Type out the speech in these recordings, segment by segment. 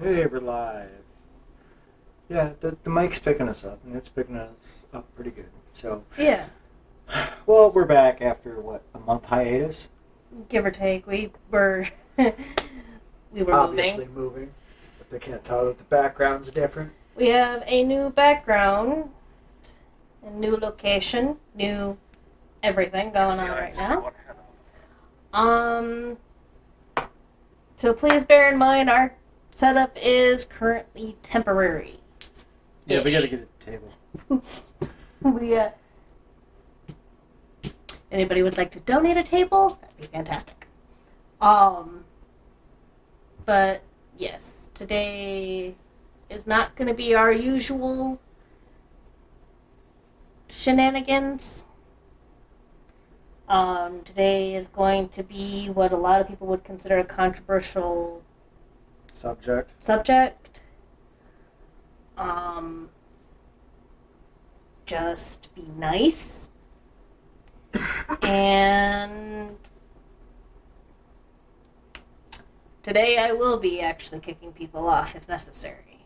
Hey, we're live. Yeah, the mic's picking us up, and it's picking us up pretty good. So, Yeah, well, we're back after, what, a month hiatus? give or take. We were we were Obviously moving. moving, but they can't tell that the background's different. We have a new background, a new location, new everything going on right now. Um, so please bear in mind our setup is currently temporary. Yeah, we gotta get a table. We anybody would like to donate a table? That'd be fantastic. But yes, today is not going to be our usual shenanigans. Today is going to be what a lot of people would consider a controversial Subject. Just be nice. And today I will be actually kicking people off if necessary.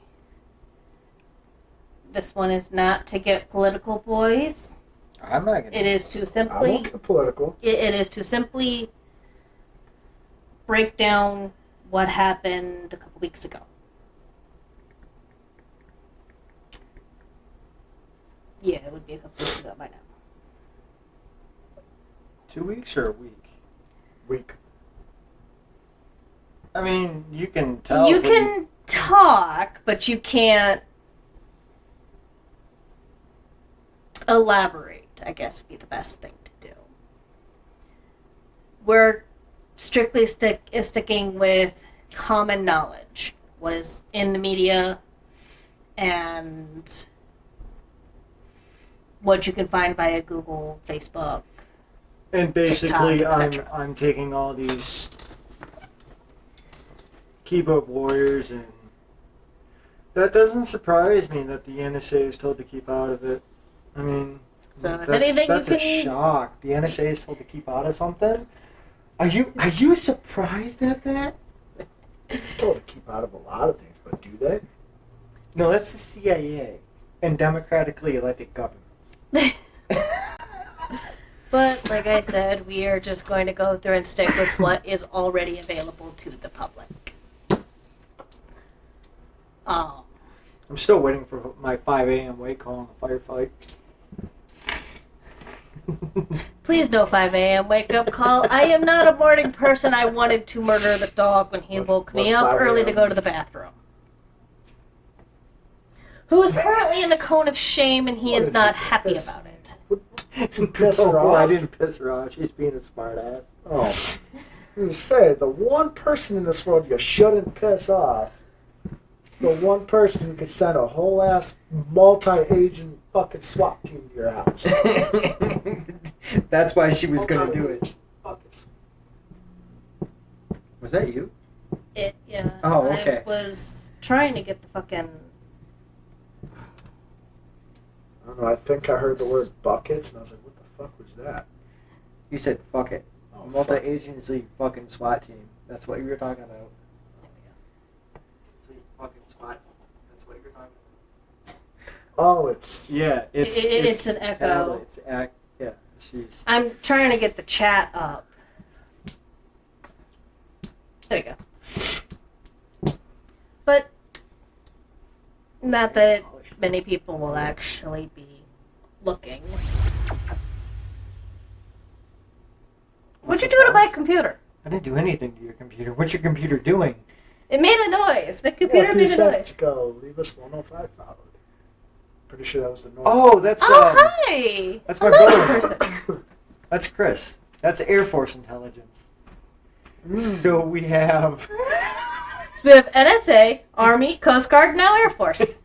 This one is not to get political, boys. I'm not gonna. It is to I simply won't get political. it is to simply break down what happened a couple weeks ago. Yeah, it would be a couple weeks ago by now. 2 weeks or a week? Weak. I mean, you can tell. You can talk, but you can't elaborate, I guess would be the best thing to do. We're strictly sticking with common knowledge, what is in the media, and what you can find via Google, Facebook. And basically, TikTok, etc. I'm taking all these keyboard warriors, and that doesn't surprise me that the NSA is told to keep out of it. I mean, So if that's, anything, that's you a can. shock. The NSA is told to keep out of something. Are you surprised at that? They're told to keep out of a lot of things, but do they? No, that's the CIA and democratically elected governments. But like I said, we are just going to go through and stick with what is already available to the public. I'm still waiting for my 5 a.m. wake call in the firefight. Please no 5 a.m. wake up call. I am not a morning person. I wanted to murder the dog when he woke me What up 5 early to a.m.? go to the bathroom. Who is currently in the cone of shame and he What is did not you happy piss? about it. Piss her Oh, I off? didn't piss her off. She's being a smart ass. Oh. You say, the one person in this world you shouldn't piss off is the one person who could send a whole ass multi-agent fucking SWAT team to your house. That's why she was gonna do it. Was that you? Yeah. Oh, okay. I was trying to get the fucking. I don't know, I think I heard the word buckets, and I was like, what the fuck was that? You said fuck it. Oh, Multi-agency fucking SWAT team. That's what you were talking about. Fucking SWAT team. That's what you're talking about. Oh, it's... Yeah, It's an echo. Yeah, she's. I'm trying to get the chat up. There you go. But not that many people will actually be looking. What'd you do to my computer? I didn't do anything to your computer. What's your computer doing? It made a noise. The Yeah, computer a few made a seconds noise. ago, leave us 105 followed. Pretty sure that was the noise. Oh, that's Oh, hi! that's my Hello, brother. person. That's Chris. That's Air Force intelligence. Mm. So we have. We have NSA, Army, Coast Guard, now Air Force.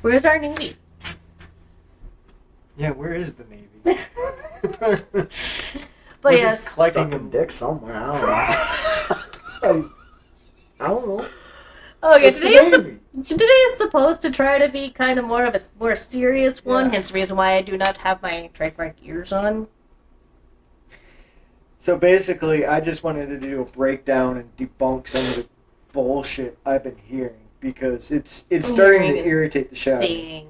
Where's our Navy? Yeah, where is the Navy? But We're yes, just collecting Sucking them. dick somewhere, I don't know. I don't know. oh yeah, It's the Navy. today is supposed to try to be kind of more of a more serious one. Yeah. Hence the reason why I do not have my trademark ears on. So basically, I just wanted to do a breakdown and debunk some of the bullshit I've been hearing because it's starting to irritate the shit out of me.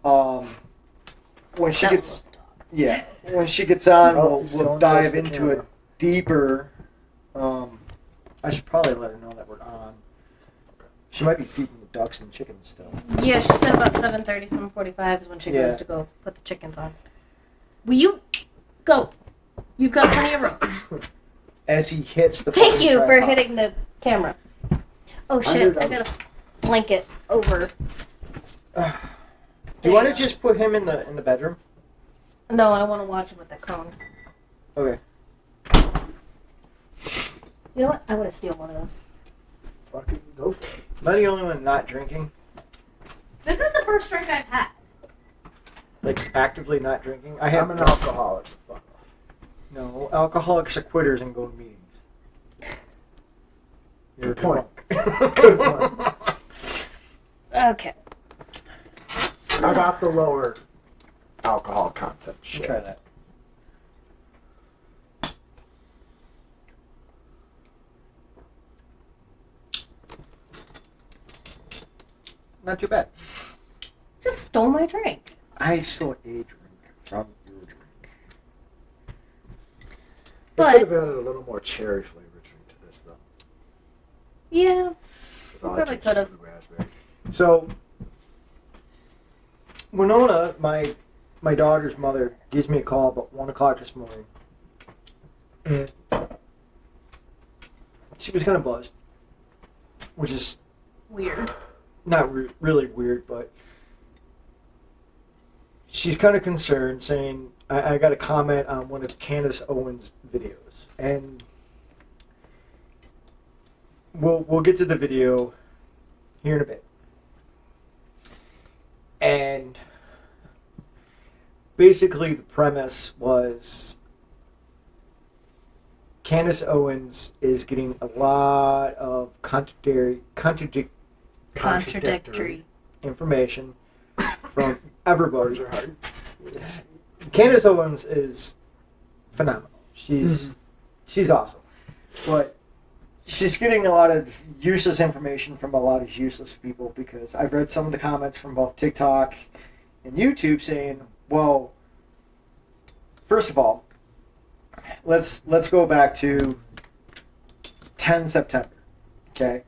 Seeing. When she That gets was when she gets on, Oh, he's we'll going dive towards the into camera. it deeper. I should probably let her know that we're on. She might be feeding the ducks and chickens still. Yeah, she said about 7:30, 7:45 is when she goes to go put the chickens on. Will you go? You've got plenty of room. As he hits the Thank fucking you for tripod. hitting the camera. Oh shit, I got a blanket over. Do you want to just put him in the bedroom? No, I want to watch him with the cone. Okay. You know what? I want to steal one of those. Fucking go for it. Am I the only one not drinking? This is the first drink I've had. Like actively not drinking? I have I'm an alcoholic. So fuck off. No, alcoholics are quitters and go to meetings. You're Good point. drunk. Good point. Okay. I got the lower alcohol content We'll shit. try that. Not too bad. Just stole my drink. I stole a drink from your drink. They could But have added a little more cherry flavored drink to this though. yeah, 'Cause all I Probably taste is could've. the raspberry. So, Winona, my daughter's mother, gives me a call about 1 o'clock this morning. And she was kind of buzzed. Which is weird. not really weird, but she's kind of concerned, saying, I got a comment on one of Candace Owens' videos. And we'll get to the video here in a bit. And basically the premise was Candace Owens is getting a lot of contradictory information from everybody. Words are hard. Candace Owens is phenomenal. She's awesome. But she's getting a lot of useless information from a lot of useless people because I've read some of the comments from both TikTok and YouTube saying, well, first of all, let's go back to 10 September. Okay?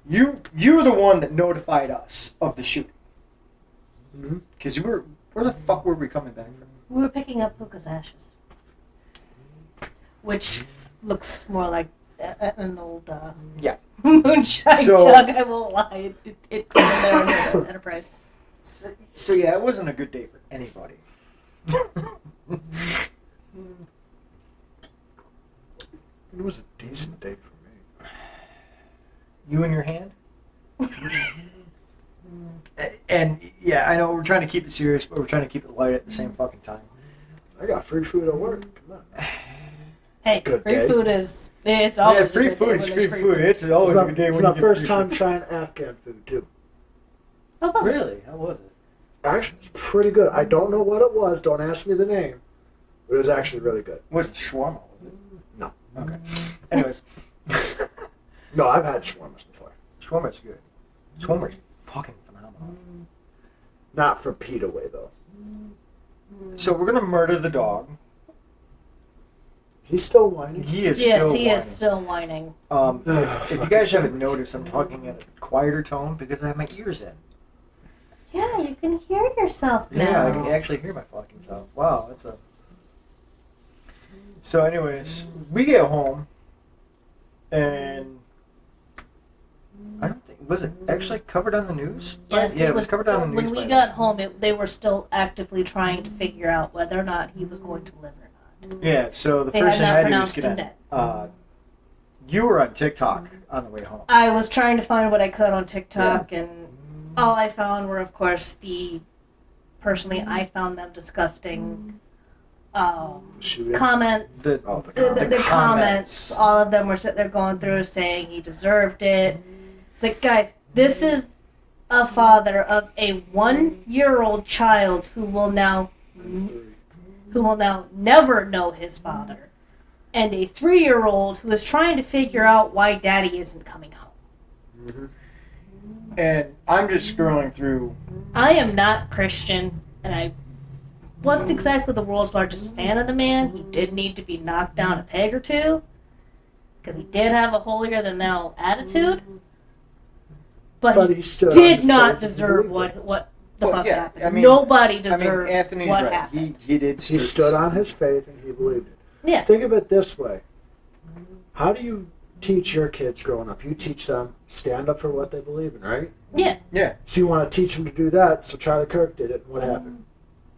You were the one that notified us of the shooting. Because where the fuck were we coming back from? We were picking up Puka's ashes, which looks more like an old Yeah. moonshine So- jug. I won't lie. It's there in the Enterprise. So yeah, it wasn't a good day for anybody. It was a decent day for me. You in your hand? And yeah, I know we're trying to keep it serious, but we're trying to keep it light at the same fucking time. I got free food at work. Come on. Hey, Good free day. food is it's always Yeah, a free good day food when is there's free food. It's always It's a good day it's when my you get first free time food. trying Afghan food too. What was it? Really? How was it? Actually, it's pretty good. I don't know what it was. Don't ask me the name. But it was actually really good. Was it shawarma? Was it? No. Okay. Anyways, No, I've had shawarmas before. shawarma's good. Shawarma's fucking phenomenal. Not from Pita Way though. So we're gonna murder the dog. Is he still whining? He is Yes, still he whining. is still whining. If you guys haven't noticed, I'm talking at a quieter tone because I have my ears in. Yeah, you can hear yourself now. Yeah, I can actually hear my fucking self. Wow, that's a. So, anyways, we get home, and I don't think was it actually covered on the news. Yes, yeah, it was covered on the news. When we by got home, they were still actively trying to figure out whether or not he was going to live or not. then. Yeah, so the They first had thing not I did was pronounced him get dead. you were on TikTok on the way home. I was trying to find what I could on TikTok, and all I found were, of course, personally, I found them disgusting Shooting. comments. The The comments, all of them were sitting there going through saying he deserved it. It's like, guys, this is a father of a 1-year-old child who will now never know his father. and a 3-year-old who is trying to figure out why daddy isn't coming home. Mm-hmm. And I'm just scrolling through. I am not Christian, and I wasn't exactly the world's largest fan of the man. He did need to be knocked down a peg or two, because he did have a holier-than-thou attitude. But he still did not deserve what the fuck happened. I mean, Nobody deserves Anthony's what right. happened. He did. He stood on his faith and he believed it. Yeah. Think of it this way. How do you teach your kids growing up? You teach them stand up for what they believe in, right? Yeah. Yeah. So you want to teach them to do that. So Charlie Kirk did it. And what happened?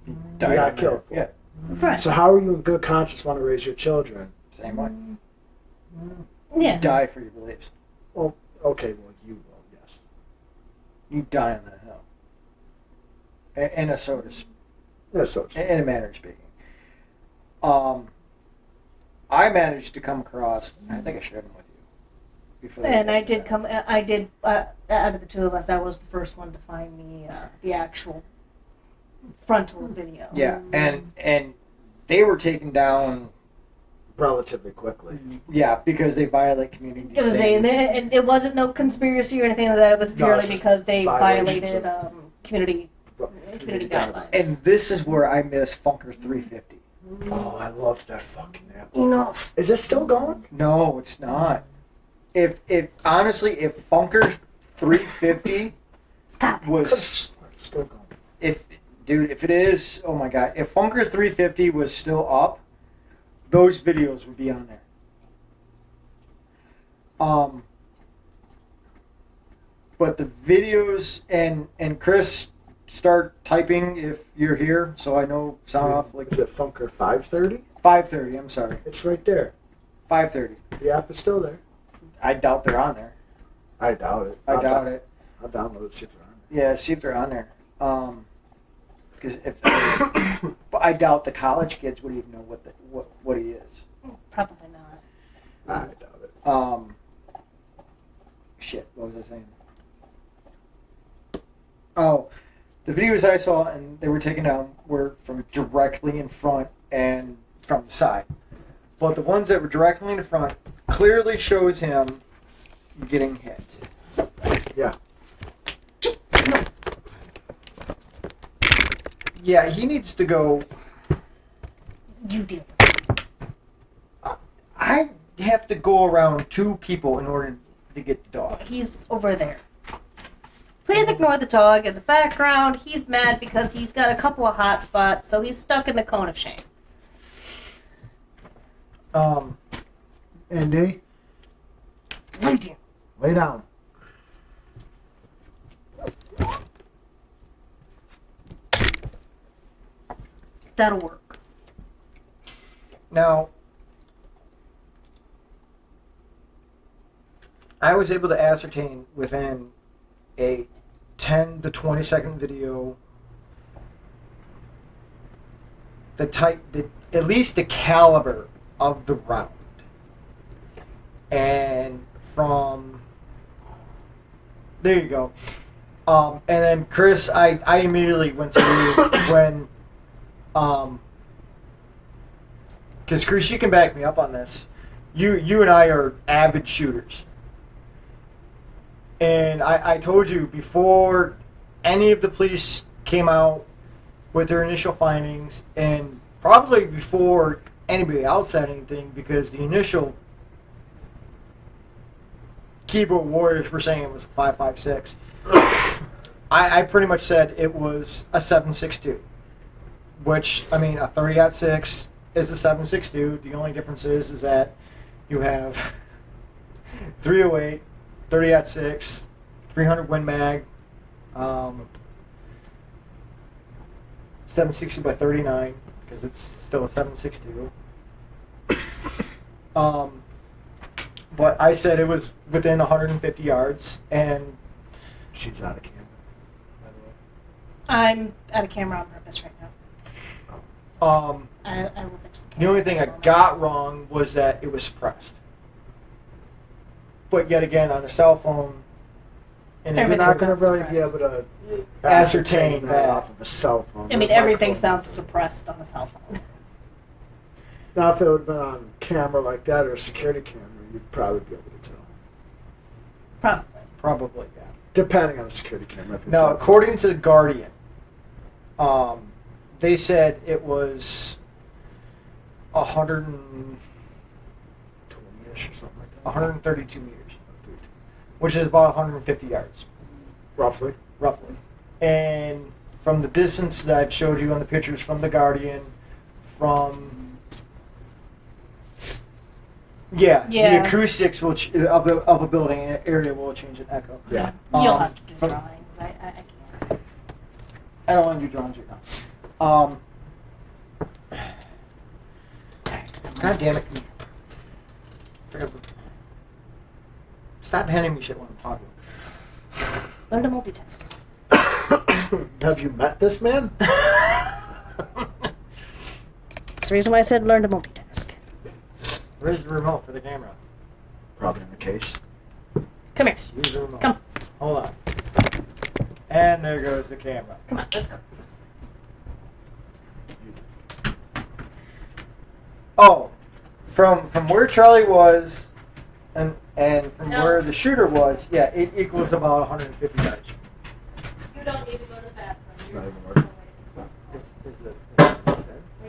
He got killed. Yeah. Right. So how are you in good conscience want to raise your children? Same way. Yeah. You die for your beliefs. Well, okay, well, you will, yes. You die on that hill. In a sort of, Yes, so in a manner of speaking. I managed to come across. I think I shared them with you. Before And I did come. I did. Out of the two of us, I was the first one to find the actual frontal video. Yeah, and they were taken down. relatively quickly. Yeah, because they violate community It was standards. and it wasn't no conspiracy or anything like that. It was No, purely it's just because they violations violated of- community guidelines. And this is where I miss Funker 350. Oh, I loved that fucking app. Enough. Is it still going? No, it's not. If honestly, if Funker 350 Stop it. was It's still going. if it is, oh my god, if Funker 350 was still up, those videos would be on there. But the videos and Chris, start typing if you're here, so I know sound off like Is it Funker 530? 5:30. I'm sorry, It's right there. 5:30. The app is still there. I doubt they're on there. I doubt it. I doubt it. I'll download it, see if they're on Yeah, see if they're on there. Because if, but I doubt the college kids would even know what he is. Probably not. there. I doubt it. Shit. What was I saying? Oh, the videos I saw and they were taken down were from directly in front and from the side. But the ones that were directly in the front clearly shows him getting hit. Yeah. Yeah, he needs to go. You do. I have to go around 2 people in order to get the dog. He's over there. Please ignore the dog in the background. He's mad because he's got a couple of hot spots, so he's stuck in the cone of shame. Andy, lay down. That'll work. Now, I was able to ascertain within a 10 to 20 second video at least the caliber of the round. And from there you go. And then Chris, I immediately went to you when because Chris, you can back me up on this. You and I are avid shooters. And I told you before any of the police came out with their initial findings, and probably before anybody else said anything, because the initial keyboard warriors were saying it was a 5.56. I pretty much said it was a 7.62, which, I mean, a 30-06 is a 7.62. The only difference is that you have 308, 30-06, 300 Win Mag, 760 by 39, because it's still a 7.62. But I said it was within 150 yards, and She's out of camera. By I'm out of camera on purpose right now. I will fix the camera. the only thing I got wrong was that it was suppressed. But yet again, on a cell phone, and the way. You're not going to Everything's really be able to Ascertain that. off of a cell phone. I mean, or a everything microphone. sounds suppressed on a cell phone. Now, if it would have been on camera like that or a security camera, you'd probably be able to tell. Probably. Probably, yeah. Depending on the security camera. If it's Now, like- according to the Guardian, they said it was 120-ish or something like that. 132 meters, which is about 150 yards, Roughly. roughly. And from the distance that I've showed you on the pictures from the Guardian, from Yeah. the acoustics will of a building area will change in echo. Yeah. You'll have to do from- drawings. I can't. I don't want to do drawings right now. God damn it! Stop handing me shit when I'm talking. Learn to multitask. Have you met this man? That's the reason why I said learn to multitask. Where's the remote for the camera? Probably in the case. Come here. Use the remote. Come. Hold on. And there goes the camera. Come on, let's go. Oh, from where Charlie was, and from No. where the shooter was, yeah, it equals about 150 yards. You don't need to go to the bathroom. It's not even working. Is it? Right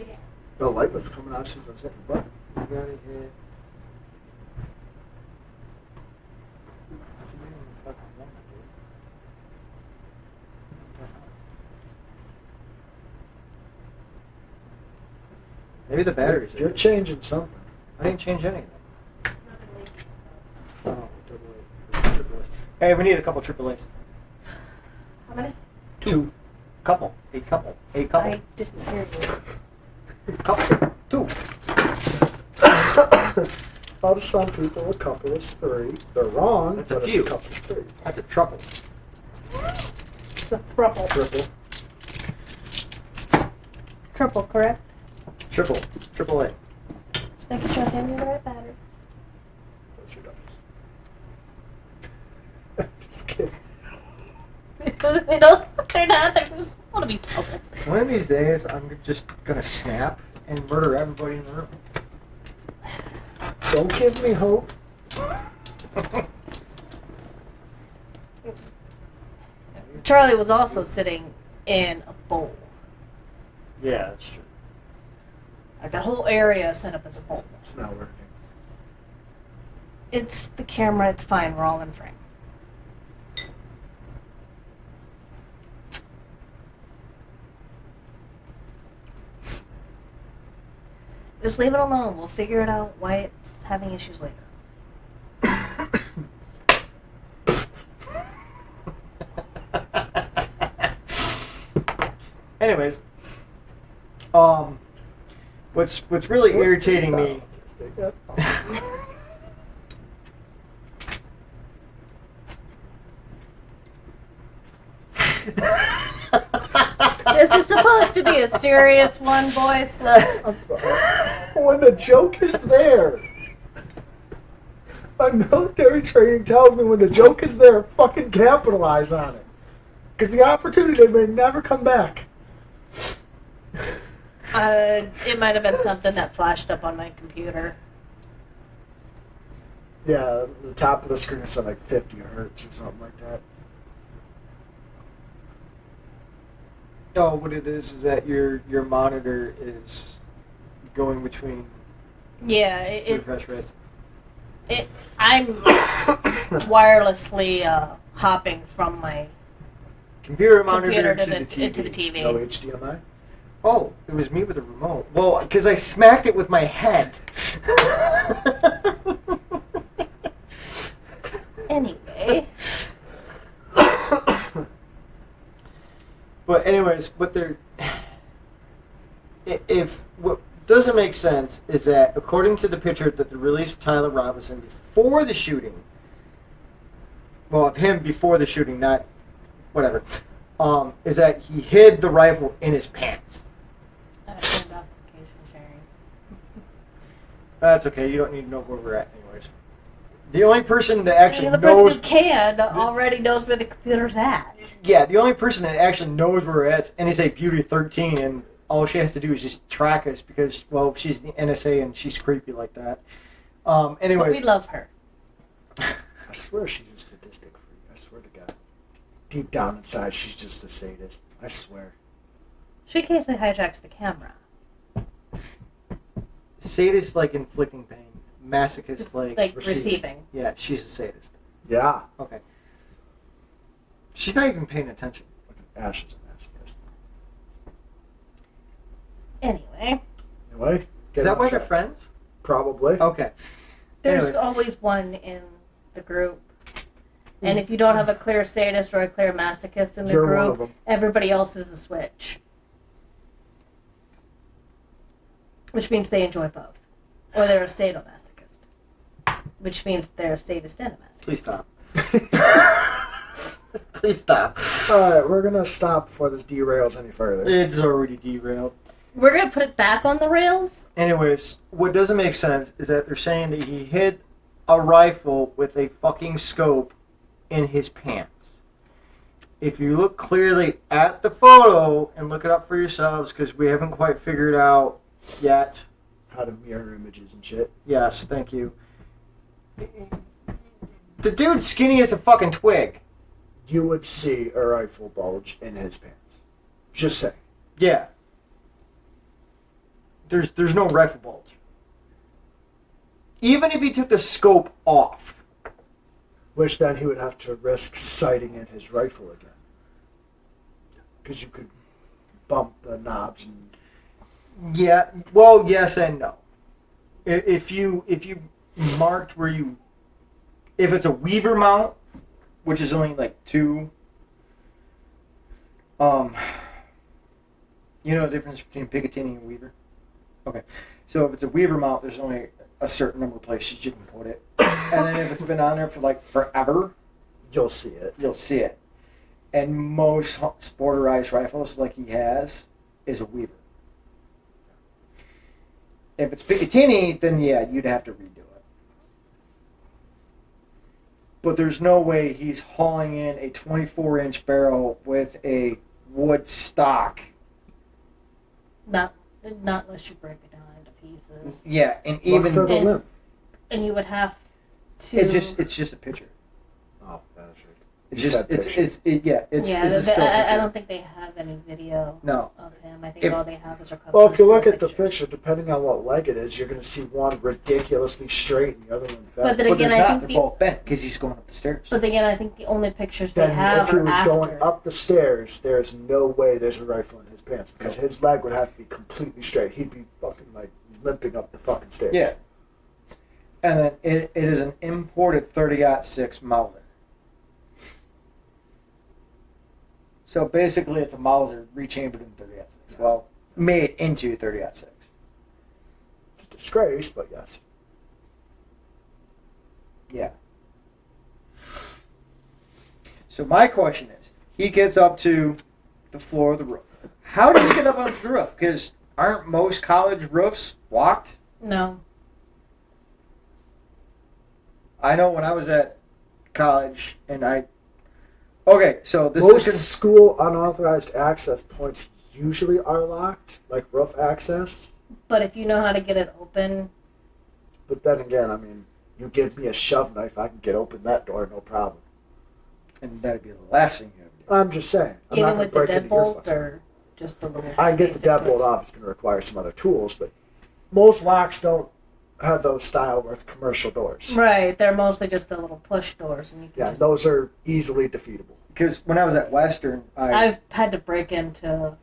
here. The light was coming out as soon as I was hitting the button. You gotta hit. Maybe the batteries. You're changing something. I didn't change anything. Nothing leaking. Oh, triple A. Hey, we need a couple triple A's. How many? Two. Couple. A couple. A couple. I didn't hear you. Couple. Two. How to some people, a couple is three. They're wrong, That's a but few. it's a couple is three. That's a trouble. It's a triple. Triple. Triple, correct? Triple. Triple A. Just making sure I send you the right batteries. Those are dummies. Just kidding. They don't, they're not, they're just want to be told us. One of these days, I'm just gonna snap and murder everybody in the room. Don't give me hope. Charlie was also sitting in a bowl. Yeah, that's true. Like the whole area is set up as a bowl. It's not working. It's the camera, it's fine, we're all in frame. Just leave it alone. We'll figure it out why it's having issues later. Anyways, what's really irritating me. This is supposed to be a serious one, boys. I'm sorry. When the joke is there. My military training tells me when the joke is there, fucking capitalize on it. Because the opportunity may never come back. It might have been something that flashed up on my computer. Yeah, the top of the screen is at like 50 hertz or something like that. Oh, what it is that your monitor is going between Yeah, it, refresh rates. I'm wirelessly hopping from my Computer monitor computer to to the TV. into the TV. No HDMI? Oh, it was me with the remote. Well, because I smacked it with my head. Anyway, But anyways, what they're if what doesn't make sense is that according to the picture that they released of Tyler Robinson before the shooting, well, of him before the shooting, not whatever, is that he hid the rifle in his pants. I turned off location sharing. That's okay. You don't need to know where we're at, anyways. The only person that actually The person knows, who can already knows where the computer's at. yeah, the only person that actually knows where we're at is NSA Beauty 13, and all she has to do is just track us because, well, she's the NSA and she's creepy like that. But Anyways, we love her. I swear she's a sadistic freak. I swear to God. Deep down inside, she's just a sadist. I swear. She occasionally hijacks the camera. sadist like inflicting pain, masochist It's like receiving. Yeah, she's a sadist. Yeah. Okay. She's not even paying attention. Ash is a masochist. Anyway, Anyway. Is that why they're friends? Probably. Okay. there's Anyway. always one in the group. And if you don't have a clear sadist or a clear masochist in the You're one of group, them. everybody else is a switch. Which means they enjoy both. Or they're a sadomasochist. Which means they're a sadist and a masochist. Please stop. Please stop. Alright, we're gonna stop before this derails any further. It's already derailed. We're going to put it back on the rails? Anyways, what doesn't make sense is that they're saying that he hid a rifle with a fucking scope in his pants. If you look clearly at the photo and look it up for yourselves, because we haven't quite figured out yet. How to mirror images and shit. Yes, thank you. The dude's skinny as a fucking twig. You would see a rifle bulge in his pants. Just saying. Yeah. There's no rifle bulge. Even if he took the scope off. Which then he would have to risk sighting in his rifle again. Because you could bump the knobs and... Yeah, well, yes and no. If you marked where you... If it's a Weaver mount, which is only like two... You know the difference between Picatinny and Weaver? Okay. So if it's a Weaver mount, there's only a certain number of places you can put it. And then if it's been on there for like forever, You'll see it. you'll see it. And most sporterized rifles, like he has, is a Weaver. If it's Picatinny, then yeah, you'd have to redo it. But there's no way he's hauling in a 24-inch barrel with a wood stock. Not unless you break it down into pieces. Yeah, and Look even for the And- limb. And you would have to... it's just a picture. Oh, that's right. It's You just said it's picture. it's yeah, a still I picture. don't think they have any video No. of him. I think If- all they have is a couple Well, if you of look still at the pictures. picture, depending on what leg it is, you're going to see one ridiculously straight and the other one bent. But then But again, there's I not. think They're both bent because he's going up the stairs. But again, I think the only pictures they Then have if he are was after. going up the stairs, there's no way there's a rifle in his pants because his leg would have to be completely straight. He'd be fucking like limping up the fucking stairs. Yeah. And then it is an imported 30-06 Mauser. So basically, it's a Mauser rechambered in 30-06. Well, made into 30-06. It's a disgrace, but yes. Yeah. So my question is, he gets up to the floor of the roof. How did he get up onto the roof? Because aren't most college roofs locked? No. I know when I was at college, and okay, so this Most is school unauthorized access points usually are locked, like roof access. But if you know how to get it open, But then again, I mean, you give me a shove knife, I can get open that door, no problem. and that'd be the last thing you ever do. I'm just saying. I'm not even gonna with the break into your deadbolt fucking- or just the little. I can get the basic deadbolt doors? off. It's going to require some other tools, but most locks don't have those style with commercial doors. Right, they're mostly just the little push doors, and you can Yeah, just. those are easily defeatable. Because when I was at Western, I've had to break into a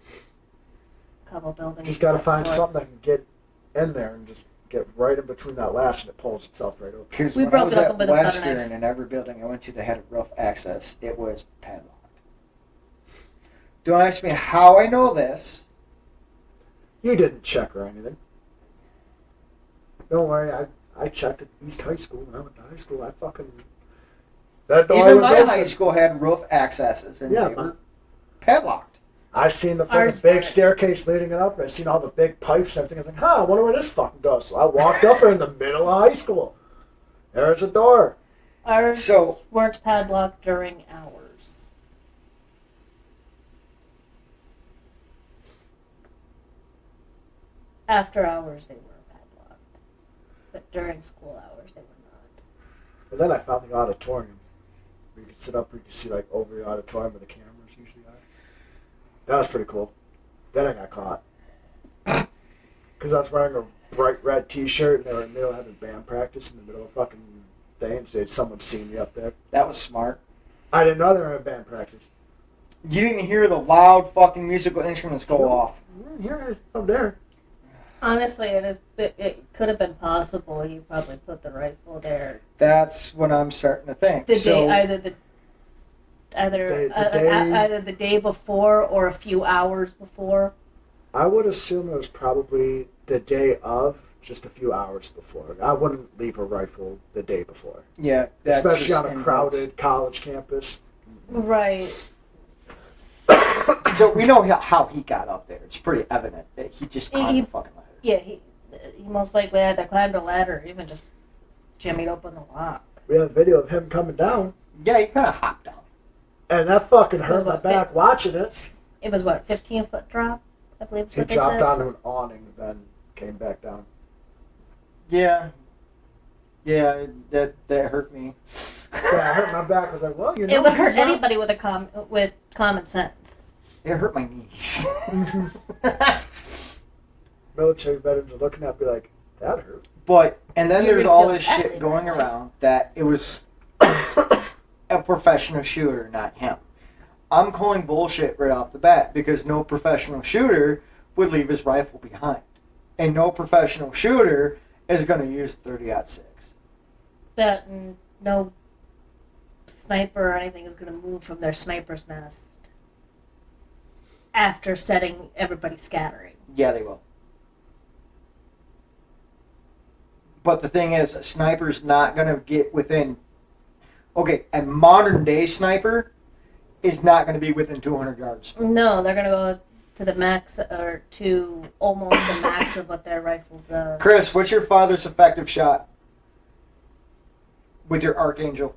couple buildings. You just got to find before. something that can get in there and just get right in between that latch and it pulls itself right open. because We when I broke was it at open with a butter Western, knife. and every building I went to that had a roof access, it was padlocked. Don't ask me how I know this. You didn't check or anything. Don't worry, I checked at East High School when I went to high school. I fucking... That door Even was my open. high school had roof accesses, and Yeah, they were man. padlocked. I seen the Ours fucking big weren't. staircase leading it up, and I seen all the big pipes and everything. I was like, huh, I wonder where this fucking goes. So I walked up there in the middle of high school. There's a door. Ours So- weren't padlocked during hours. After hours, they were padlocked. But during school hours, they were not. But then I found the auditorium. Where you could sit up, where you could see like over the auditorium where the cameras usually are. That was pretty cool. Then I got caught. Because I was wearing a bright red t-shirt and they were in the middle of having band practice in the middle of fucking thing. And someone seen me up there. That was smart. I didn't know they were in band practice. You didn't hear the loud fucking musical instruments go off. Here, up there. Honestly, it could have been possible. You probably put the rifle there. That's what I'm starting to think. Either the day before or a few hours before. I would assume it was probably the day of, just a few hours before. I wouldn't leave a rifle the day before. Yeah. Especially on a crowded college campus. Right. So we know how he got up there. It's pretty evident that he just climbed the fucking ladder. Yeah, he most likely either climbed a ladder or even just jimmied open the lock. We have a video of him coming down. Yeah, he kind of hopped down. And that fucking hurt my back watching it. It was, 15-foot drop? I believe is what they said. He dropped onto an awning, then came back down. Yeah. Yeah, that hurt me. Yeah, it hurt my back. I was like, well, it would hurt anybody with common sense. It hurt my knees. Military veterans are looking at me like, that hurt. And then there's all this shit going around that it was a professional shooter, not him. I'm calling bullshit right off the bat because no professional shooter would leave his rifle behind. And no professional shooter is going to use 30-06. That and no sniper or anything is going to move from their sniper's nest after setting everybody scattering. Yeah, they will. But the thing is, a sniper's not going to get within... Okay, a modern-day sniper is not going to be within 200 yards. No, they're going to go to the max, or to almost the max of what their rifles are. Chris, what's your farthest effective shot with your Archangel?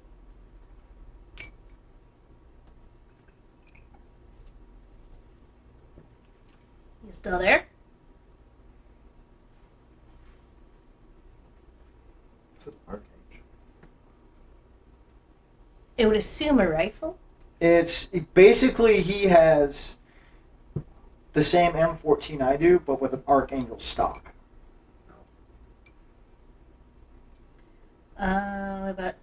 You still there? It's an Archangel. It would assume a rifle? It's basically he has the same M14 I do, but with an Archangel stock. Only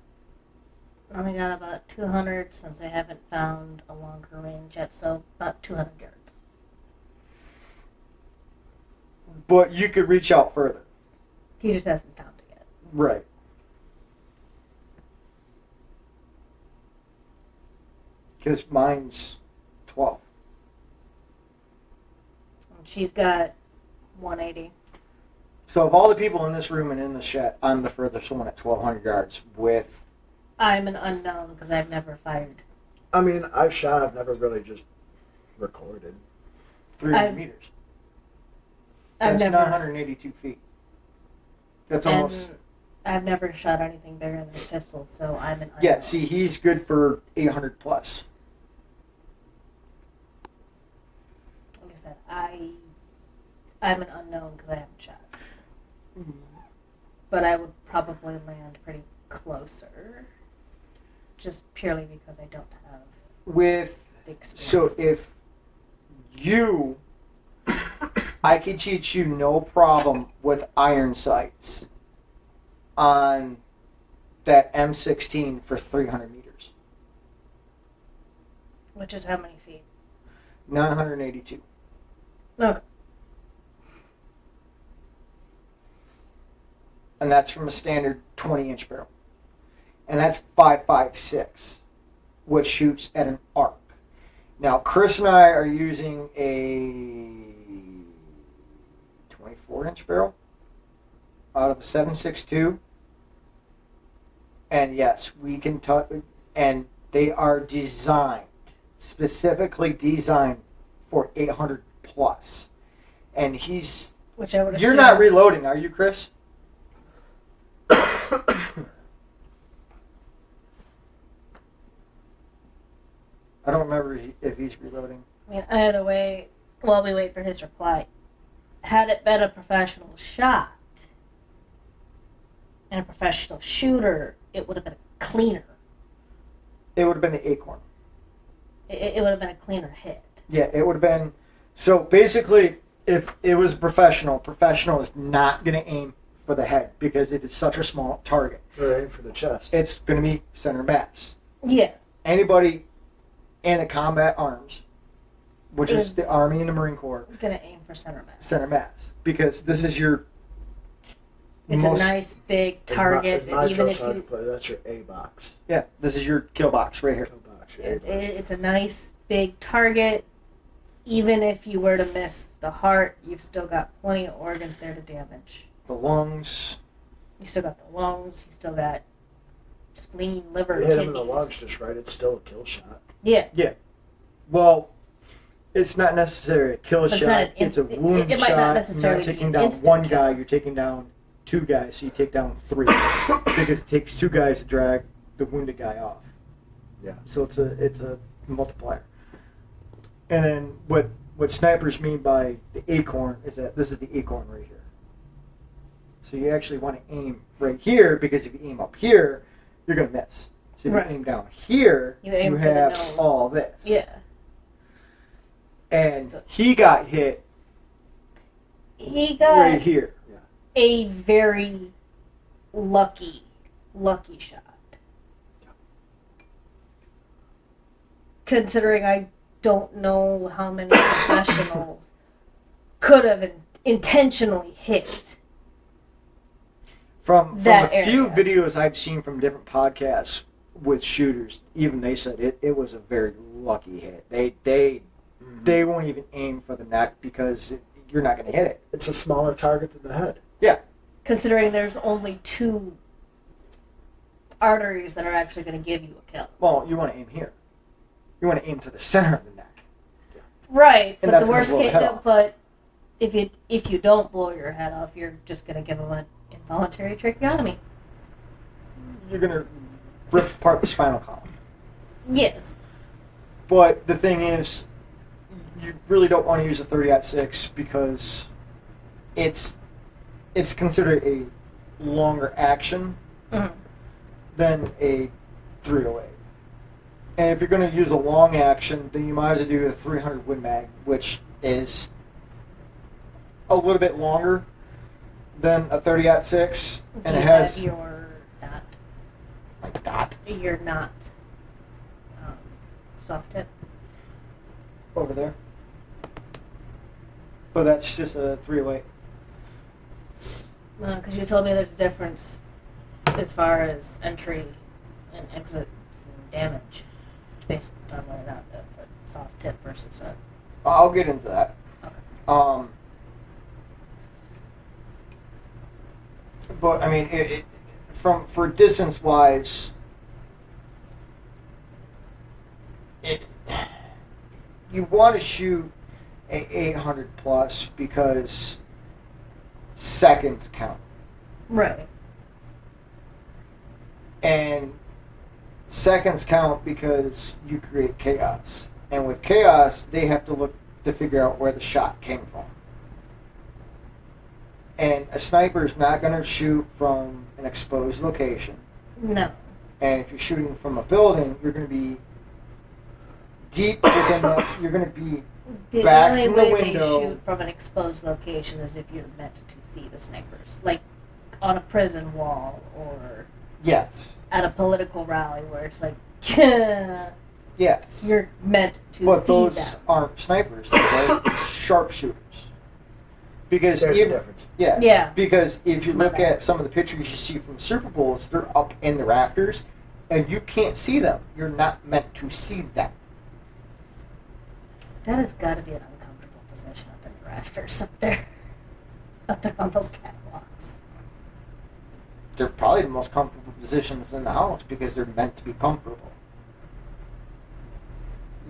got about 200 since I haven't found a longer range yet, so about 200 yards. But you could reach out further. He just hasn't found it yet. Right. Because mine's 12. And she's got 180. So of all the people in this room and in the shed, I'm the furthest one at 1,200 yards with... I'm an unknown because I've never fired. I mean, I've shot. I've never really just recorded. 300 meters. That's 982 feet. That's almost... I've never shot anything bigger than a pistol, so I'm an unknown. Yeah, see, he's good for 800 plus. Like I said, I'm an unknown because I haven't shot. Mm-hmm. But I would probably land pretty closer, just purely because I don't have big experience. So if I could teach you no problem with iron sights on that M16 for 300 meters. Which is how many feet? 982. Okay. And that's from a standard 20-inch barrel. And that's 5.56, which shoots at an arc. Now, Chris and I are using a 24-inch barrel out of a 7.62. And yes, we can touch, and they are designed, specifically designed for 800 plus. And which I would you're assume, not reloading, are you, Chris? I don't remember if he's reloading. I mean, either way, while we wait for his reply. had it been a professional shot and a professional shooter, it would have been cleaner. It would have been the acorn. It would have been a cleaner hit. Yeah, it would have been. So basically, if it was professional is not going to aim for the head because it is such a small target. Or aim for the chest. It's going to be center mass. Yeah. Anybody in a combat arms, which is the Army and the Marine Corps, Gonna aim for center mass. center mass, because this is your. It's a nice big target, As my and even if sergeant you, put it, that's your A box. Yeah, this is your kill box right here. Kill box, your A box. it's a nice big target. Even if you were to miss the heart, you've still got plenty of organs there to damage. The lungs. You still got the lungs. You still got spleen, liver, You hit him in the kidneys. lungs just right, it's still a kill shot. Yeah. Well, it's not necessarily a kill But it's shot. not an It's a instant- wound it might shot. not necessarily You're not be taking an down instant one kill. guy. You're taking down two guys. So you take down three because it takes two guys to drag the wounded guy off. Yeah. So it's a multiplier. And then what snipers mean by the acorn is that this is the acorn right here. So you actually want to aim right here because if you aim up here, you're going to miss. So if Right. you aim down here, You aim you for the have nose. all this. Yeah. And So- he got hit He got right here. a very lucky shot. Considering I don't know how many professionals could have intentionally hit. From That a few area. videos I've seen from different podcasts with shooters, even they said it was a very lucky hit. They won't even aim for the neck because you're not going to hit it. It's a smaller target than the head. Considering there's only 2 arteries that are actually going to give you a kill. Well, you want to aim here. You want to aim to the center of the neck. Right, And but that's the gonna worst blow the case, head off. but if you don't blow your head off, you're just going to give them an involuntary tracheotomy. You're going to rip apart the spinal column. Yes. But the thing is, you really don't want to use a 30-06 because it's considered a longer action Mhm. than a 308. And if you're going to use a long action, then you might as well do a 300 Win Mag, which is a little bit longer than a 30-06, and Do it you has have your not like dot You're not soft tip. over there. But that's just a 308. Because you told me there's a difference as far as entry and exits and damage based on whether or not that's a soft tip versus a. I'll get into that. Okay. But I mean, for distance wise, you want to shoot a 800 plus because seconds count, Right. and seconds count because you create chaos, and with chaos, they have to look to figure out where the shot came from. And a sniper is not going to shoot from an exposed location. No. And if you're shooting from a building, you're going to be deep within that. You're going to be The back only from the way window. they shoot from an exposed location is if you're meant to see the snipers, like on a prison wall or yes, at a political rally where it's like yeah. you're meant to But see those them. aren't snipers; they're sharpshooters. Because There's a even, difference. Yeah. because if you My look bad. at some of the pictures you see from Super Bowls, they're up in the rafters, and you can't see them. You're not meant to see them. That has got to be an uncomfortable position up in the rafters up there on those catwalks. They're probably the most comfortable positions in the house because they're meant to be comfortable.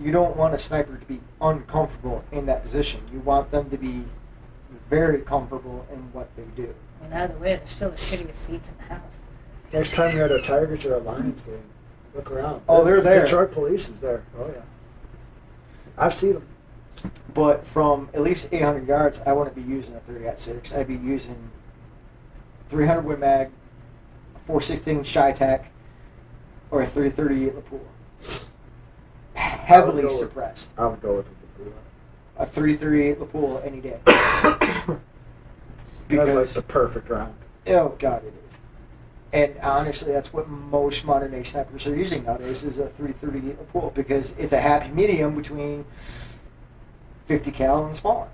You don't want a sniper to be uncomfortable in that position. You want them to be very comfortable in what they do. I mean, either way, they're still the shittiest seats in the house. Next time you're at a Tigers or a Lions game, look around. Oh, they're there. Detroit police is there. Oh, yeah. I've seen them. But from at least 800 yards, I wouldn't be using a 30-06. I'd be using 300 Win Mag, a 416 Shy-Tac, or a 338 Lapua. Heavily suppressed. I would go with the Lapua. A 338 Lapua any day. That's like the perfect round. Oh, God, it is. And honestly, that's what most modern day snipers are using nowadays is a 338 Lapua because it's a happy medium between 50 cal and smaller.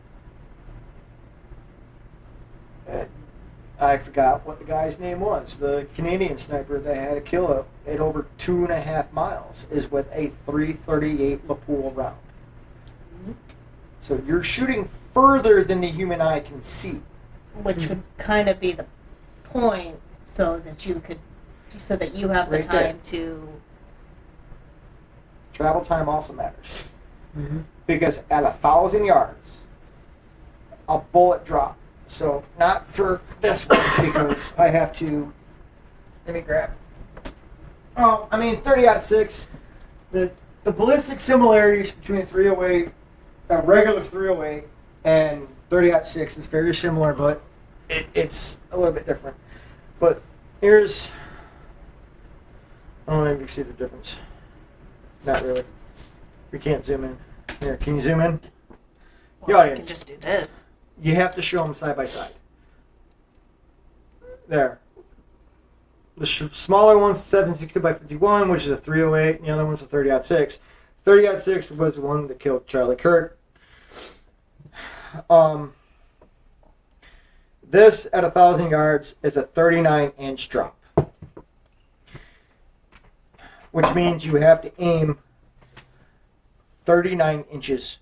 I forgot what the guy's name was. The Canadian sniper that had a kill at over 2.5 miles is with a 338 Lapua round. So you're shooting further than the human eye can see. Which would kind of be the point, so that you have the Right time there. to. Travel time also matters. Mm-hmm. Because at 1,000 yards, a bullet drop. So not for this one because I have to. Let me grab. Oh, I mean 30-06. The ballistic similarities between 308, a regular 308, and 30-06 is very similar, but it's a little bit different. But here's. I don't know if you can see the difference. Not really. We can't zoom in. Here, can you zoom in? Well, I can audience. just do this. You have to show them side by side. There. The smaller one's 760x51, which is a 308, and the other one's a 30-06. 30-06 was the one that killed Charlie Kirk. This at 1,000 yards is a 39-inch drop, which means you have to aim 39 inches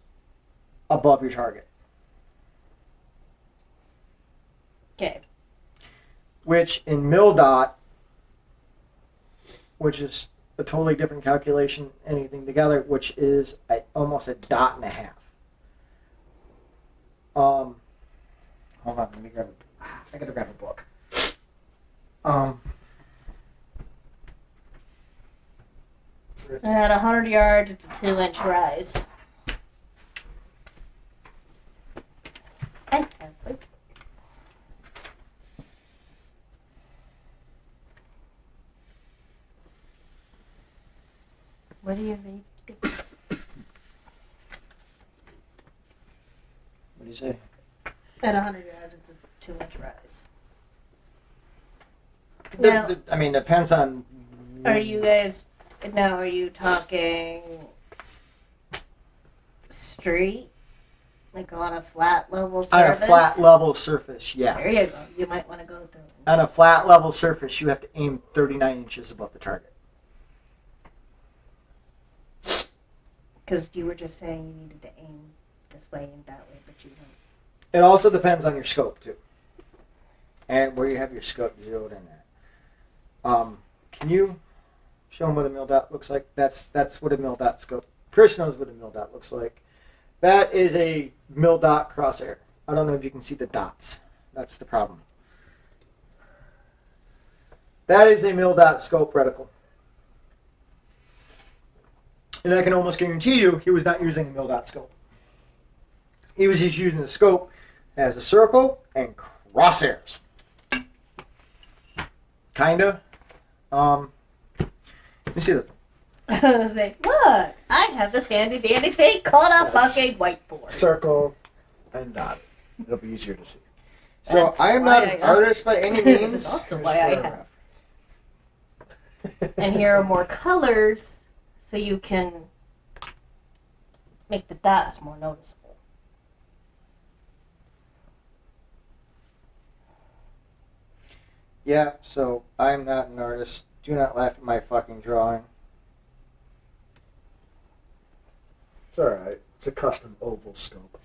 above your target. Okay. Which in MilDOT, which is a totally different calculation, anything together, which is almost a dot and a half. Hold on, let me grab I gotta grab a book. And at 100 yards, it's a 2-inch rise. What do you read? What do you say? At 100 yards, it's a 2-inch rise. Now- I mean, depends on. Are you guys now? Are you talking street, like on a flat level On surface? a flat level surface, yeah. There you go. You might want to go through. On a flat level surface, you have to aim 39 inches above the target. Because you were just saying you needed to aim this way and that way, but you don't. It also depends on your scope too, and where you have your scope zeroed in at. Can you show them what a MilDOT looks like? That's what a MilDOT scope. Chris knows what a MilDOT looks like. That is a MilDOT crosshair. I don't know if you can see the dots. That's the problem. That is a MilDOT scope reticle. And I can almost guarantee you he was not using a MilDOT scope. He was just using the scope as a circle and crosshairs. Kinda. Let me see that. I was like, look, I have this handy dandy thing called a fucking whiteboard. Circle and dot. It'll be easier to see. So That's I am why not an I artist by any means. That's also Here's why I photograph. have. And here are more colors, so you can make the dots more noticeable. Yeah, so I'm not an artist. Do not laugh at my fucking drawing. It's alright. It's a custom oval scope.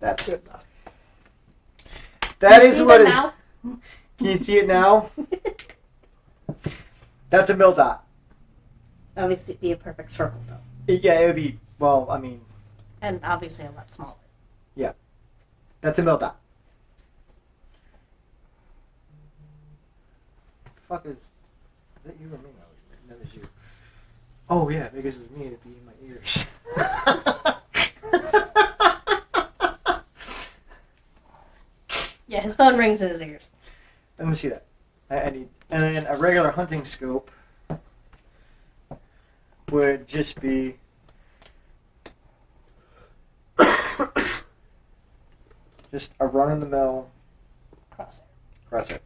That's Good enough. that You is see what them it. now? Can you see it now? That's a MilDOT. Obviously, it'd be a perfect circle though, Yeah, it would be. Well, I mean, and obviously a lot smaller. that's a MilDOT. fuck is that you or me? No, it was you. Oh yeah, because it was me. It'd be in my ears. Yeah, his phone rings in his ears. Let me see that. I need, and then a regular hunting scope would just be just a run-of-the-mill crosshair.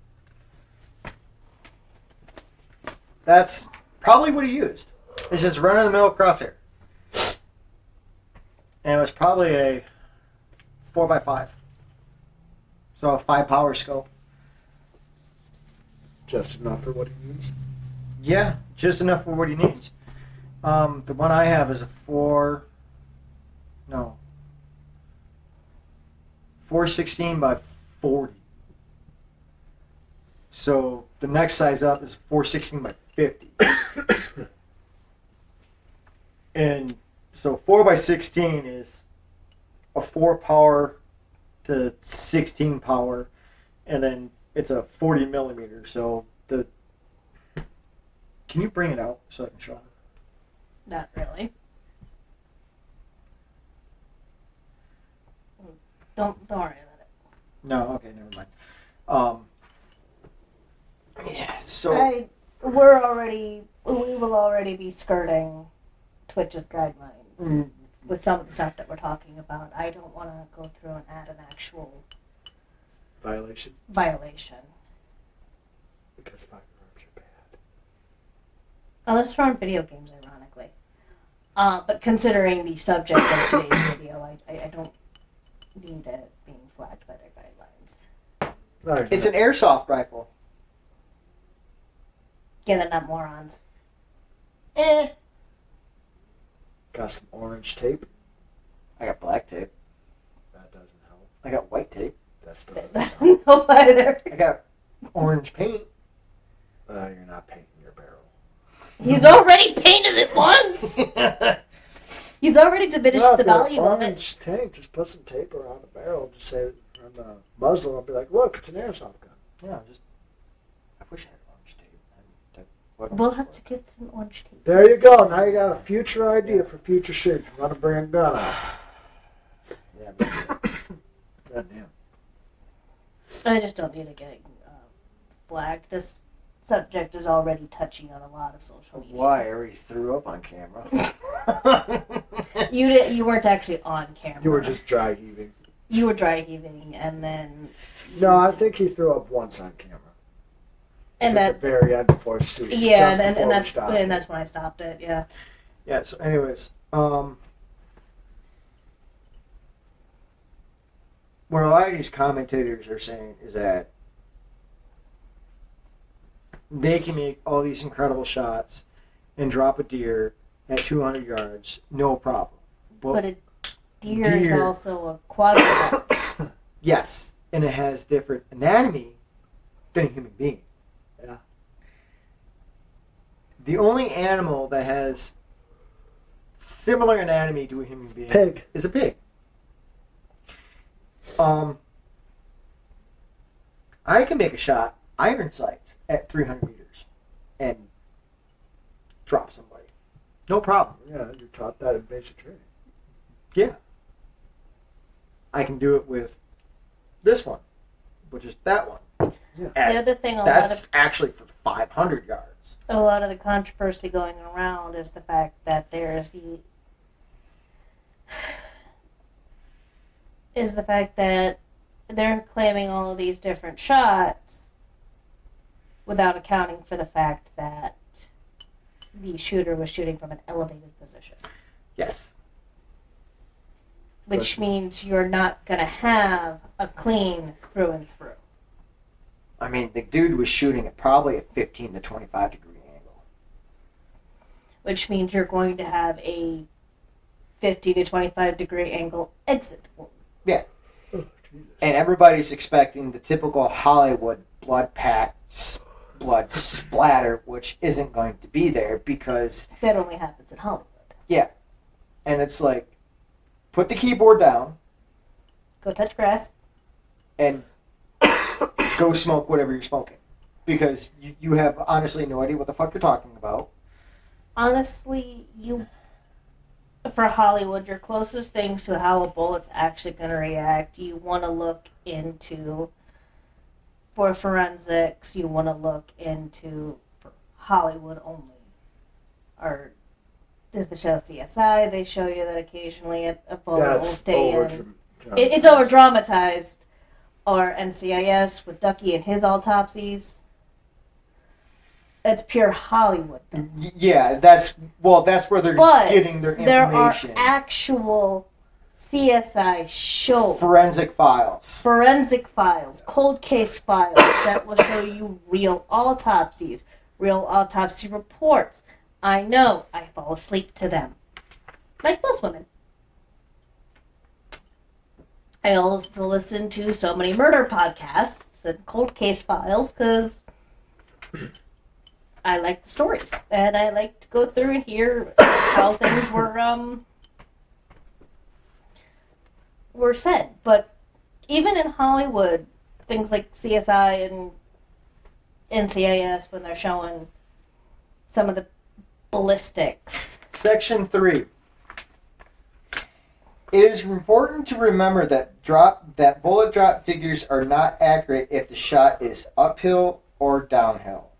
That's probably what he used. It's just run-of-the-mill crosshair, and it was probably a 4x5, so a 5-power scope. Just enough for what he needs. Yeah, just enough for what he needs. The one I have is a 416 by 40. So the next size up is 416 by 50. And so 4 by 16 is a 4 power to 16 power, and then it's a 40 millimeter. So can you bring it out so I can show him? Not really. Don't worry about it. No, okay, never mind. Yeah, so We will already be skirting Twitch's guidelines with some of the stuff that we're talking about. I don't want to go through and add an actual Violation. Because firearms are bad. Unless we're on video games, ironically. But considering the subject of today's video, I don't need it being flagged by their guidelines. it's an airsoft rifle. Yeah, they're not morons. Got some orange tape. I got black tape. That doesn't help. I got white tape. That still That doesn't help. doesn't help either. I got orange paint. You're not painting your barrel. He's already painted it once! He's already diminished Well, the if you're value of it. orange tank, just put some tape around the barrel. Just say on the muzzle. I'll be like, look, it's an airsoft gun. Yeah, I wish I had orange tape. We'll have to get some orange tape. There you go. Now you got a future idea for future shit. You want to bring a gun out. Yeah, Goddamn. I just don't need to get flagged. This subject is already touching on a lot of social media. why? I already threw up on camera. You weren't actually on camera. You were just dry heaving. You were dry heaving, and then. No, I think he threw up once on camera. And at that. the very end before shooting. Yeah, just and before we that's stopped. and that's when I stopped it. Yeah. Yeah. So, anyways, what a lot of these commentators are saying is that they can make all these incredible shots and drop a deer at 200 yards, no problem. But a deer is also a quadruped. Yes, and it has different anatomy than a human being. Yeah. The only animal that has similar anatomy to a human being Pig. is a pig. I can make a shot, iron sights, at 300 meters and drop somebody. No problem. Yeah, you taught that in basic training. Yeah. I can do it with this one, which is that one. Yeah. And The other thing, that's actually for 500 yards. a lot of the controversy going around is the fact that they're claiming all of these different shots without accounting for the fact that the shooter was shooting from an elevated position. Yes. Which means you're not going to have a clean through and through. I mean, the dude was shooting at probably a 15 to 25 degree angle. Which means you're going to have a 50 to 25 degree angle exit wound. Yeah. And everybody's expecting the typical Hollywood blood splatter, which isn't going to be there because... That only happens in Hollywood. Yeah. And it's like, put the keyboard down Go touch grass. and go smoke whatever you're smoking. because you have honestly no idea what the fuck you're talking about. Honestly, for Hollywood, your closest things to how a bullet's actually going to react, you want to look into, for forensics, you want to look into Hollywood only. Or is the show CSI? They show you that occasionally a bullet will stay in. It's over dramatized. Or NCIS with Ducky and his autopsies. It's pure Hollywood. Though. Yeah, that's where they're getting their information. There are actual CSI shows. Forensic files, cold case files that will show you real autopsies, real autopsy reports. I know, I fall asleep to them. Like most women. I also listen to so many murder podcasts and cold case files because I like the stories. And I like to go through and hear how things were said. But even in Hollywood, things like CSI and NCIS, when they're showing some of the ballistics. Section 3. It is important to remember that bullet drop figures are not accurate if the shot is uphill or downhill.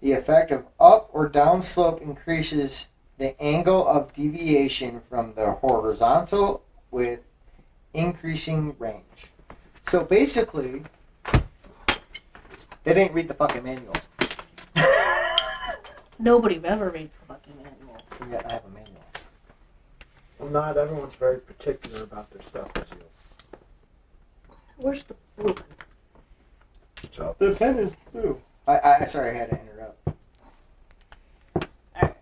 The effect of up or down slope increases the angle of deviation from the horizontal with increasing range. So basically, they didn't read the fucking manual. Nobody ever reads the fucking manual. Yeah, I have a manual. Well, not everyone's very particular about their stuff as you. Where's the blue pen? So The pen is blue. I sorry, I had to interrupt. Alright.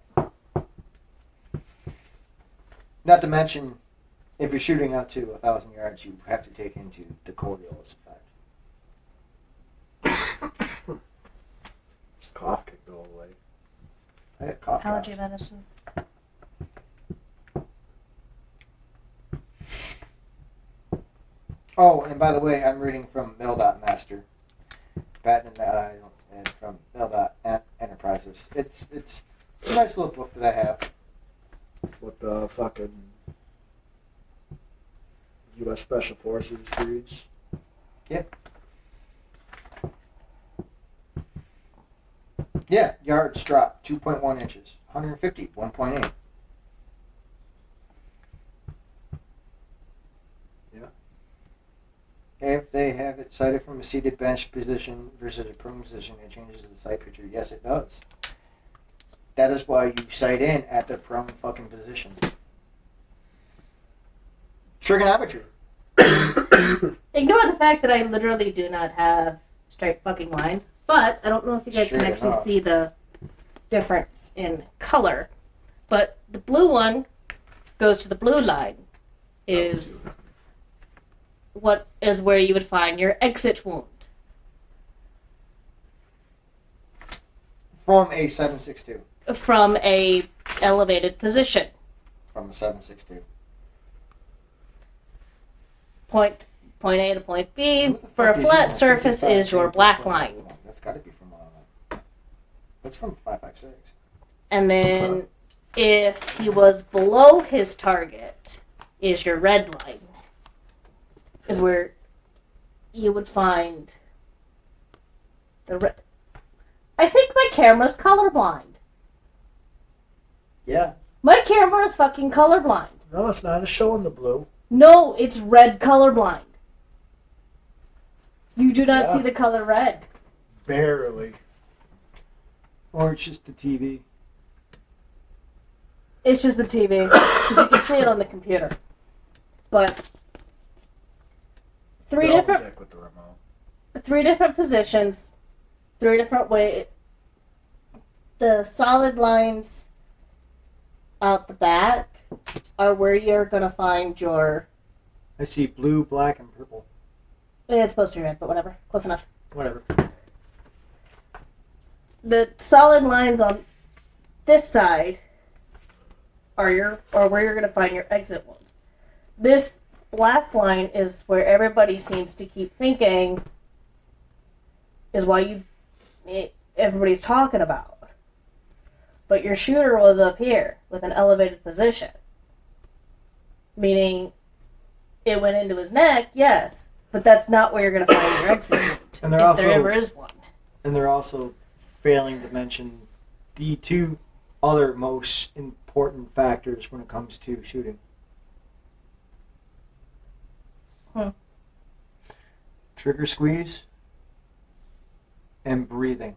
Not to mention, if you're shooting out to 1,000 yards, you have to take into the Coriolis effect. this cough can go away. I had cough drops. Allergy medicine. Oh, and by the way, I'm reading from Mail.Master. Patent and from Mail.Enterprises. It's a nice little book that I have. What the fucking U.S. Special Forces reads. Yep. Yeah, yards drop 2.1 inches. 150, 1.8. If they have it sighted from a seated bench position versus a prone position, it changes the sight picture. Yes, it does. That is why you sight in at the prone fucking position. Trigonometry. Ignore the fact that I literally do not have straight fucking lines, but I don't know if you guys can Straight actually up. see the difference in color. But the blue one goes to the blue line, is what is where you would find your exit wound. From a 7.62. From a elevated position. From a 7.62. Point A to point B. What the For a fuck flat is surface 55 is your to black 55? line. That's got to be from that's from 5.56. And then if he was below his target is your red line. Is where you would find the red. I think my camera's colorblind. Yeah. My camera is fucking colorblind. No, it's not. It's showing the blue. No, it's red colorblind. You do not Yeah. see the color red. Barely. Or it's just the TV. It's just the TV. Because you can see it on the computer. But three Double different check with the remote. 3 different positions, 3 different ways. The solid lines out the back are where you're going to find your... I see blue, black, and purple. It's supposed to be red, but whatever. Close enough. Whatever. The solid lines on this side are where you're going to find your exit wounds. This black line is where everybody seems to keep thinking is why you everybody's talking about. But your shooter was up here with an elevated position. Meaning, it went into his neck, yes, but that's not where you're going to find your exit wound, And if there ever is one. And they're also failing to mention the two other most important factors when it comes to shooting. Trigger squeeze and breathing.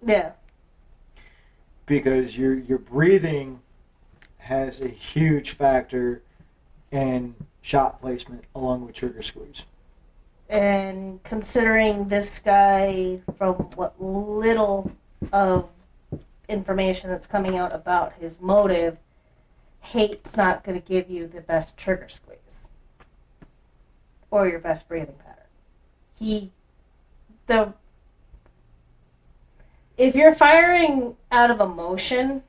Yeah. Because your breathing has a huge factor in shot placement along with trigger squeeze. And considering this guy, from what little of information that's coming out about his motive, hate's not going to give you the best trigger squeeze or your best breathing pattern. If you're firing out of emotion,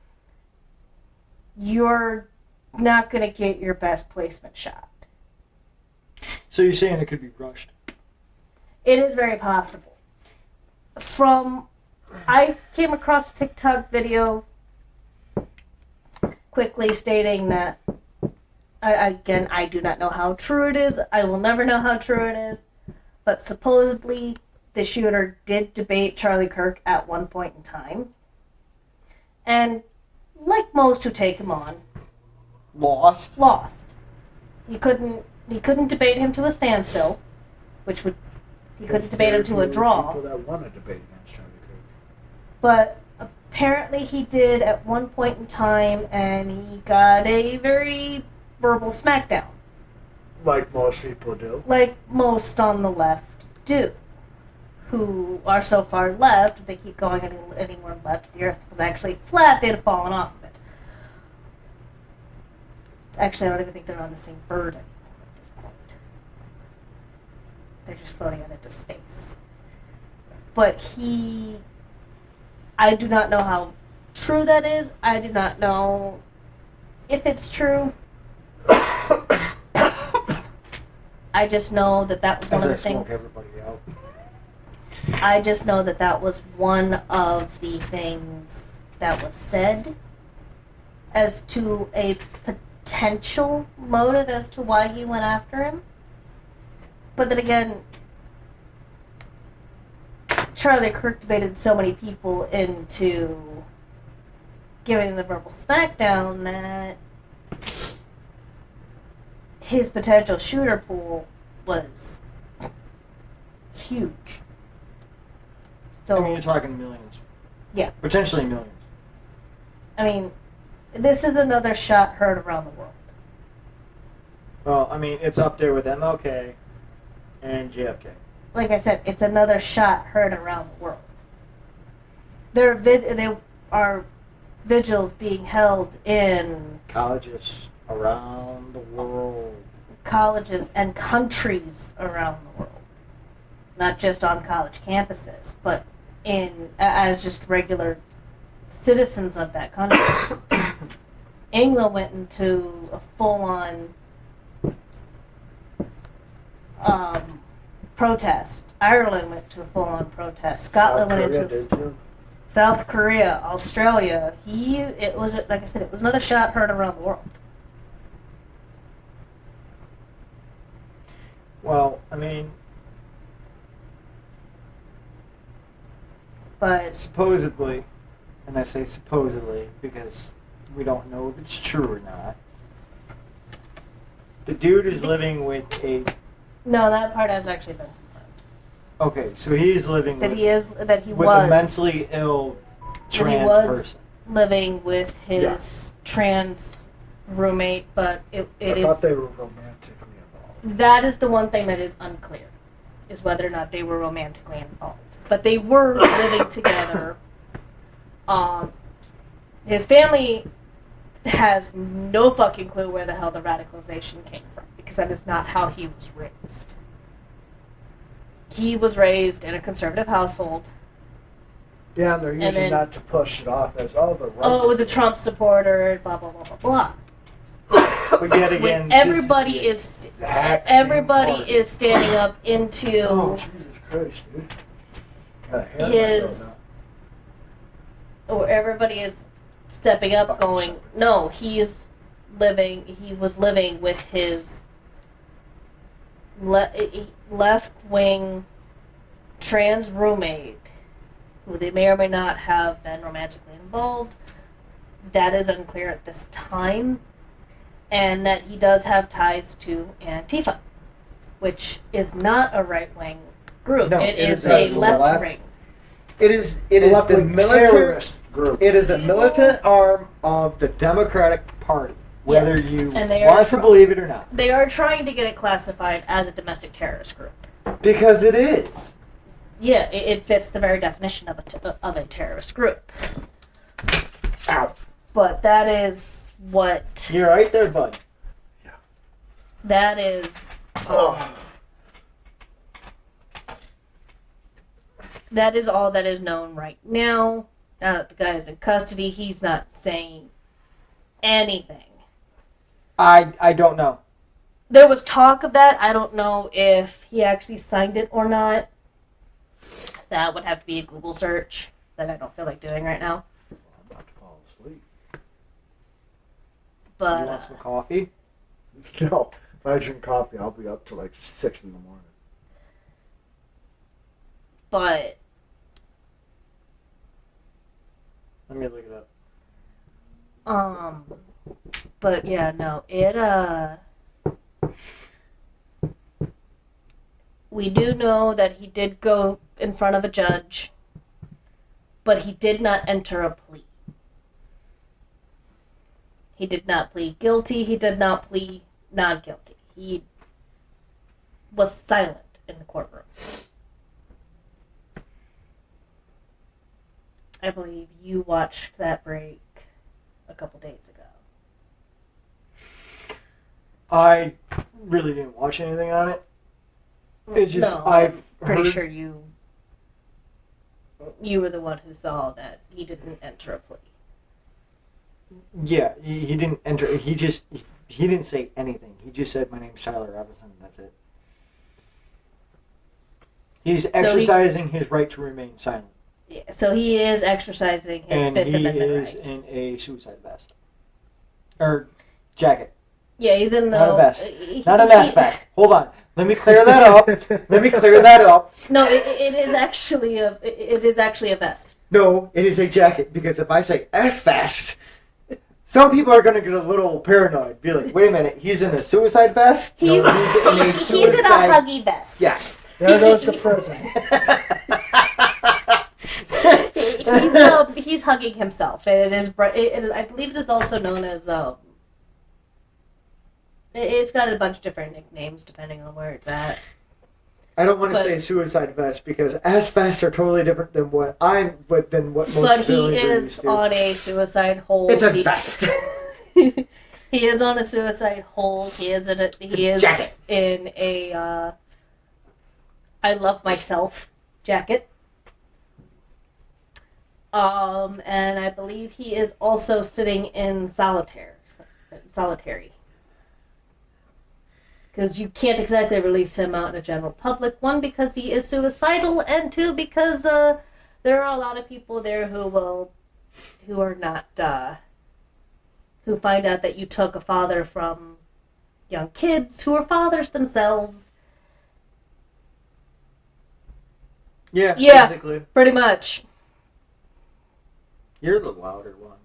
you're not going to get your best placement shot. So you're saying it could be rushed? It is very possible. I came across a TikTok video quickly stating that, I do not know how true it is. I will never know how true it is. But supposedly, the shooter did debate Charlie Kirk at one point in time. And like most who take him on, Lost. He couldn't debate him to a standstill, he couldn't debate him to a draw. People that want to debate against Charlie Kirk. But apparently he did at one point in time, and he got a very verbal smackdown. Like most people do. Like most on the left do. Who are so far left, if they keep going any more left, the earth was actually flat, they'd have fallen off of it. Actually, I don't even think they're on the same bird anymore at this point. They're just floating out into space. But I do not know how true that is. I do not know if it's true. I just know that was one of the things. Everybody out. I just know that was one of the things that was said as to a potential motive as to why he went after him. But then again, Charlie Kirk debated so many people into giving the verbal smackdown that his potential shooter pool was huge. So, I mean, you're talking millions. Yeah. Potentially millions. I mean, this is another shot heard around the world. Well, I mean, it's up there with MLK and JFK. Like I said, it's another shot heard around the world. There are vigils being held in Colleges around the world. Colleges and countries around the world. Not just on college campuses, but as just regular citizens of that country. England went into a full-on protest. Ireland went to a full-on protest. Scotland went into South Korea, Australia. It was, like I said, it was another shot heard around the world. Well, I mean, but supposedly, and I say supposedly because we don't know if it's true or not, the dude is living with no, that part has actually been confirmed. Okay, so he's living that with, he with was a mentally ill trans person. Living with his trans roommate, but I thought they were romantically involved. That is the one thing that is unclear, is whether or not they were romantically involved. But they were living together. His family has no fucking clue where the hell the radicalization came from, because that is not how he was raised. He was raised in a conservative household. Yeah, and they're using that to push it off as, the right. Oh, it was a Trump supporter, blah, blah, blah, blah, blah. But yet again, when everybody is standing up into Christ, dude. Got a hair his, or everybody is stepping up, Fucking going, shut it. no, he was living with his left-wing trans roommate, who they may or may not have been romantically involved. That is unclear at this time. And that he does have ties to Antifa, which is not a right-wing group. No, it is a a left-wing. It is A the left-wing military. terrorist group. It is a militant arm of the Democratic Party, whether Yes, you and they are want to believe it or not. They are trying to get it classified as a domestic terrorist group. Because it is. Yeah, it fits the very definition of a terrorist group. Ow. But that is what. You're right there, bud. That is. Oh. That is all that is known right now. Now that the guy is in custody, he's not saying anything. I don't know. There was talk of that. I don't know if he actually signed it or not. That would have to be a Google search that I don't feel like doing right now. I'm about to fall asleep. But You want some coffee? No. If I drink coffee, I'll be up till like 6 in the morning. but Let me look it up. but yeah, no, we do know that he did go in front of a judge, but he did not enter a plea. He did not plead guilty. He did not plead not guilty. He was silent in the courtroom. I believe you watched that break a couple days ago. I really didn't watch anything on it. It's just No, I've pretty heard, sure you were the one who saw that he didn't enter a plea. Yeah, he didn't enter. He didn't say anything. He just said, "My name's Tyler Robinson." And that's it. He's exercising his right to remain silent, Yeah, so he is exercising his and Fifth he Amendment is right. in a suicide vest or jacket, Yeah, he's in the not a vest, he- not a vest vest. Hold on, let me clear that up. Let me clear that up. No, it is actually a vest. No, it is a jacket because if I say S vest, some people are going to get a little paranoid. Be like, wait a minute, he's in a suicide vest? He's No, he's in a he's in a suicide. huggy vest. Yes. There goes the prison. He's hugging himself. It is. I believe it is also known as. It's got a bunch of different nicknames depending on where it's at. I don't want to But- say suicide vest because S vests are totally different than what most But he civilians are is used to. on a suicide hold. It's a vest. He is on a suicide hold. He is jacket. in a I love myself jacket. And I believe he is also sitting in solitary. Because you can't exactly release him out in the general public. One, because he is suicidal, and two, because there are a lot of people there who are not, who find out that you took a father from young kids who are fathers themselves. Yeah, Yeah. basically. Pretty much. You're the louder one.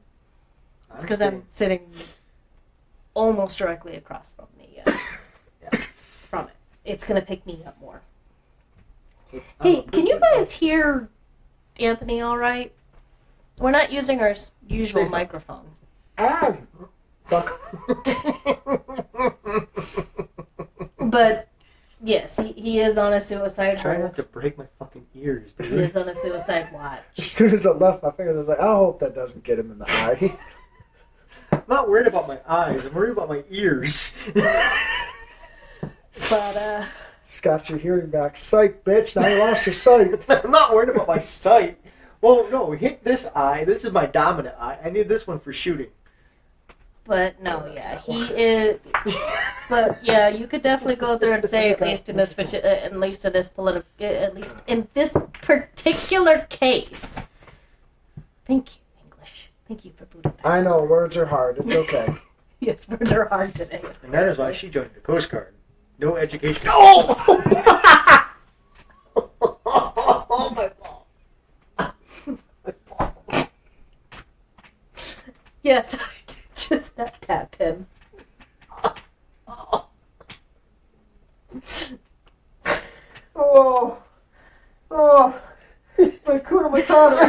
It's because I'm sitting almost directly across from from it. It's going to pick me up more. Hey, can you guys hear Anthony all right? We're not using our usual Say something. microphone. Ah, fuck. But, yes, he is on a suicide Try not hold. to break my fucking ears, He dude. is on a suicide watch. As soon as I left my fingers, I was like, I hope that doesn't get him in the eye. I'm not worried about my eyes. I'm worried about my ears. But, Just got your hearing back. Psych, bitch. Now you lost your sight. I'm not worried about my sight. Well, no, hit this eye. This is my dominant eye. I need this one for shooting. but no, yeah, he is... But yeah, you could definitely go through and say at least in this particular case. Thank you, English. Thank you for booting that. I know, words are hard. It's okay. Yes, words are hard today. And that is why she joined the Coast Guard. No education. Oh! Oh my balls. Yes, I did just not tap him. Oh. Oh. My Kuna Matata.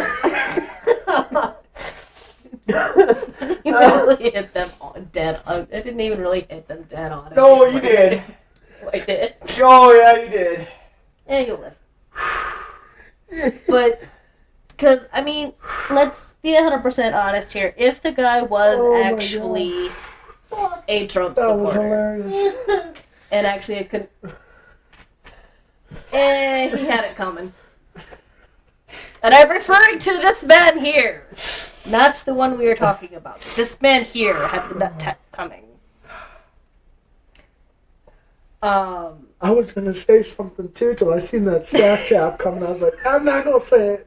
You really hit them dead on. I didn't even really hit them dead on. No, you did. I did. Oh, yeah, you did. Yeah, you live. But, because, I mean, let's be 100% honest here. If the guy was actually a Trump That was supporter, hilarious. and actually it could, he had it coming. And I'm referring to this man here, not the one we were talking about. This man here had the nut tap coming. I was gonna say something too till I seen that sack tap coming. I was like, I'm not gonna say it.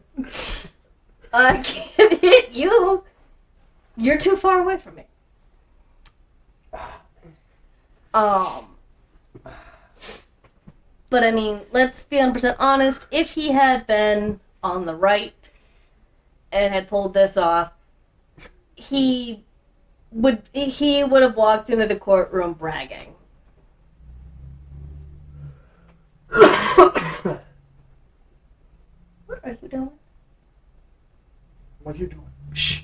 I can't hit you. You're too far away from me. But I mean, let's be 100% honest. If he had been on the right and had pulled this off, he would have walked into the courtroom bragging. What are you doing? What are you doing? Shh.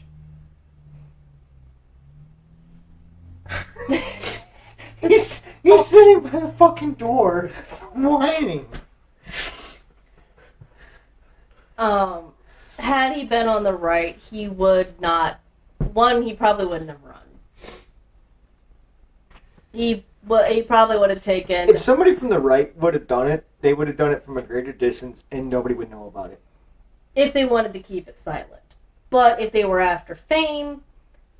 He's sitting by the fucking door, whining. Had he been on the right, he would not. One, he probably wouldn't have run. He probably would have taken. If somebody from the right would have done it, they would have done it from a greater distance, and nobody would know about it. If they wanted to keep it silent. But if they were after fame,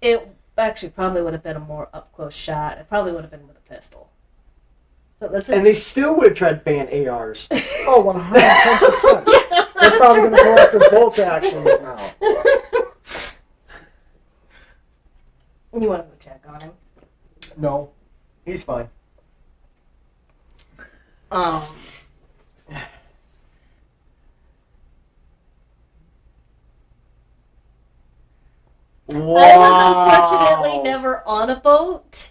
it actually probably would have been a more up-close shot. It probably would have been with a pistol. So that's And they still would have tried to ban ARs. Oh, 110%. They're probably going to go after bolt actions now. You want to go check on him? No. He's fine. Wow. I was unfortunately never on a boat.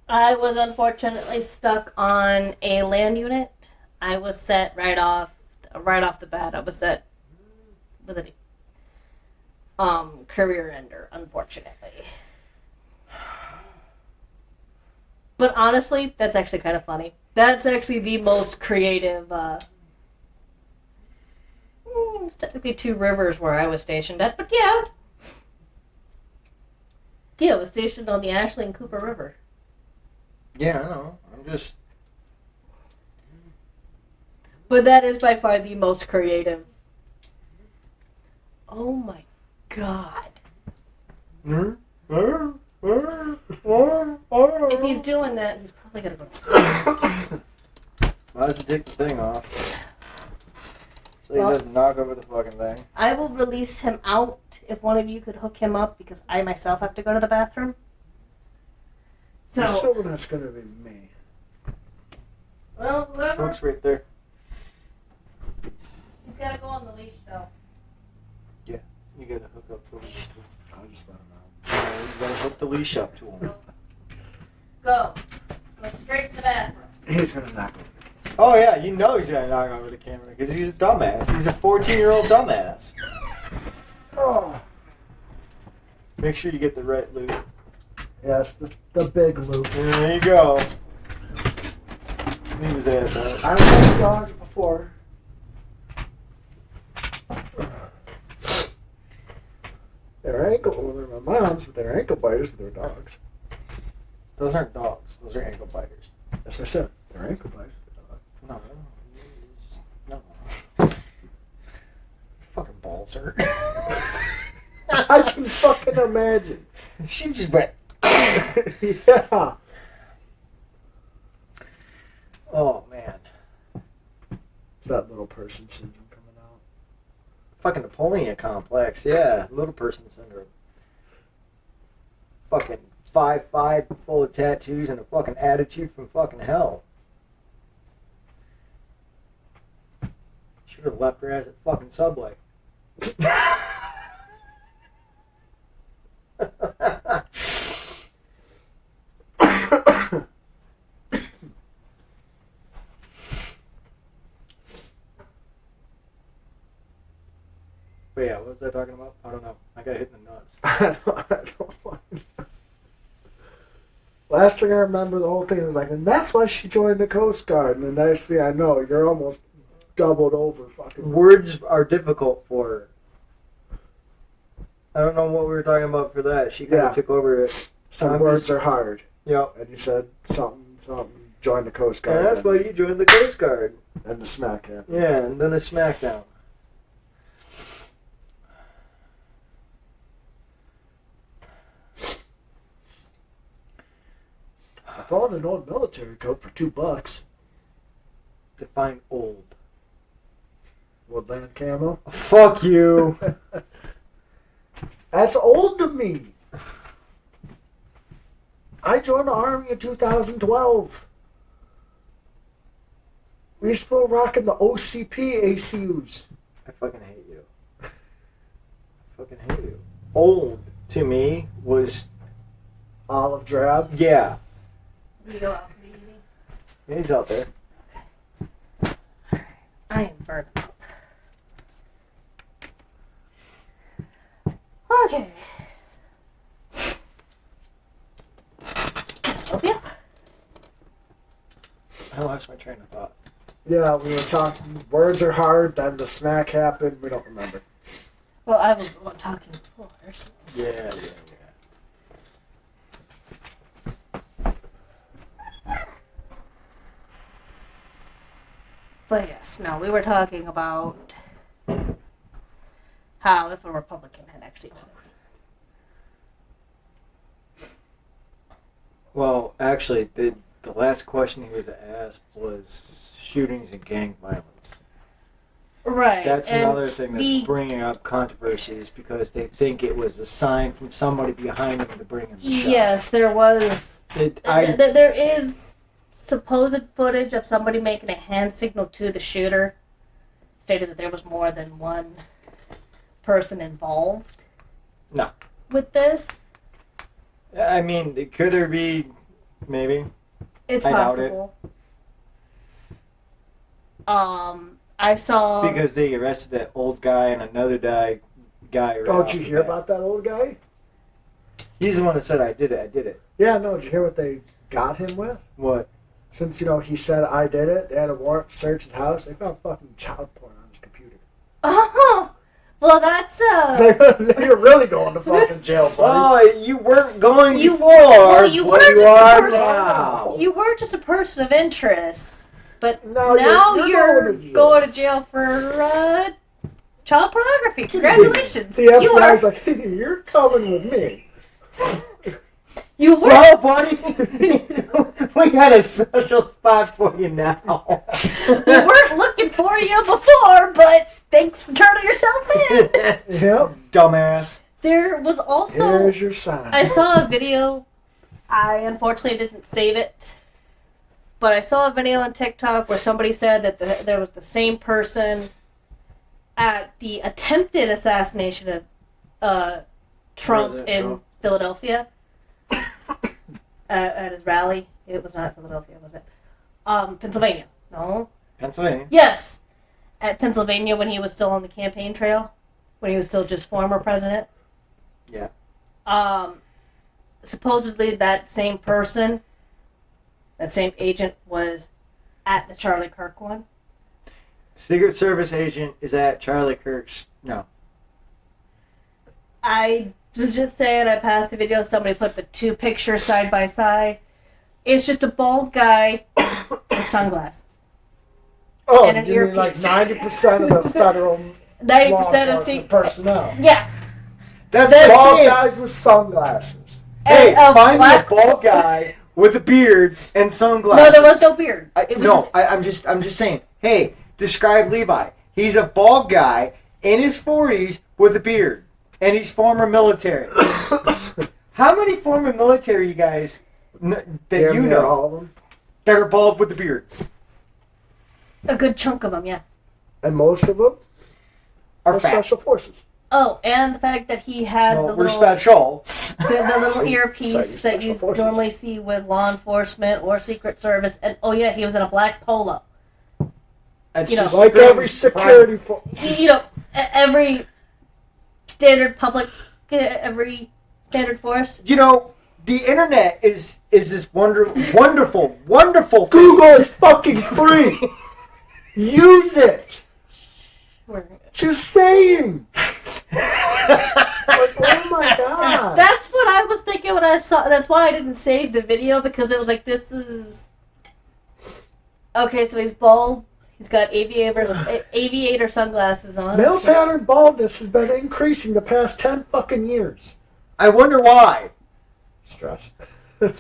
I was unfortunately stuck on a land unit. I was set right off the bat. I was set with a career ender, unfortunately. But honestly, that's actually kind of funny. That's actually the most creative. It's technically Two Rivers where I was stationed at, but yeah. Yeah, I was stationed on the Ashley and Cooper River. Yeah, I know. I'm just... But that is by far the most creative. Oh my god. If he's doing that, he's probably gonna go. Might as well take the thing off. So Well, he doesn't knock over the fucking thing. I will release him out if one of you could hook him up because I myself have to go to the bathroom. So So, that's going to be me. well, whoever. Hook's right there. He's gotta go on the leash though. You gotta hook up the leash to him. I'll just let him out. Yeah, you gotta hook the leash up to him. Go. Go straight to the bathroom. He's going to knock over. Oh yeah, you know he's gonna knock over the camera because he's a dumbass. He's a 14-year-old dumbass. Oh. Make sure you get the right loop. Yes, the big loop. And there you go. Leave his ass out. I've had dogs before. They're my mom's, but they're ankle biters, but they're dogs. Those aren't dogs. Those are ankle biters. That's what I said. They're ankle biters. No. No. Fucking balls hurt. I can fucking imagine. She just went. Yeah. Oh man. It's that little person syndrome coming out. Fucking Napoleon complex, yeah. Little person syndrome. Fucking 5'5", full of tattoos and a fucking attitude from fucking hell. Should have left her ass at fucking Subway. But yeah, what was I talking about? I don't know. I got hit in the nuts. I don't know. Last thing I remember, the whole thing is like, and that's why she joined the Coast Guard. And the next thing I know, you're almost doubled over fucking. Words are difficult for her. I don't know what we were talking about for that. She kind of took over it. Some words are hard. Yep. And you said something, join the Coast Guard. And that's why you joined the Coast Guard. And the SmackDown. Yeah, and then the SmackDown. I found an old military coat for $2. Define old. Woodland camo. Fuck you. That's old to me. I joined the Army in 2012. We still rocking the OCP ACUs. I fucking hate you. I fucking hate you. Old, to me, was... Olive drab. Yeah. You go out easy. Yeah, he's out there. I am burnt out. Okay. Help you? I lost my train of thought. Yeah, we were talking. Words are hard. Then the smack happened. We don't remember. Well, I was the one talking first. Yeah. But yes, no, we were talking about how if a Republican had actually done it. Well, actually, the last question he was asked was shootings and gang violence. Right. That's and another thing that's bringing up controversies because they think it was a sign from somebody behind him to bring him the shot. Yes, there was. There is supposed footage of somebody making a hand signal to the shooter, stated that there was more than one person involved. No. With this. I mean, could there be? Maybe. It's I possible. I saw because they arrested that old guy and another guy. Right oh, did you hear about that old guy? He's the one that said, "I did it." Yeah, no. Did you hear what they got him with? What? Since he said I did it, they had a warrant to search his house. They found fucking child porn on his computer. Oh, well, that's You're really going to fucking jail, buddy. Oh, you weren't going You- before. well, you but were you just a are person- now. You were just a person of interest, but No, now you're you're going to going to jail jail. for child pornography. Congratulations. The You are. FBI's like, you're coming with me. You were. Well, buddy, we got a special spot for you now. We weren't looking for you before, but thanks for turning yourself in. Yep. Dumbass. There was also. Here's your sign. I saw a video. I unfortunately didn't save it. But I saw a video on TikTok where somebody said that there was the same person at the attempted assassination of Trump President in Trump. Philadelphia. At his rally. It was not Philadelphia, was it? Pennsylvania. No? Pennsylvania. Yes! At Pennsylvania when he was still on the campaign trail. When he was still just former president. Yeah. Supposedly that same person, that same agent was at the Charlie Kirk one. Secret Service agent is at Charlie Kirk's. No. I was just saying, I passed the video, somebody put the two pictures side by side. It's just a bald guy with sunglasses. Oh, and an you mean like earpiece. 90% of the federal 90% law of enforcement personnel. Yeah. That's Bald it. guys with sunglasses. Hey, a find me a black. bald guy with a beard and sunglasses. No, there was no beard. It was just- I'm just saying. Hey, describe Levi. He's a bald guy in his 40s with a beard, and he's former military. How many former military guys that Damn you near know all of them. that are bald with the beard a good chunk of them, yeah. And most of them are are fat? special forces. Oh, and the fact that he had Well, the we're little special. the little Sorry, earpiece that you special forces. normally see with law enforcement or Secret Service, and oh yeah, he was in a black polo. That's You know, just Like every security force. You know, every standard public, every standard force. You know, the internet is this wonderful thing. Google is fucking free. Use it. Just saying. Like, oh my god. That's what I was thinking when I saw. That's why I didn't save the video, because it was like, this is okay. So he's bald. He's got aviator sunglasses on. Male pattern baldness has been increasing the past 10 fucking years. I wonder why. Stress.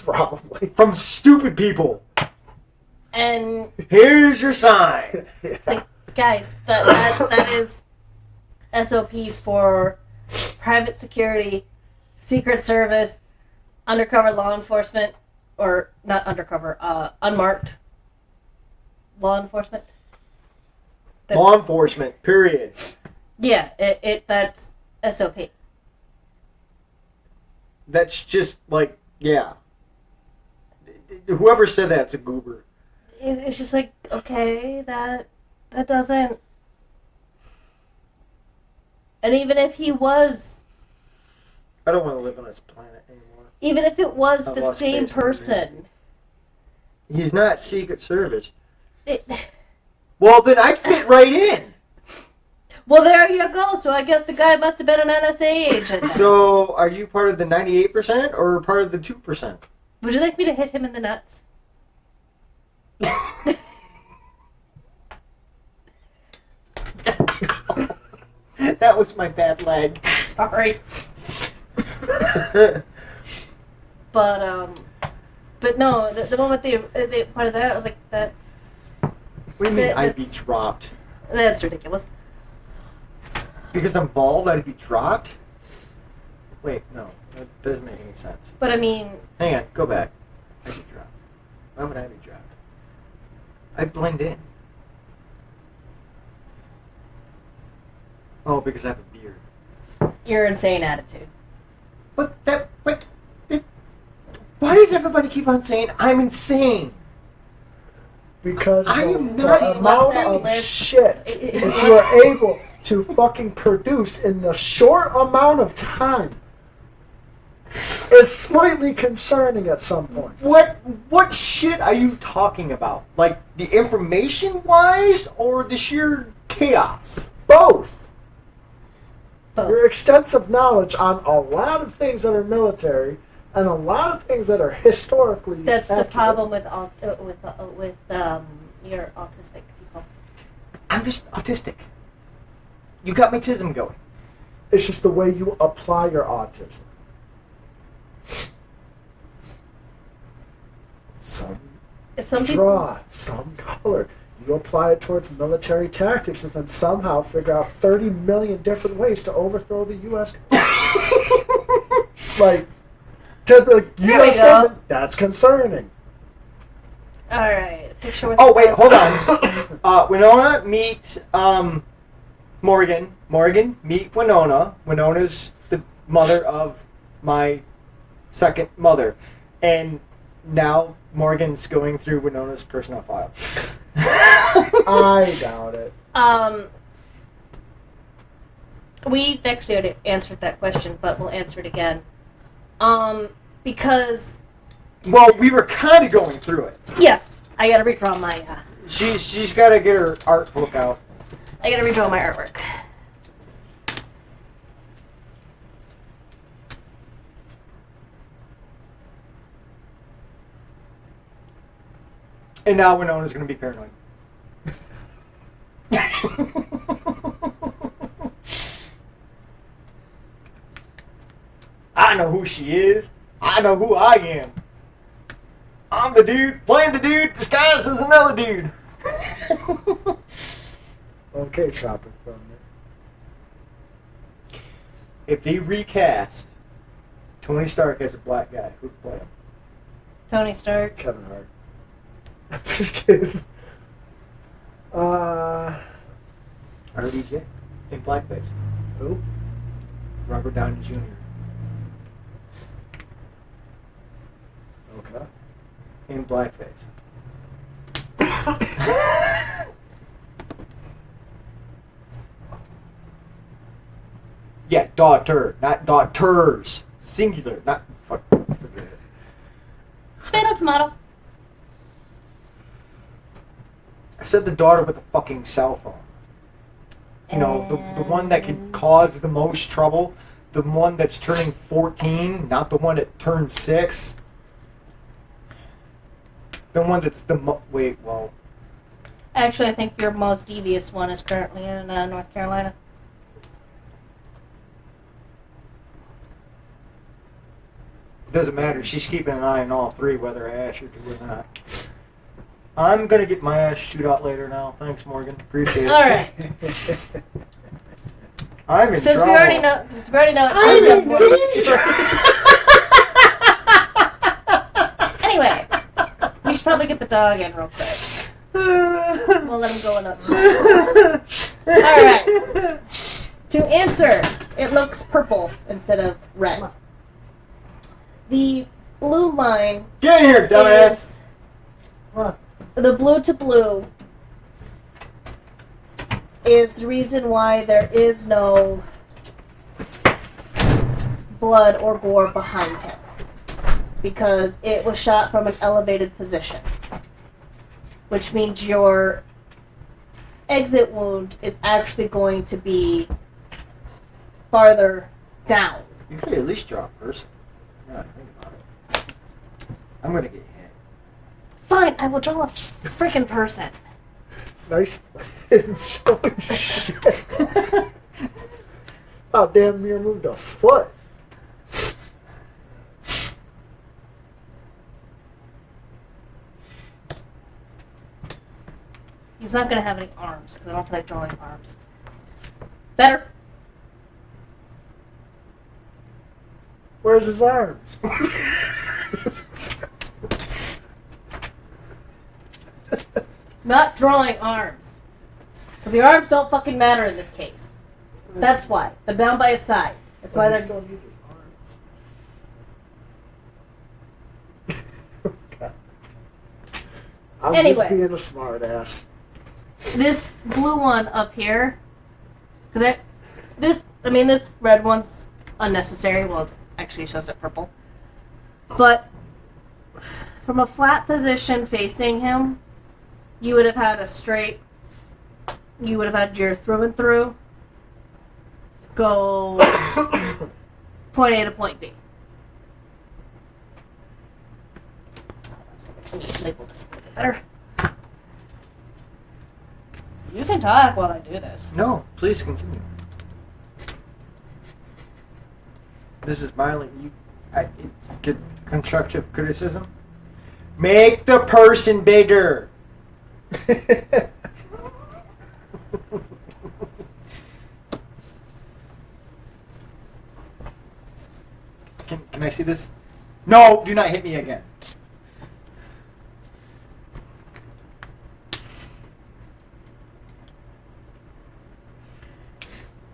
Probably. From stupid people. And Here's your sign. it's like, guys, that is SOP for private security, Secret Service, undercover law enforcement, or not undercover, unmarked law enforcement. Law enforcement, period. Yeah, that's SOP. That's just like, yeah. Whoever said that's a goober. It's just like, okay, that doesn't. And even if he was, I don't want to live on this planet anymore. even if it was I the lost same faith in person, He's not Secret Service. it. Well, then I'd fit right in. Well, there you go. So I guess the guy must have been an NSA agent. So, are you part of the 98% or part of the 2%? Would you like me to hit him in the nuts? That was my bad leg. Sorry. But no, the moment they pointed that out, I was like, What do you mean I'd be That's- dropped? that's ridiculous. Because I'm bald, I'd be dropped? Wait, no. That doesn't make any sense. But I mean, Hang on, go back. I'd be dropped. Why would I be dropped? I'd blend in. Oh, because I have a beard. your insane attitude. But why does everybody keep on saying I'm insane? Because I the, am the not amount that of list. shit that you are able to fucking produce in the short amount of time is slightly concerning at some point. What shit are you talking about? Like the information wise or the sheer chaos? Both. Both. Your extensive knowledge on a lot of things that are military and a lot of things that are historically That's the accurate. problem with your autistic people. I'm just autistic. You got my tism going. It's just the way you apply your autism. Some Some people. draw, some color. You apply it towards military tactics and then somehow figure out 30 million different ways to overthrow the U.S. Like, to the There we U.S. go. government, that's concerning. All right. Picture with. Oh wait, hold on. Winona meet Morgan. Morgan meet Winona. Winona's the mother of my second mother, and now Morgan's going through Winona's personal file. I doubt it. We actually already answered that question, but we'll answer it again. Because Well, we were kind of going through it. yeah, I gotta redraw my. She's got to get her art book out. I gotta redraw my artwork. And now Winona's going to be paranoid. I know who she is. I know who I am. I'm the dude playing the dude disguised as another dude. Okay, Tropic Thunder. If they recast Tony Stark as a black guy, who'd play him? Tony Stark. Kevin Hart. Just kidding. RDJ in blackface. Who? Robert Downey Jr. Okay. in blackface. Yeah, daughter, not daughters. Singular, not fuck. Forget it. Tomato, tomato. I said the daughter with the fucking cell phone. You know, the one that can cause the most trouble. The one that's turning 14, not the one that turns 6. The one that's the wait, well. Actually, I think your most devious one is currently in North Carolina. Doesn't matter. She's keeping an eye on all three, whether I ask her to or not. I'm gonna get my ass shoot out later now. Thanks, Morgan. Appreciate it. All right. I'm in Since trouble. we already know what she's up for. Anyway, we should probably get the dog in real quick. We'll let him go in up. All right. To answer, it looks purple instead of red. The blue line Get in here, dumbass. is the blue to blue is the reason why there is no blood or gore behind him, because it was shot from an elevated position, which means your exit wound is actually going to be farther down. You could at least draw a person. Yeah, think about it. I'm gonna get hit. Fine, I will draw a freaking person. Nice. Holy shit. Oh, damn near moved a foot. He's not going to have any arms, because I don't feel like drawing arms. Better. Where's his arms? Not drawing arms. Because the arms don't fucking matter in this case. That's why. They're down by his side. That's why He they're... still needs his arms. Okay. I'm Anyway. just being a smart ass. This blue one up here... Because this red one's unnecessary. Well, it's actually shows it purple. But from a flat position facing him, you would have had a straight... You would have had your through and through go point A to point B. Let me label this a little bit better. You can talk while I do this. No, please continue. This is mildly good constructive criticism. Make the person bigger. Can I see this? No, do not hit me again.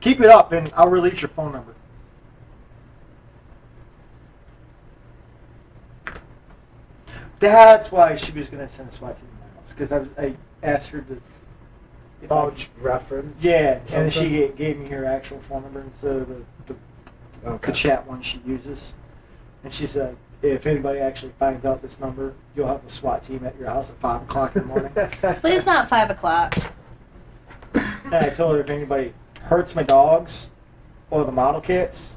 Keep it up and I'll release your phone number. That's why she was going to send a SWAT team to my house. Because I asked her to... Reference? Yeah, and something? she gave me her actual phone number instead of the chat one she uses. And she said, if anybody actually finds out this number, you'll have a SWAT team at your house at 5 o'clock in the morning. Please not 5 o'clock. And I told her if anybody hurts my dogs or the model kits,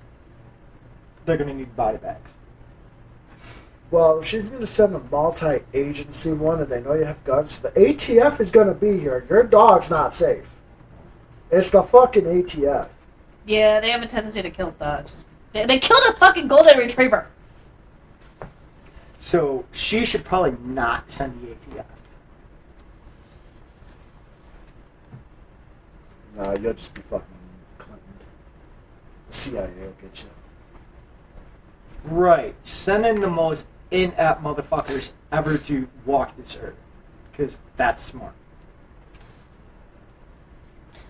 they're going to need body bags. Well, if she's going to send a multi-agency one and they know you have guns, the ATF is going to be here. Your dog's not safe. It's the fucking ATF. Yeah, they have a tendency to kill dogs. They killed a fucking golden retriever. So she should probably not send the ATF. Nah, you'll just be fucking Clinton. The CIA will get you. Right. Send in the most inept motherfuckers ever to walk this earth. Because that's smart.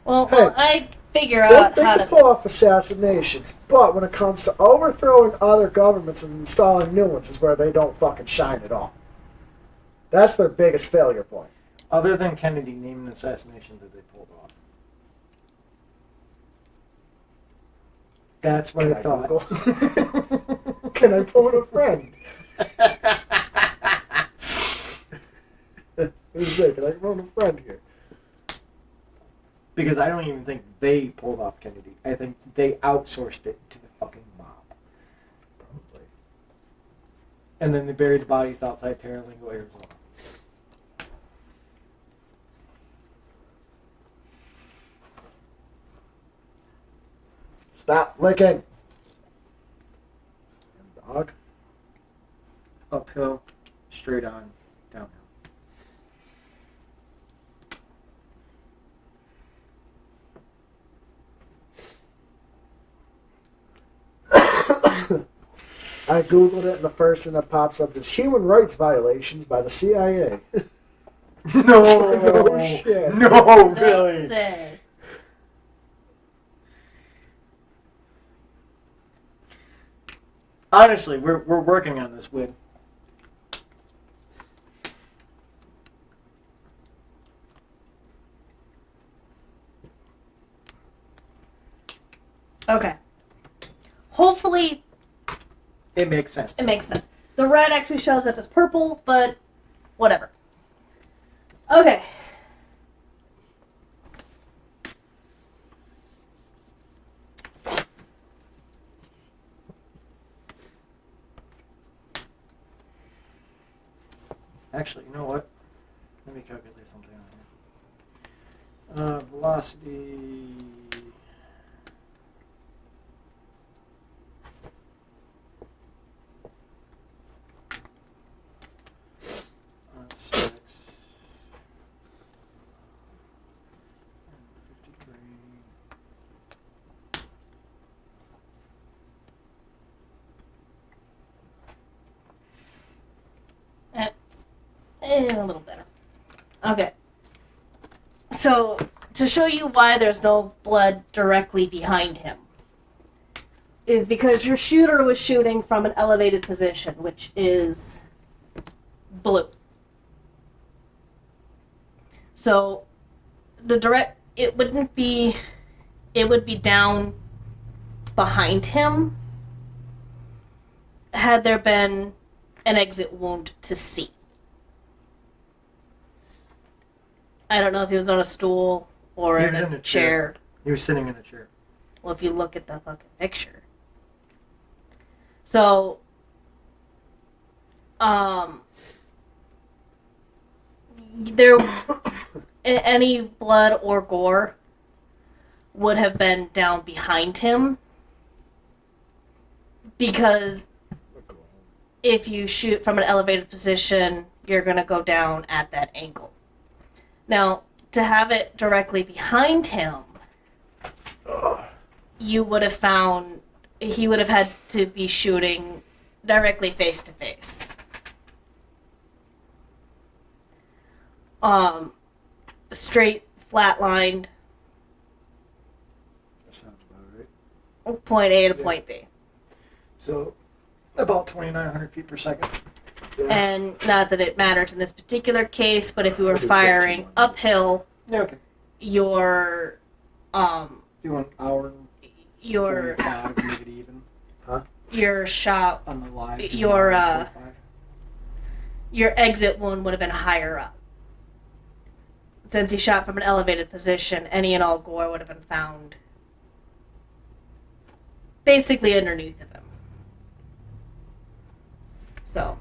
Well, Hey, I figure They out how can to. pull off assassinations, but when it comes to overthrowing other governments and installing new ones is where they don't fucking shine at all. That's their biggest failure point. Other than Kennedy, name an assassination that they pulled off. That's what Can I I thought. Google? Can I phone a friend? Who's it? Can I phone a friend here? Because I don't even think they pulled off Kennedy. I think they outsourced it to the fucking mob. Probably. And then they buried the bodies outside Terralingo, Arizona. Stop licking. Dog. Uphill, straight on, downhill. I googled it, and the first thing that pops up is human rights violations by the CIA. No, Oh, shit. No, Don't really. say. Honestly, we're working on this, Win. Okay. Hopefully, It makes sense. it makes sense. The red actually shows up as purple, but whatever. Okay. Actually, you know what? Let me calculate something on here. Velocity. On 6. And 53. That's a little better. Okay. So, to show you why there's no blood directly behind him, is because your shooter was shooting from an elevated position, which is blue. So, it would be down behind him had there been an exit wound to see. I don't know if he was on a stool or He in was a in a chair. He was sitting in a chair. Well, if you look at the fucking picture. So, there, any blood or gore would have been down behind him because if you shoot from an elevated position, you're going to go down at that angle. Now, to have it directly behind him, you would have found he would have had to be shooting directly face to face. Straight, flat-lined, That sounds about right. point A to point B. So, about 2,900 feet per second. Yeah. And not that it matters in this particular case, but if you were Maybe firing 15 uphill, Yeah, okay. your Do an hour and your 45 to make it even your shot, on the live. do an Your, hour and 45. your exit wound would have been higher up. Since he shot from an elevated position, any and all gore would have been found basically underneath of him. So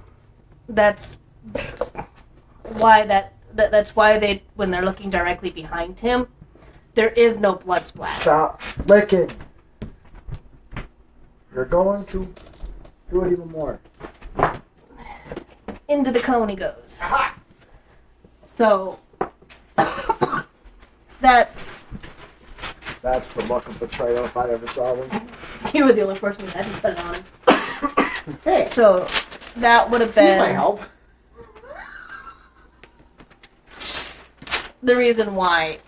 that's why that's why they, when they're looking directly behind him, there is no blood splatter. Stop licking. You're going to do it even more. into the cone he goes. Aha! So that's the look of betrayal if I ever saw one. you were the only person who hadn't put it on him. Hey, So that would have please my been help. the reason why.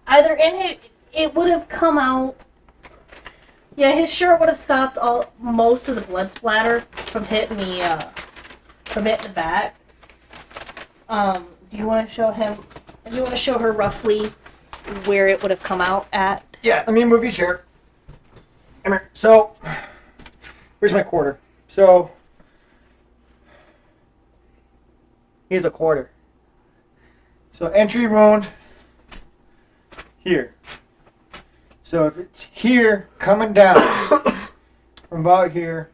Either it would have come out. Yeah, his shirt would have stopped most of the blood splatter from hitting the back. Do you want to show him? Do you want to show her roughly where it would have come out at? Yeah, let me move your chair. Come here. So, here's my quarter. So, here's a quarter. So, entry wound here. So, if it's here, coming down from about here,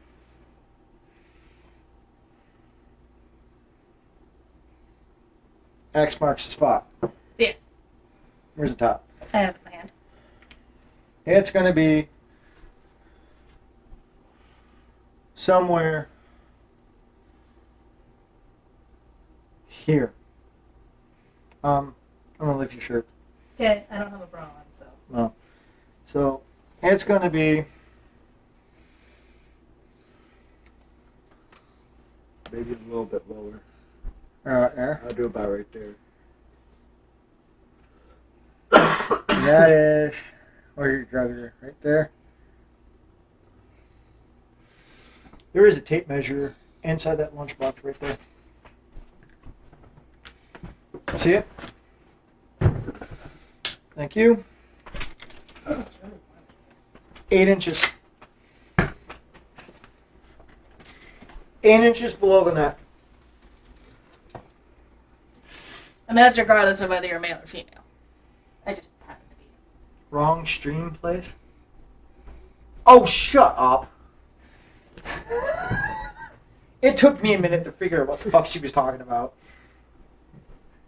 X marks the spot. Yeah. Where's the top? I have it in my hand. It's going to be somewhere here. I'm going to lift your shirt. Okay, I don't have a bra on, so. No. So, it's going to be Maybe a little bit lower. right there. I'll do about right there. That is where your drug is, right there. There is a tape measure inside that lunchbox right there. See it? Thank you. 8 inches. 8 inches below the neck. And that's regardless of whether you're male or female. I just happen to be. Wrong stream place. Oh, shut up. It took me a minute to figure out what the fuck she was talking about.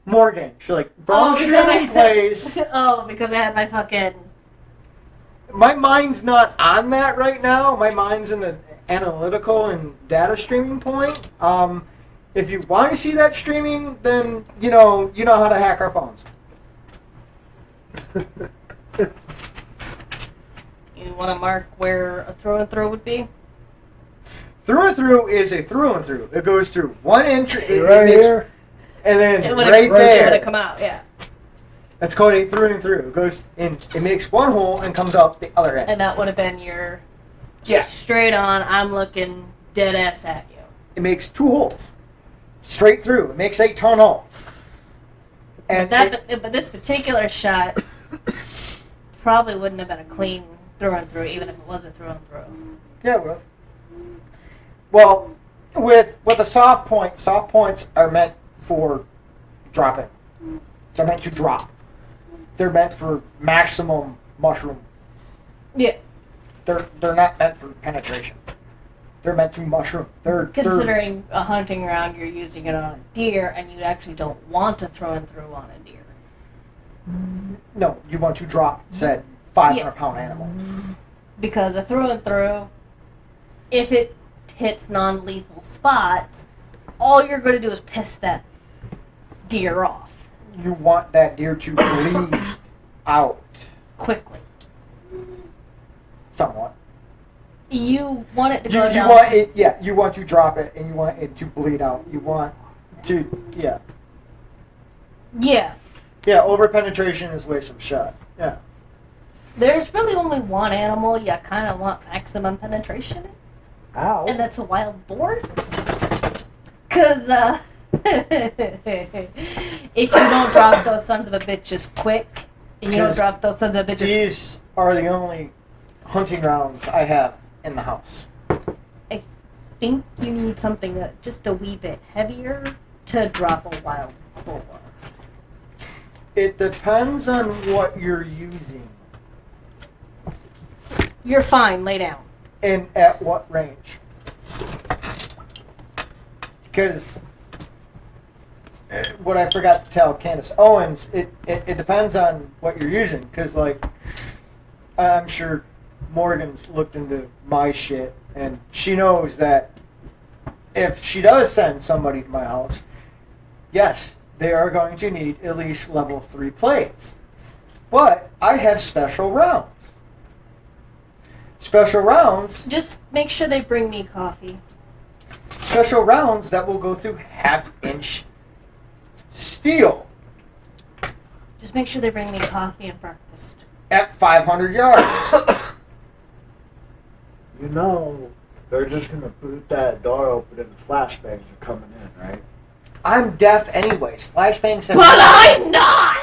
Morgan. She's like, wrong streaming place. Oh, because I had my fucking. My mind's not on that right now. My mind's in the analytical and data streaming point. If you want to see that streaming, then you know how to hack our phones. You want to mark where a through and through would be? Through and through is a through and through. It goes through 1 inch, Right makes- here. and then It would have right there. come out, yeah. That's called a through and through. It goes in. It makes one hole and comes out the other end. And that would have been your Yeah. straight on. I'm looking dead ass at you. It makes 2 holes, straight through. It makes a tunnel. And But this particular shot probably wouldn't have been a clean through and through, even if it was a through and through. yeah, it would. Well, with a soft points are meant for dropping. They're meant to drop. They're meant for maximum mushroom. Yeah. They're not meant for penetration. They're meant to mushroom. They're Considering a hunting round, you're using it on a deer, and you actually don't want to throw and through on a deer. no. You want to drop said 500-pound animal. Because a through and through, if it hits non-lethal spots, all you're going to do is piss that deer off You want that deer to bleed out quickly. somewhat. You want it to You, go you down. want it, yeah. You want to drop it, and you want it to bleed out. You want to, yeah. Yeah. Yeah, over penetration is waste of shot. Yeah. There's really only one animal you kind of want maximum penetration in, Ow. and that's a wild boar. Because, if you don't drop those sons of a bitches quick, and you don't 'Cause drop those sons of a bitches... These are the only hunting rounds I have in the house. I think you need something just a wee bit heavier to drop a wild boar. It depends on what you're using You're fine, lay down. and at what range. Because what I forgot to tell Candace Owens, it depends on what you're using. Because, like, I'm sure Morgan's looked into my shit, and she knows that if she does send somebody to my house, yes, they are going to need at least level 3 plates. But I have special rounds. Special rounds. Just make sure they bring me coffee. Special rounds that will go through half-inch steel Just make sure they bring me coffee and breakfast. at 500 yards. You know, they're just gonna boot that door open and the flashbangs are coming in, right? I'm deaf anyways. Flashbangs have... But I'm not!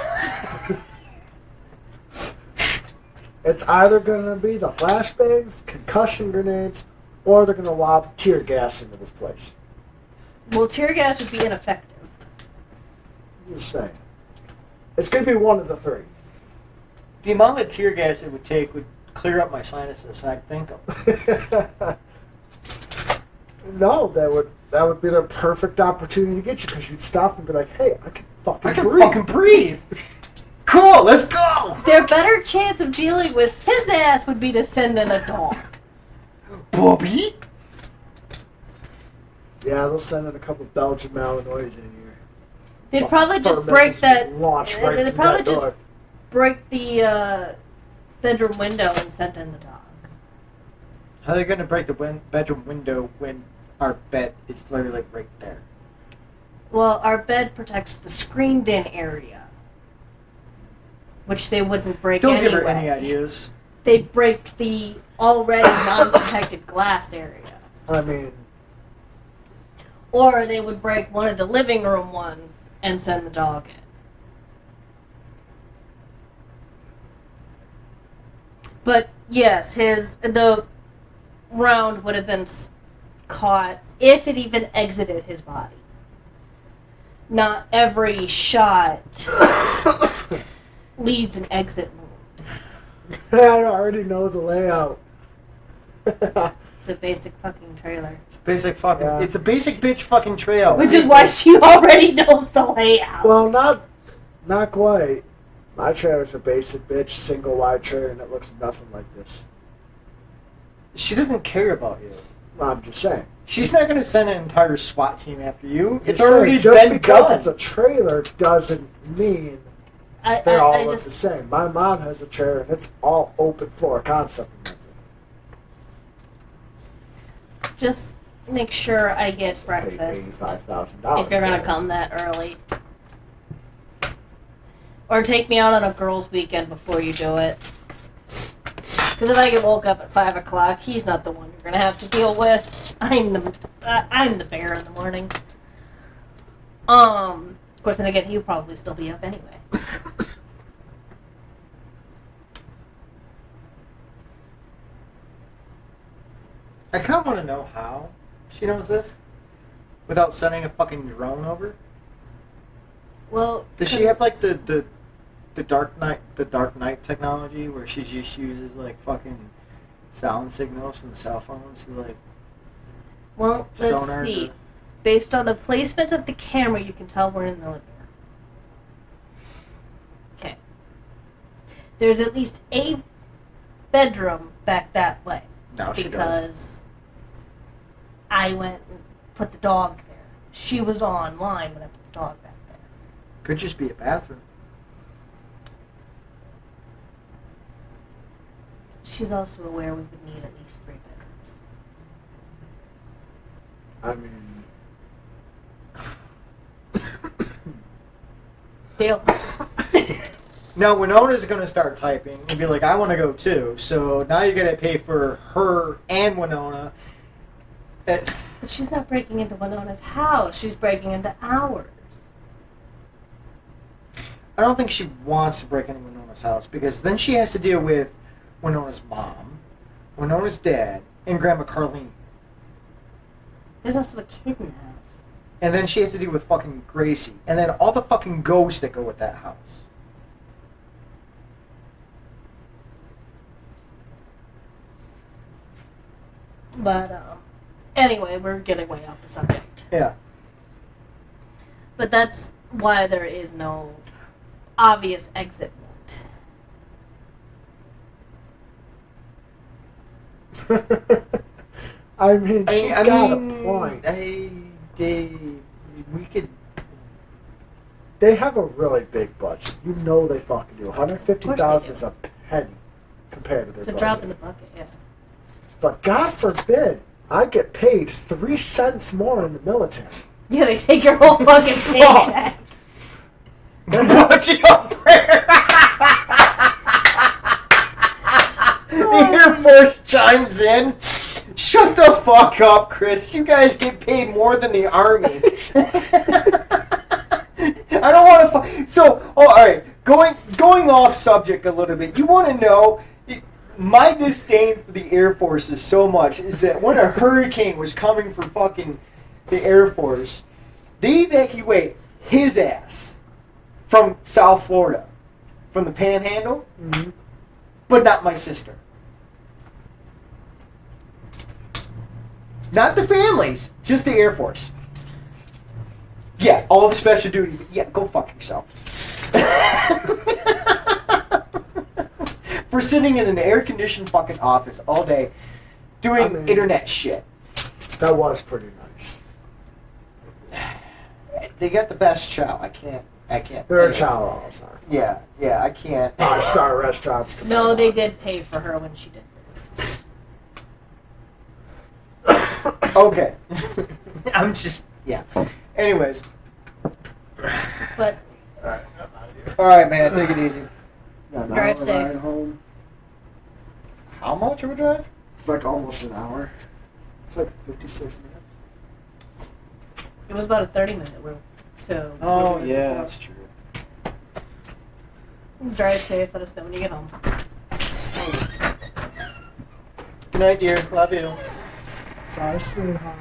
It's either gonna be the flashbangs, concussion grenades, or they're gonna lob tear gas into this place. Well, tear gas would be ineffective. I'm just saying. It's gonna be one of the three. The amount of tear gas it would take would clear up my sinuses, and I think No, that would be the perfect opportunity to get you because you'd stop and be like, "Hey, I can fucking I can breathe." fucking breathe. Cool, let's go. Their better chance of dealing with his ass would be to send in a dog. Bobby? Yeah, they'll send in a couple Belgian Malinois in here. They'd probably just First break message that. launch right They'd through probably that just door. break the bedroom window and send in the dog. How are they going to break the bedroom window when our bed is literally right there? Well, our bed protects the screened-in area, which they wouldn't break Don't anyway. give her any ideas. They'd break the already non-protected glass area. I mean, Or they would break one of the living room ones and send the dog in. But yes, the round would have been caught if it even exited his body. Not every shot leaves an exit wound. I already know the layout. It's a basic fucking trailer. Basic fucking. Yeah. It's a basic bitch fucking trail. Which is why she already knows the layout. Well, not quite. My trailer's a basic bitch, single wide trailer, and it looks nothing like this. She doesn't care about you. I'm just saying. She's not going to send an entire SWAT team after you. It's Just already saying, just been because done. it's a trailer doesn't mean they all look just the same. My mom has a trailer, and it's all open floor concept. Just make sure I get breakfast $85,000. if you're gonna come that early. Or take me out on a girls' weekend before you do it. Because if I get woke up at 5 o'clock, he's not the one you're gonna have to deal with. I'm the bear in the morning. Of course, then again, he'll probably still be up anyway. I kind of want to know how she knows this without sending a fucking drone over. Well, Does she have like the dark night technology where she just uses like fucking sound signals from the cell phones to like well, let's sonar see. to- Based on the placement of the camera, you can tell we're in the living room. Okay. There's at least a bedroom back that way. Now she does. Because I went and put the dog there. She was online when I put the dog back there. Could just be a bathroom. She's also aware we would need at least 3 bedrooms. I mean, Deal. Now Winona's gonna start typing and be like, I want to go too. So now you're gonna pay for her and Winona. But she's not breaking into Winona's house. She's breaking into ours. I don't think she wants to break into Winona's house because then she has to deal with Winona's mom, Winona's dad, and Grandma Carlene. There's also a kid in the house. And then she has to deal with fucking Gracie. And then all the fucking ghosts that go with that house. But, anyway, we're getting way off the subject. Yeah. But that's why there is no obvious exit wound. I mean, she's got a point. We could. They have a really big budget. You know they fucking do. 150,000 is a penny compared to their It's a budget. drop in the bucket, yeah. But God forbid I get paid 3 cents more in the military. Yeah, they take your whole fucking paycheck. Watch your prayer. The Air Force chimes in. Shut the fuck up, Chris. You guys get paid more than the Army. I don't want to. So, all right. Going off subject a little bit. You want to know? My disdain for the Air Force is so much is that when a hurricane was coming for fucking the Air Force, they evacuate his ass from South Florida, from the Panhandle, but not my sister. Not the families, just the Air Force. Yeah, all the special duty. Yeah, go fuck yourself. For sitting in an air-conditioned fucking office all day doing internet shit. That was pretty nice. They got the best chow. I can't. They're a chow all the time. Yeah, I can't. 5-star restaurants. No, they did pay for her when she did. Okay. I'm just, yeah. Anyways. But All right, man. Take it easy. Drive safe. Ride home. How much of a drive? It's like almost an hour. It's like 56 minutes. it was about a 30-minute route. So. Oh, yeah, that's true. Drive safe. Let us know when you get home. Good night, dear. Love you. Bye, sweetheart.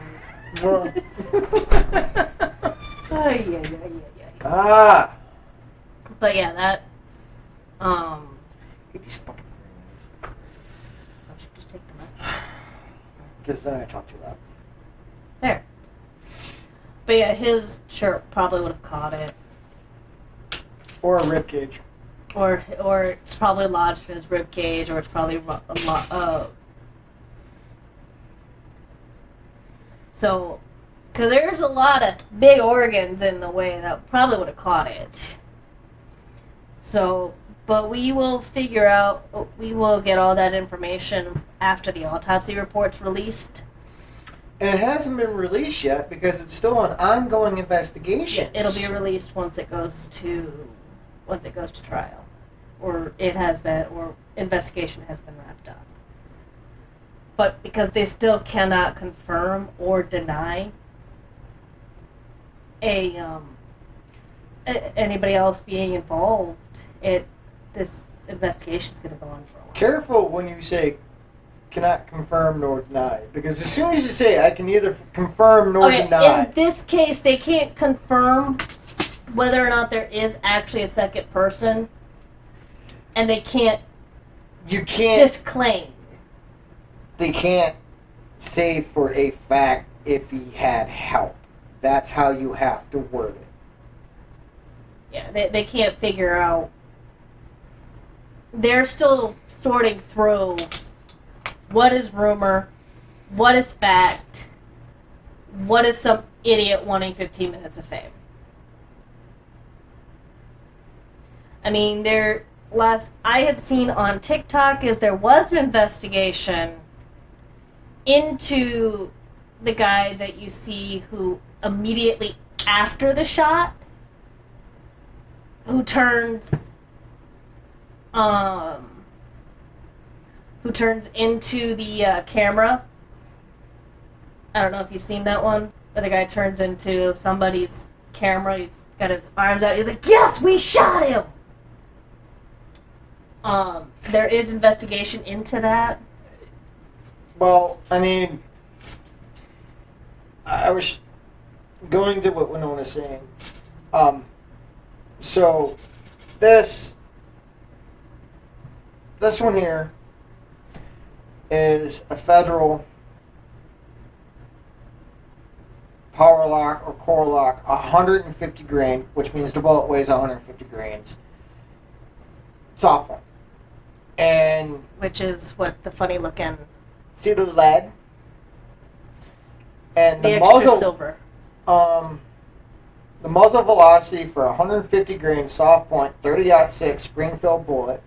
Ah. But yeah, that's Hate these fucking why don't you just take them out? because then I talk too loud. There. But yeah, his shirt probably would have caught it, Or a ribcage. or it's probably lodged in his rib cage, or it's probably So, because there's a lot of big organs in the way that probably would have caught it. So, but we will get all that information after the autopsy report's released. And it hasn't been released yet because it's still an ongoing investigation. It'll be released once it goes to trial, or investigation has been wrapped up. But because they still cannot confirm or deny anybody else being involved, this investigation's going to go on for a while. Careful when you say cannot confirm nor deny, because as soon as you say I can neither confirm nor deny. In this case, they can't confirm whether or not there is actually a second person, and they can't. You can't disclaim. They can't say for a fact if he had help. That's how you have to word it. Yeah, they can't figure out. They're still sorting through what is rumor, what is fact, what is some idiot wanting 15 minutes of fame. I mean, I had seen on TikTok is there was an investigation into the guy that you see who immediately after the shot, who turns into the camera. I don't know if you've seen that one, where the guy turns into somebody's camera. He's got his arms out. He's like, "Yes, we shot him." There is investigation into that. Well, I mean, I was going to what Winona was saying. So this one here is a federal power lock or core lock, 150 grain, which means the bullet weighs 150 grains. Soft one. And Which is what the funny looking See the lead? And The the extra muzzle, silver. the muzzle velocity for a 150 grain soft point 30-06 spring-filled bullet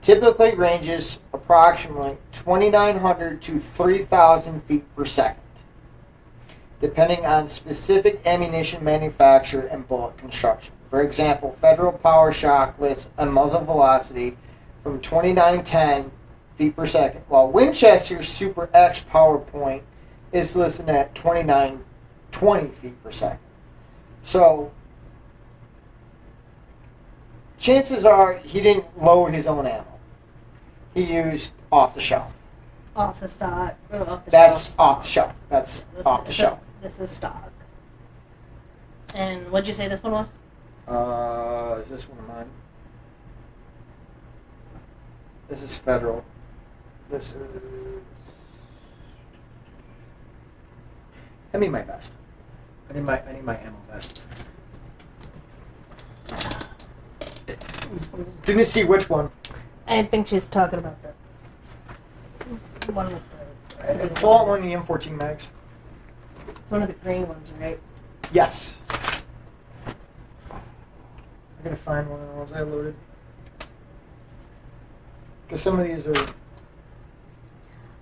typically ranges approximately 2,900 to 3,000 feet per second, depending on specific ammunition manufacturer and bullet construction. For example, Federal Power Shock lists a muzzle velocity from 2,910 feet per second, while Winchester's Super X Power Point is listed at 2,920 feet per second. So, chances are he didn't load his own ammo. He used off the shelf. Off the stock. Off the That's shelf. off the shelf. That's off the shelf. This is stock. And what'd you say this one was? Is this one of mine? This is Federal. This is. I need my vest. I need my ammo vest. Didn't see which one. I think she's talking about the one with the. Pull out one of the M14 mags. It's one of the green ones, right? Yes. I gotta find one of the ones I loaded. Because some of these are.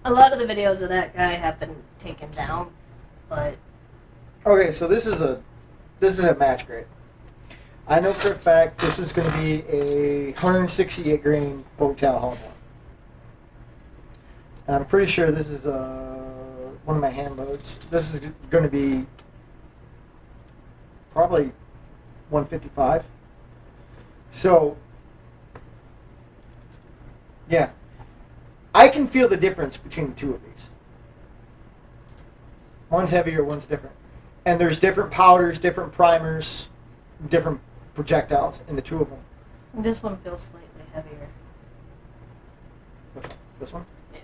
A lot of the videos of that guy have been taken down, but Okay, so this is a match grade. I know for a fact this is going to be a 168 grain Boattail hollow. And I'm pretty sure this is one of my hand loads. This is going to be probably 155. So, yeah. I can feel the difference between the two of these. One's heavier, one's different. And there's different powders, different primers, different projectiles in the two of them. this one feels slightly heavier. Which one? This one? Yeah.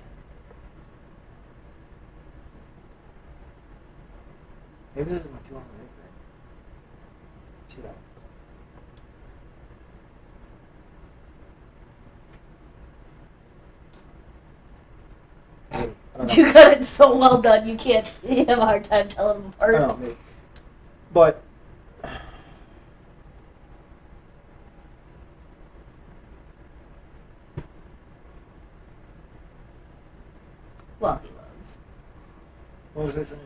Maybe this is my 200 right? See that? Maybe. I don't know. You got it so well done, you can't. You have a hard time telling them I apart. don't know, maybe. But Well, he loads. what was I saying?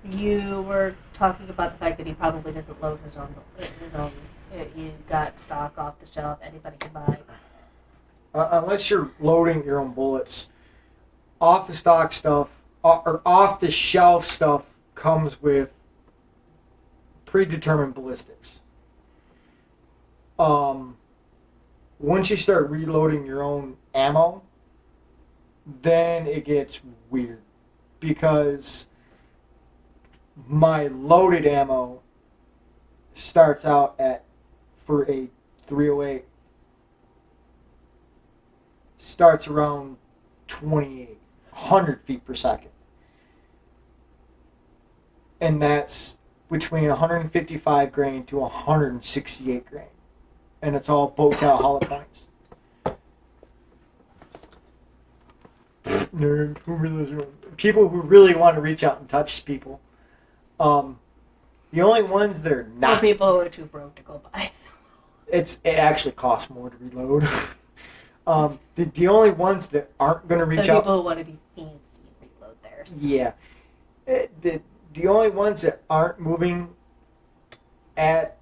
You were talking about the fact that he probably didn't load his own. He got stock off the shelf. Anybody can buy. Unless you're loading your own bullets, off the stock stuff or off the shelf stuff comes with predetermined ballistics. Once you start reloading your own ammo, then it gets weird because my loaded ammo starts out at, for a 308, starts around 2,800 feet per second. And that's between 155 grain to 168 grain. And it's all Boattail hollow points. Nerd. People who really want to reach out and touch people. The only ones that are For not. people who are too broke to go buy. It actually costs more to reload. The only ones that aren't going to reach The out. people who want to be fancy and reload theirs. Yeah. The only ones that aren't moving at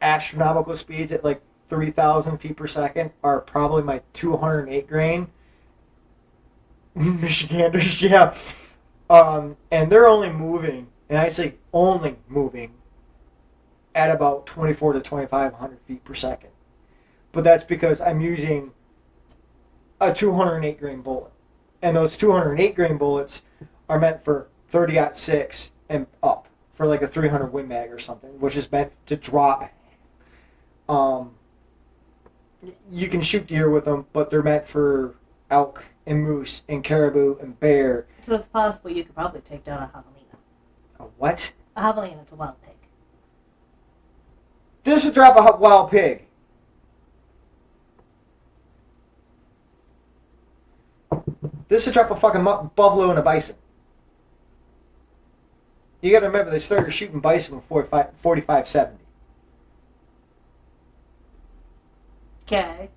astronomical speeds at like 3,000 feet per second are probably my 208 grain Michiganders, yeah. And they're only moving, and I say only moving, at about 24 to 2,500 feet per second. But that's because I'm using a 208 grain bullet. And those 208 grain bullets are meant for 30-06 and up, for like a 300 Win Mag or something, which is meant to drop. You can shoot deer with them, but they're meant for elk and moose and caribou and bear. So it's possible you could probably take down a javelina. A what? A javelina is a wild pig. This would drop a wild pig. This is drop a fucking buffalo and a bison. You got to remember, they started shooting bison with 45-70. Okay.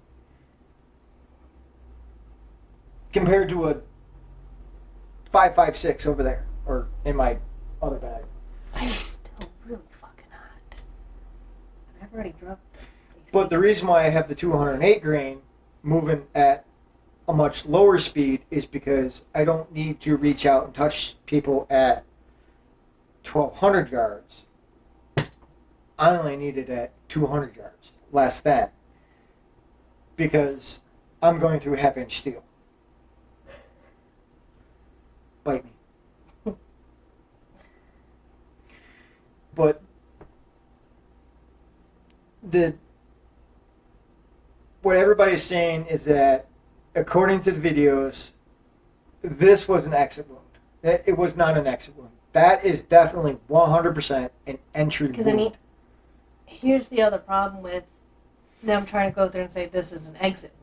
Compared to a 5.56 over there, or in my other bag. I am still really fucking hot. I've already dropped. But the reason why I have the 208 grain moving at a much lower speed is because I don't need to reach out and touch people at 1,200 yards. I only need it at 200 yards, less than, because I'm going through half-inch steel. Bite me. But what everybody's saying is that, according to the videos, this was an exit wound. It was not an exit wound. That is definitely 100% an entry wound. Because, I mean, here's the other problem with them trying to go through and say this is an exit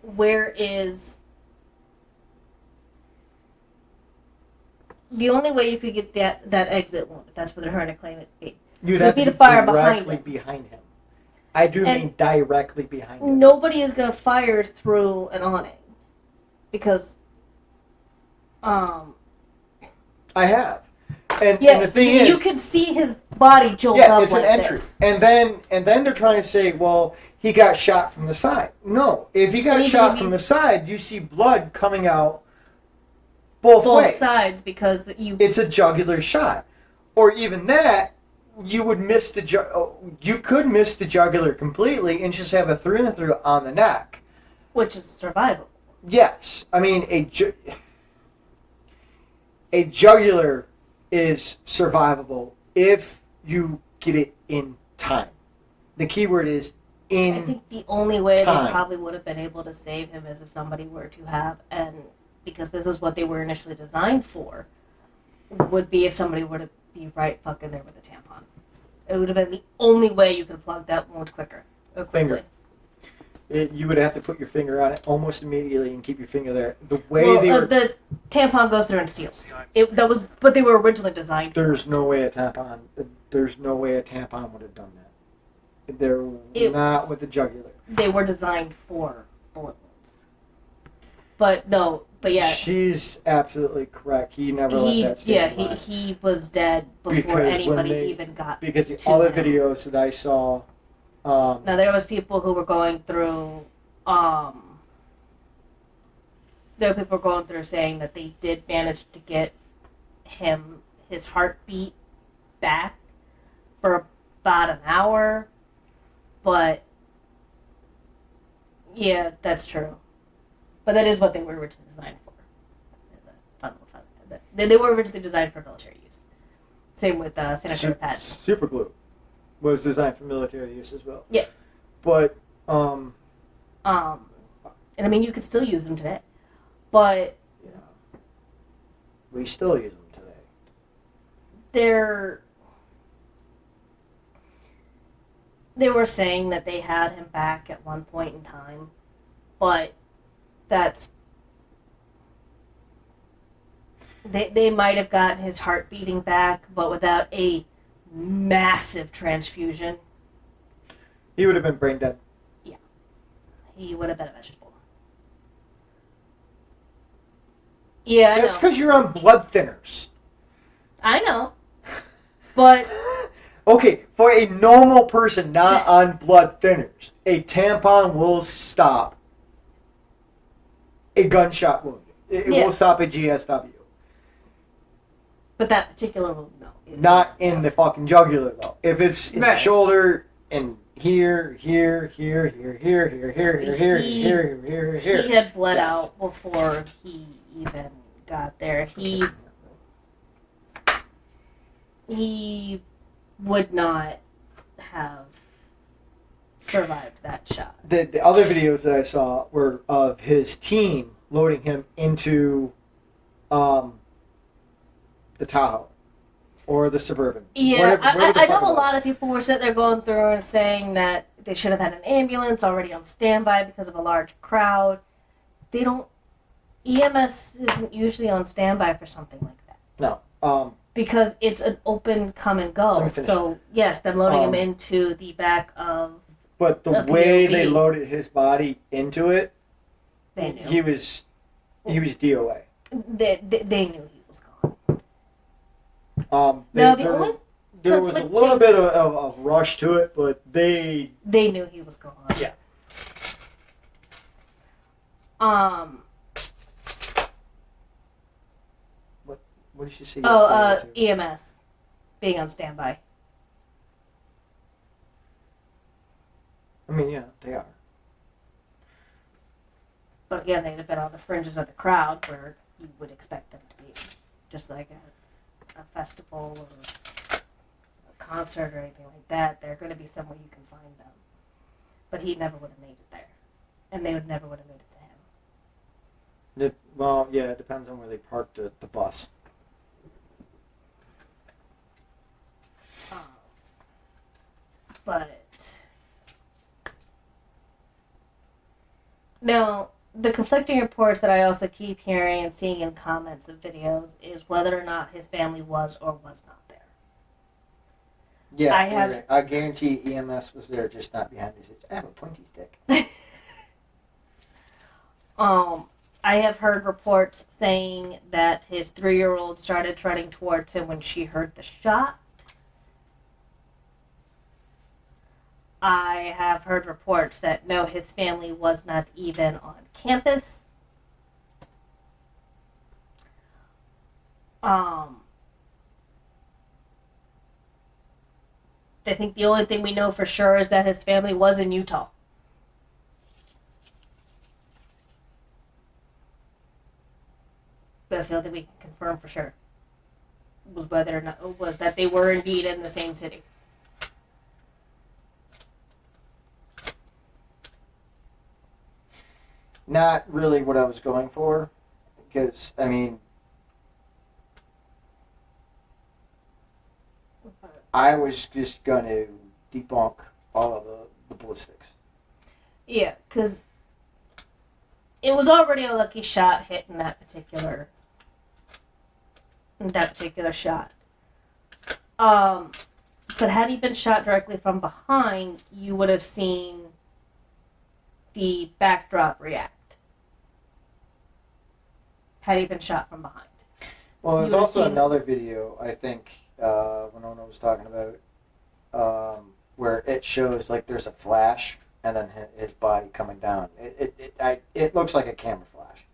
wound. Where is... The only way you could get that exit wound, if that's what they're trying to claim it to be, You'd have to to be fire directly behind him. I do mean directly behind him. Nobody is going to fire through an awning. Because, I have. And the thing you is, can see his body jolt up. Yeah, it's like an entry. this. And then they're trying to say, well, he got shot from the side. No, if he got shot from the side, you see blood coming out both ways. Sides, because it's a jugular shot. Or even that, you would miss you could miss the jugular completely and just have a through and through on the neck, which is survivable. Yes, I mean a jugular is survivable if you get it in time. The key word is in time. I think the only way they probably would have been able to save him is if somebody were to have, and because this is what they were initially designed for, would be if somebody were to be right fucking there with a tampon. It would have been the only way you could have plugged that wound quicker. Or quickly. You would have to put your finger on it almost immediately and keep your finger there. The way the tampon goes through and seals. That was what they were originally designed for. There's no way a tampon would have done that. They're not with the jugular. They were designed for bullet wounds. But yeah. She's absolutely correct. He never let that stay alive. He was dead before anybody even got because the other videos that I saw. Now there was people who were going through. There were people going through saying that they did manage to get his heartbeat back for about an hour, but yeah, that's true. But that is what they were originally designed for. They were originally designed for military use. Same with sanitary pads. Super glue was designed for military use as well. Yeah. But and I mean you could still use them today. But yeah. We still use them today. They were saying that they had him back at one point in time, but they might have gotten his heart beating back, but without a massive transfusion. He would have been brain dead. Yeah. He would have been a vegetable. Yeah, I know. That's because you're on blood thinners. I know. But... Okay, for a normal person not on blood thinners, a tampon will stop a gunshot wound. It will stop a GSW. But that particular wound, no. Not in the fucking jugular, though. If it's in the shoulder, and here. He had bled out before he even got there. He would not have survived that shot. The other videos that I saw were of his team loading him into the Tahoe or the Suburban. Yeah, Whatever the I fuck know it a was. lot of people were sitting there going through and saying that they should have had an ambulance already on standby because of a large crowd. They don't. EMS isn't usually on standby for something like that. No. Because it's an open come and Let go. me finish. So, yes, them loading him into the back of. But the A way POV. they loaded his body into it, They knew. he was DOA. They knew he was gone. There The only was a little bit of rush to it, but they knew he was gone. Yeah. What did she say? EMS being on standby. I mean, yeah, they are. But again, they'd have been on the fringes of the crowd where you would expect them to be. Just like a festival or a concert or anything like that. They're going to be somewhere you can find them. But he never would have made it there. And they never would have made it to him. Well, yeah, it depends on where they parked the bus. But now, the conflicting reports that I also keep hearing and seeing in comments of videos is whether or not his family was or was not there. Yeah, I guarantee EMS was there, just not behind the scenes. I have a pointy stick. I have heard reports saying that his 3-year-old started running towards him when she heard the shot. I have heard reports that no, his family was not even on campus. I think the only thing we know for sure is that his family was in Utah. That's the only thing we can confirm for sure. Was whether or not was that they were indeed in the same city. Not really what I was going for, because, I mean, I was just going to debunk all of the ballistics. Yeah, because it was already a lucky shot hit in that particular shot. But had he been shot directly from behind, you would have seen the backdrop react. Had he been shot from behind. Well, there's You would've also seen- another video, I think, Winona was talking about, where it shows, like, there's a flash, and then his body coming down. It looks like a camera flash.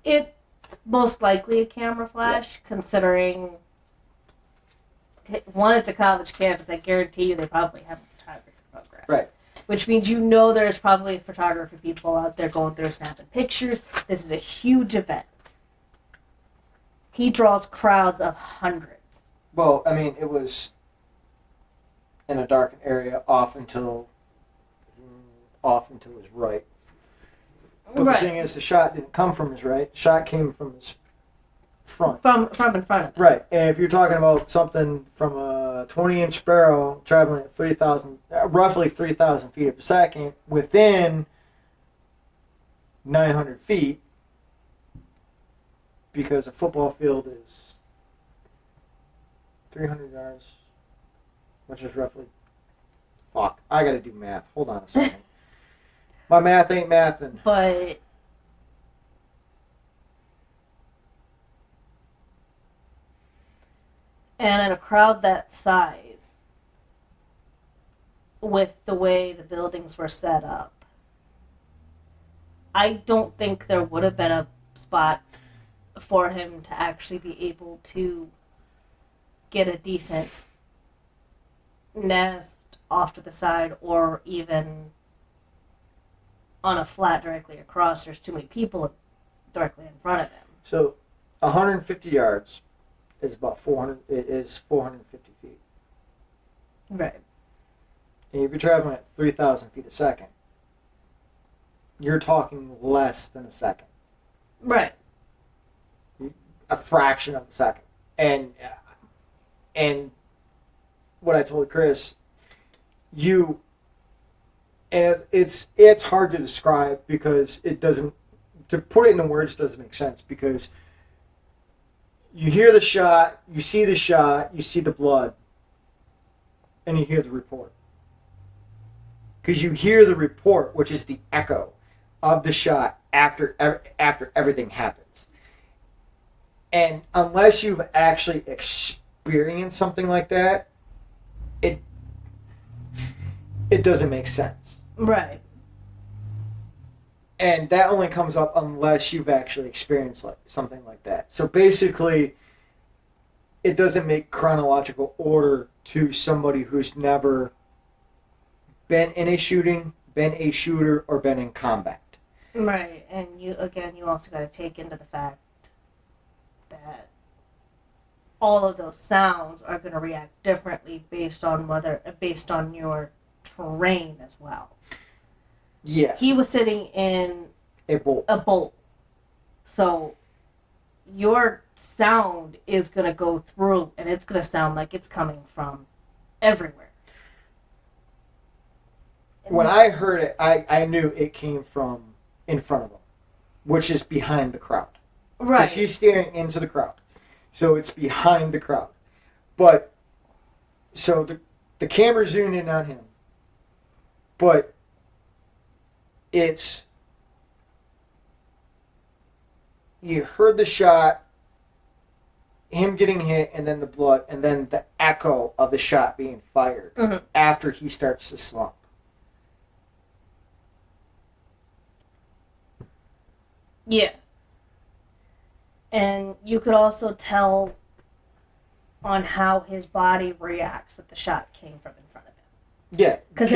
It's most likely a camera flash, considering one, it's a college campus. I guarantee you they probably have a photography program. Right. Which means you know there's probably photography people out there going through snapping pictures. This is a huge event. He draws crowds of hundreds. Well, I mean, it was in a dark area off until his right. But Right. the thing is, the shot didn't come from his right. The shot came from his front. From in front of him. Right, and if you're talking about something from a 20-inch barrel traveling at roughly 3,000 feet per second within 900 feet, because a football field is 300 yards, which is roughly. Fuck, I gotta do math. Hold on a second. My math ain't mathin'. But and in a crowd that size, with the way the buildings were set up, I don't think there would have been a spot for him to actually be able to get a decent nest off to the side or even on a flat directly across. There's too many people directly in front of him. So, 150 yards is about 400. It is 450 feet. Right. And if you're traveling at 3,000 feet a second, you're talking less than a second, Right. a fraction of a second. And and what I told Chris, and it's hard to describe because it doesn't, to put it into words doesn't make sense, because you hear the shot, you see the blood, and you hear the report. Because you hear the report, which is the echo of the shot after everything happens. And unless you've actually experienced something like that, it doesn't make sense. Right. And that only comes up unless you've actually experienced something like that. So basically, it doesn't make chronological order to somebody who's never been in a shooting, been a shooter, or been in combat. Right, and you also got to take into the fact that all of those sounds are going to react differently based on your terrain as well. Yeah. He was sitting in a bowl. So your sound is going to go through, and it's going to sound like it's coming from everywhere. When I heard it, I knew it came from in front of him, which is behind the crowd. Right. Because he's staring into the crowd. So it's behind the crowd. But, so the camera zoomed in on him. But you heard the shot, him getting hit, and then the blood, and then the echo of the shot being fired after he starts to slump. Yeah. And you could also tell on how his body reacts that the shot came from in front of him. Yeah. Because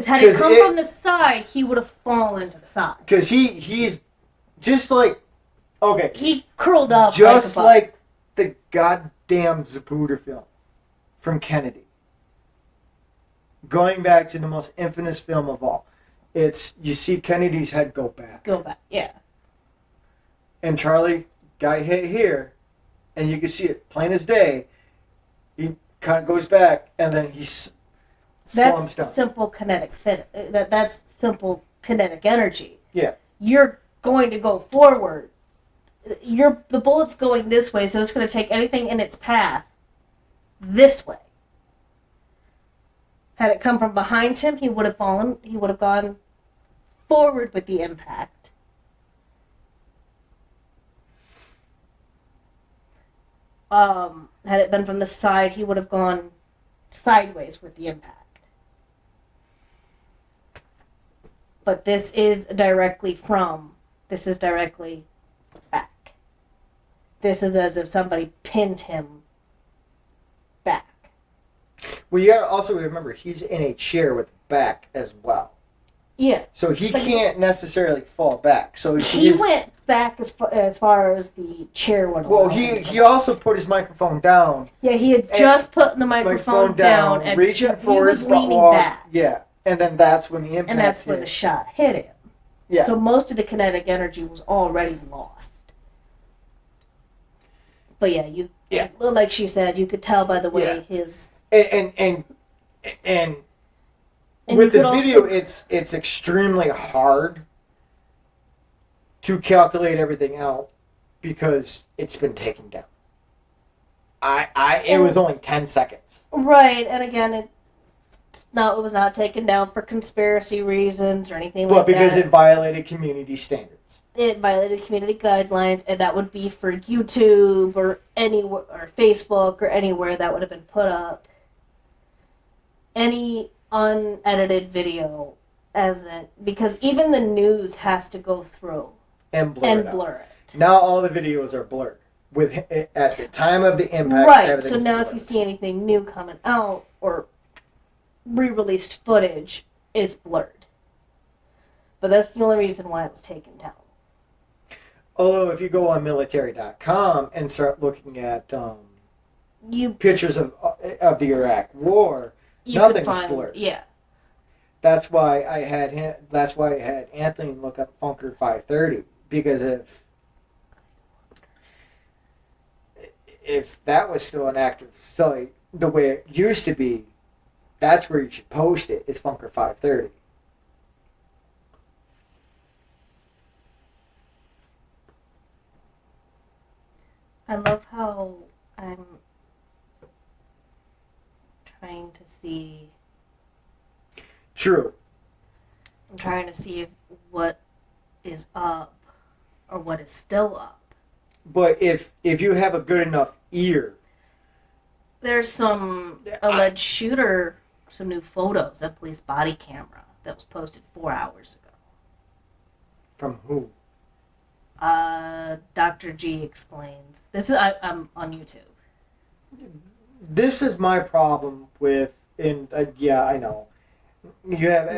had it come from the side, he would have fallen to the side. Because he's just like, okay. He curled up. Just like the goddamn Zapruder film from Kennedy. Going back to the most infamous film of all. You see Kennedy's head go back. Yeah. And Charlie got hit here, and you can see it plain as day. He kind of goes back, and then he slumps down. Simple kinetic that's simple kinetic energy. Yeah. You're going to go forward. The bullet's going this way, so it's going to take anything in its path this way. Had it come from behind him, he would have fallen. He would have gone forward with the impact. Had it been from the side, he would have gone sideways with the impact. But this is directly back. This is as if somebody pinned him back. Well, you gotta also remember, he's in a chair with back as well. Yeah. So he can't necessarily fall back. So he went back as far as the chair went. Well, he also put his microphone down. Yeah, he had just put the microphone down and reaching for he was his leaning back. Yeah, and then that's when the impact. And that's when the shot hit him. Yeah. So most of the kinetic energy was already lost. But yeah, like she said, you could tell by the way his and with the video, it's extremely hard to calculate everything out because it's been taken down. It was only 10 seconds. Right, and again, it was not taken down for conspiracy reasons or anything like that. But because it violated community standards. It violated community guidelines, and that would be for YouTube or anywhere, or Facebook or anywhere that would have been put up. Any unedited video, because even the news has to go through and blur it. Now all the videos are blurred at the time of the impact. Right. So now, if you see anything new coming out or re-released footage, it's blurred. But that's the only reason why it was taken down. Although, if you go on military.com and start looking at pictures of the Iraq War, nothing's blurred. Yeah. That's why I had Anthony look up Funker 530, because if that was still an active site, the way it used to be, that's where you should post it. It's Funker 530. I love how I'm trying to see. True. I'm trying to see what is up or what is still up. But if you have a good enough ear, There's some alleged shooter, some new photos of police body camera that was posted 4 hours ago. from who? Dr. G explains. This is I'm on YouTube. This is my problem with, yeah, I know. You have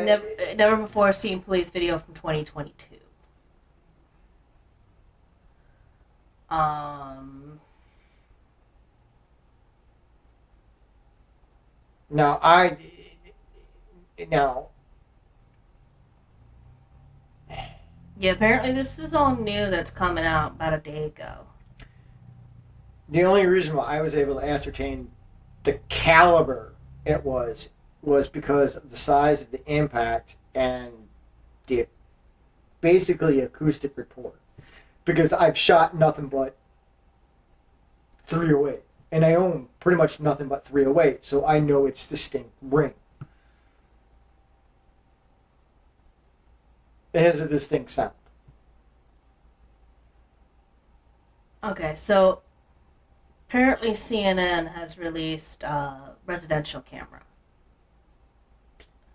Never before seen police video from 2022. now Yeah, apparently this is all new that's coming out about a day ago. the only reason why I was able to ascertain the caliber it was because of the size of the impact and the basically acoustic report. Because I've shot nothing but 308, and I own pretty much nothing but 308, so I know its distinct ring. It has a distinct sound. Okay, so apparently CNN has released a residential camera.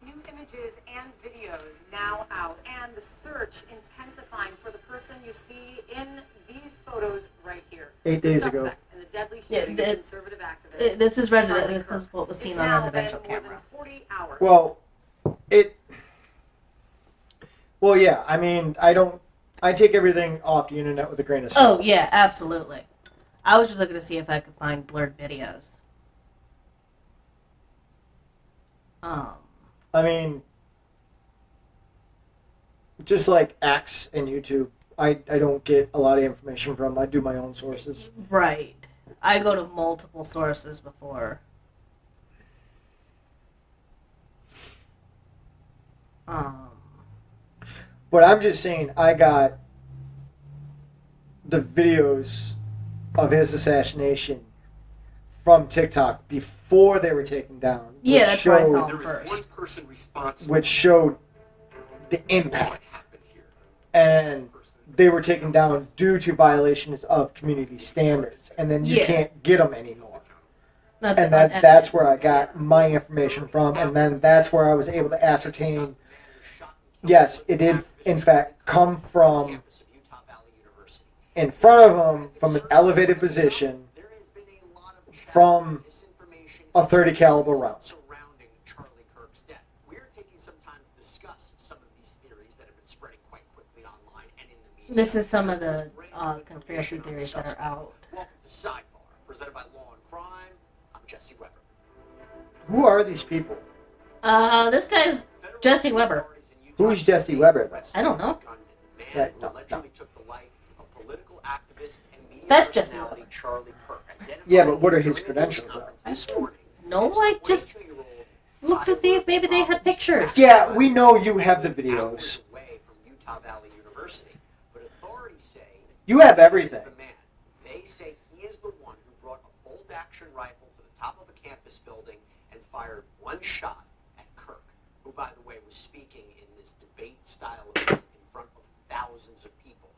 New images and videos now out, and the search intensifying for the person you see in these photos right here. 8 days ago. Suspect in the deadly Yeah, shooting of conservative activist. This is Charlie This Kirk. is what was seen It's on now residential been more camera. than 40 hours. Well, yeah, I mean, I take everything off the internet with a grain of salt. Oh yeah, absolutely. I was just looking to see if I could find blurred videos. I mean, just like X and YouTube, I don't get a lot of information from. I do my own sources. Right. I go to multiple sources before. But I'm just saying, I got the videos of his assassination from TikTok before they were taken down. Yeah, that's where I saw There them is first. one person responsible. Which showed the impact. And they were taken down due to violations of community standards. And then you Yeah. can't get them anymore. Not And the- that's where I got my information from. And then that's where I was able to ascertain, yes, it did in fact come from in front of him from an elevated position from a 30 caliber round. Surrounding Charlie Kirk's death. We're taking some time to discuss some of these theories that have been spreading quite quickly online and in the media. This is some of the conspiracy theories that are out. Welcome to Sidebar, presented by Law and Crime. I'm Jesse Weber. Who are these people? This guy's Jesse Weber. Who's Jesse Weber, though? I don't know. Yeah, no. Allegedly took the life of political activist and media That's Jesse personality Weber. Charlie Kirk. Yeah, but what are his credentials, though? This morning, No, I just looked to see if maybe they had pictures. Yeah, we know you have the videos. away from Utah Valley University, but authorities say You have he is everything. the man. They say he is the one who brought a bolt-action rifle to the top of a campus building and fired one shot at Kirk, who, by the way, was speaking in this debate-style event in front of thousands of people.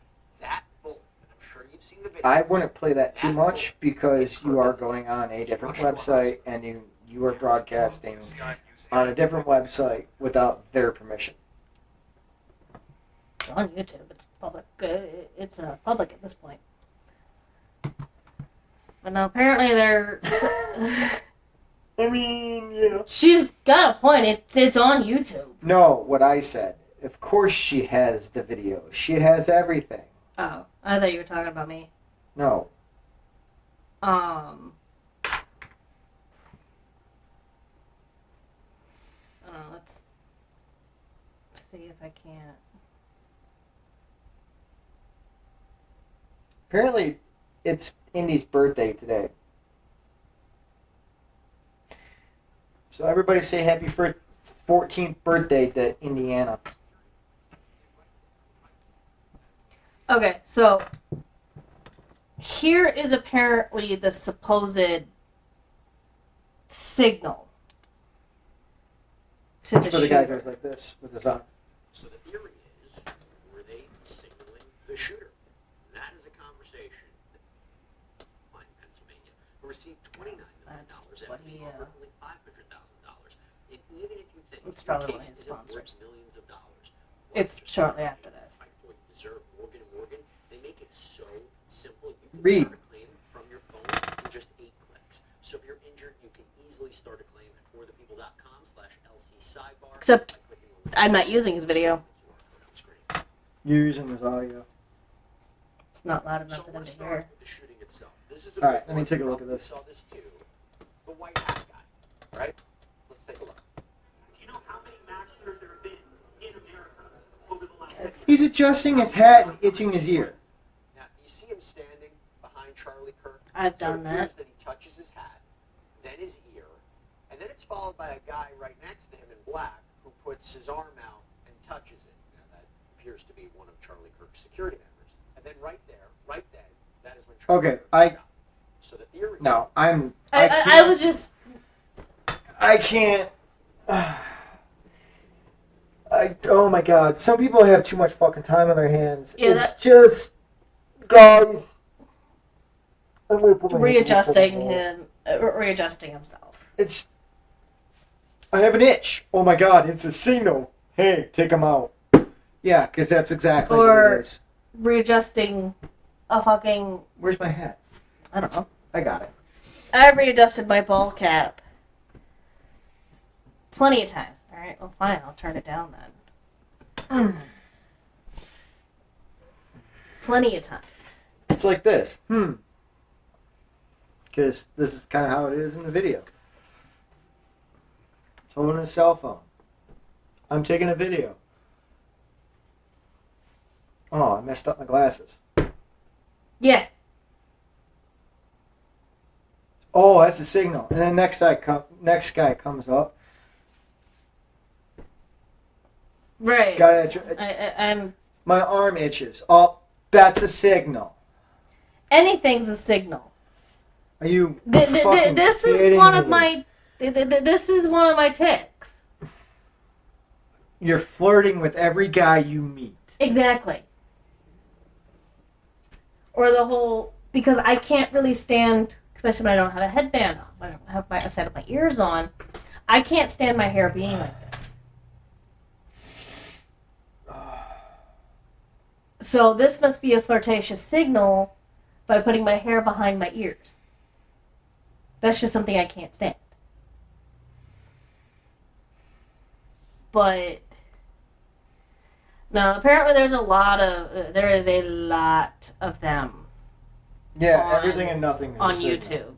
That bullet, and I'm sure you've seen the video. I wouldn't play that too much because you are going on a different website and you are broadcasting on a different website without their permission. It's on YouTube. It's public. It's public at this point. But no, apparently they're. I mean, you know. She's got a point. It's on YouTube. No, what I said. Of course she has the video. She has everything. Oh, I thought you were talking about me. No. Let's see if I can't. Apparently, it's Indy's birthday today. So everybody say happy 14th birthday to Indiana. Okay, so here is apparently the supposed signal to the So the guy shooter. goes like this with his arm. So the theory is, were they signaling the shooter? That is a conversation. Fine, Pennsylvania, who received $29 million That's after what being he, offered only $500,000. And even if you think It's your probably one of case his isn't worth sponsors. millions of dollars, It's shortly after this. Rightfully deserve Morgan & Morgan. They make it so simple. You can Read. start a claim from your phone in just 8 clicks. So if you're injured, you can easily start a claim at forthepeople.com/LC sidebar. Except by clicking on the I'm not using his video. QR code on screen. You're using his audio. It's not loud enough So for them let's to start hear. with the shooting itself. This is All right, let me take a look at this. Saw this too. The white hat guy, right? Let's take a look. Do you know how many massacres there have been in America over the last It's He's adjusting his hat and itching his ear. Now, you see him standing behind Charlie Kirk? I've So it done appears that. that he touches his hat, then his ear, and then it's followed by a guy right next to him in black who puts his arm out and touches it. Now, that appears to be one of Charlie Kirk's security members. And then right there, right then, that is when Charlie Okay, Kirk shot. So the theory No, I I can't. was just I can't. Oh my god. Some people have too much fucking time on their hands. Yeah, It's just. Guys. I'm gonna put my hand readjusting on the wall. him, readjusting himself. It's. I have an itch. Oh my god, it's a signal. Hey, take him out. Yeah, because that's exactly what Or- it is. Readjusting a fucking, Where's my hat? I don't know. I got it. I readjusted my ball cap plenty of times. All right, well, fine, I'll turn it down then. Plenty of times. It's like this. Because this is kind of how it is in the video. It's holding his cell phone. I'm taking a video. Oh, I messed up my glasses. Yeah. Oh, that's a signal. And then next guy comes up. Right. Got it. I'm. My arm itches. Oh, that's a signal. Anything's a signal. Are you fucking This is kidding one of me? my. This is one of my ticks. You're flirting with every guy you meet. Exactly. Or the whole, because I can't really stand, especially when I don't have a headband on, when I don't have a set of my ears on, I can't stand my hair being like this. So this must be a flirtatious signal by putting my hair behind my ears. That's just something I can't stand. But no, apparently there is a lot of them Yeah, On- everything and nothing is on a signal. YouTube